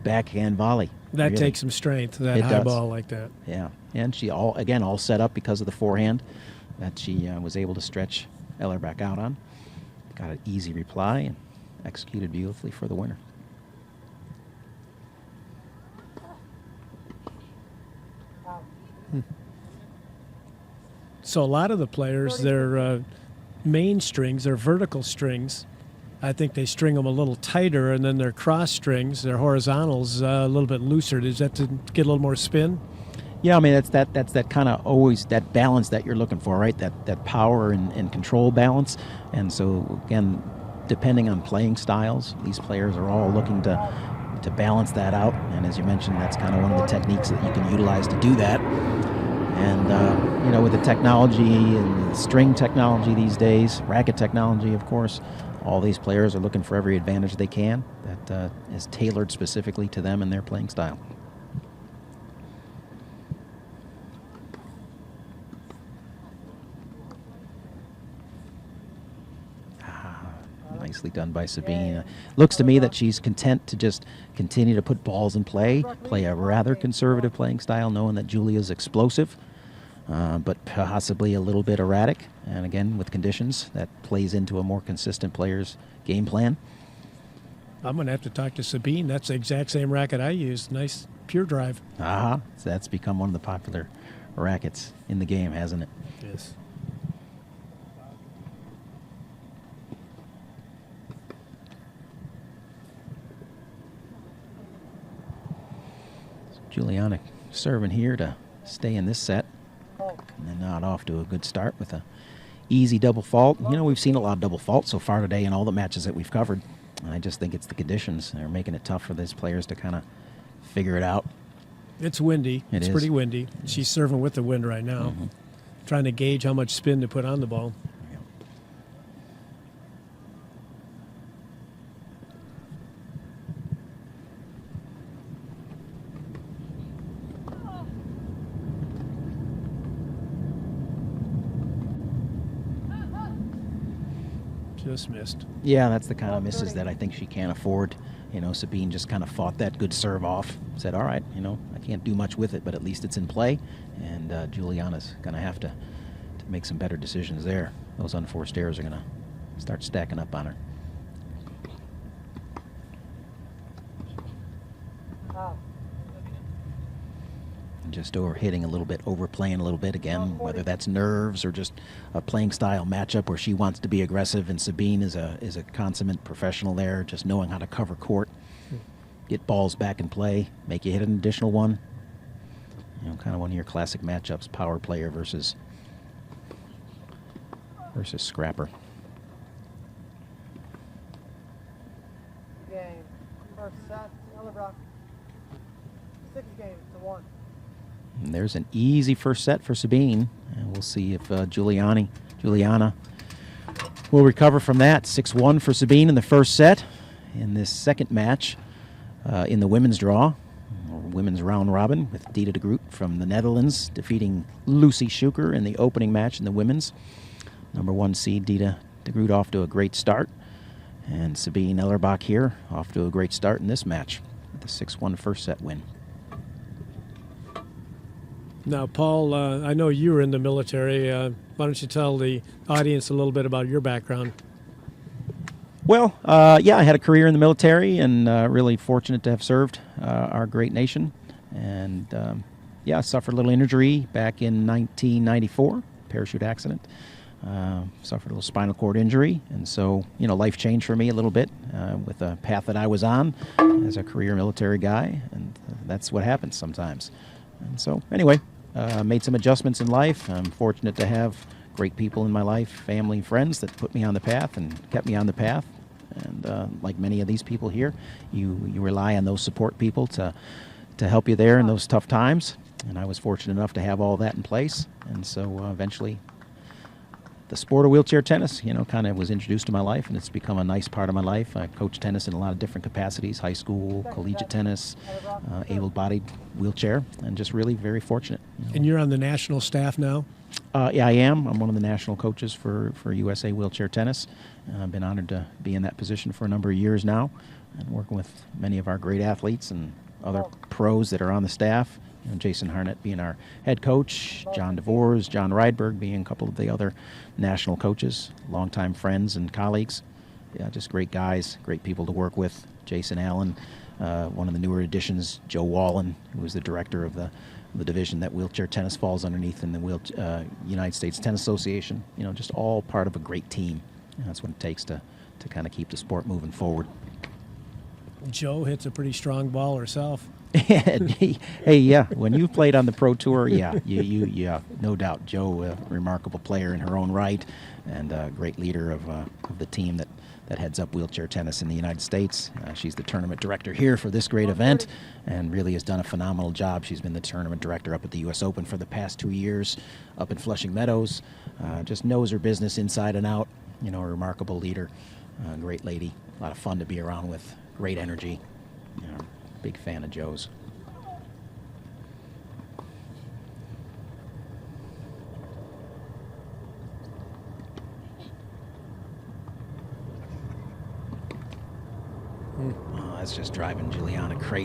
backhand volley. That Really. takes some strength, that It high does. ball like that. Yeah, and she all set up because of the forehand that she was able to stretch Eller back out on. Got an easy reply and executed beautifully for the winner. So a lot of the players, their main strings, their vertical strings, I think they string them a little tighter, and then their cross strings, their horizontals, a little bit looser. Is that to get a little more spin? Yeah, I mean that's that kind of always that balance that you're looking for, right? That power and control balance. And so again, depending on playing styles, these players are all looking to balance that out. And as you mentioned, that's kind of one of the techniques that you can utilize to do that. And with the technology and the string technology these days, racket technology, of course, all these players are looking for every advantage they can that is tailored specifically to them and their playing style. Nicely done by Sabine. Looks to me that she's content to just continue to put balls in play a rather conservative playing style, knowing that Julia's explosive, but possibly a little bit erratic. And again, with conditions, that plays into a more consistent player's game plan. I'm going to have to talk to Sabine. That's the exact same racket I used. Nice pure drive. So that's become one of the popular rackets in the game, hasn't it? Yes. Juliana serving here to stay in this set, and then not off to a good start with a easy double fault. We've seen a lot of double faults so far today in all the matches that we've covered. And I just think it's the conditions. They're making it tough for these players to kind of figure it out. It's windy. It's pretty windy. She's serving with the wind right now, trying to gauge how much spin to put on the ball. Just missed. Yeah, that's the kind of misses that I think she can't afford. You know, Sabine just kind of fought that good serve off, said, all right, you know, I can't do much with it, but at least it's in play. And Juliana's going to have to make some better decisions there. Those unforced errors are going to start stacking up on her. Wow. Just overhitting a little bit, overplaying a little bit again, whether that's nerves or just a playing style matchup where she wants to be aggressive, and Sabine is a consummate professional there, just knowing how to cover court, get balls back in play, make you hit an additional one. You know, kind of one of your classic matchups, power player versus scrapper. Game. First set, Ellerbrock. 6 games to 1. And there's an easy first set for Sabine. And we'll see if Juliana will recover from that. 6-1 for Sabine in the first set. In this second match in the women's draw, or women's round robin, with Dita de Groot from the Netherlands defeating Lucy Schuker in the opening match in the women's. Number 1 seed Dita de Groot off to a great start. And Sabine Ellerbach here off to a great start in this match with a 6-1 first set win. Now, Paul, I know you were in the military. Why don't you tell the audience a little bit about your background? Well, yeah, I had a career in the military, and really fortunate to have served our great nation. And yeah, I suffered a little injury back in 1994, parachute accident. Suffered a little spinal cord injury, and so, you know, life changed for me a little bit with the path that I was on as a career military guy, and that's what happens sometimes. And so, anyway, made some adjustments in life. I'm fortunate to have great people in my life, family, friends that put me on the path and kept me on the path. And like many of these people here, you rely on those support people to help you there in those tough times. And I was fortunate enough to have all that in place. And so eventually the sport of wheelchair tennis, you know, kind of was introduced to my life, and it's become a nice part of my life. I coach tennis in a lot of different capacities, high school, collegiate tennis, able-bodied wheelchair, and just really very fortunate. You know. And you're on the national staff now? Yeah, I am. I'm one of the national coaches for USA Wheelchair Tennis. I've been honored to be in that position for a number of years now, and working with many of our great athletes and other pros that are on the staff. You know, Jason Harnett being our head coach, John DeVores, John Rydberg being a couple of the other national coaches, longtime friends and colleagues. Yeah, just great guys, great people to work with. Jason Allen, one of the newer additions, Joe Wallen, who was the director of the division that wheelchair tennis falls underneath in the United States Tennis Association. You know, just all part of a great team. And that's what it takes to kind of keep the sport moving forward. Joe hits a pretty strong ball herself. Hey, yeah, when you've played on the Pro Tour, yeah, yeah, no doubt. Joe, a remarkable player in her own right, and a great leader of the team that heads up wheelchair tennis in the United States. She's the tournament director here for this great event, and really has done a phenomenal job. She's been the tournament director up at the U.S. Open for the past 2 years, up in Flushing Meadows. Just knows her business inside and out. You know, a remarkable leader, great lady, a lot of fun to be around with, great energy. You know, big fan of Joe's. Oh, that's just driving Juliana crazy.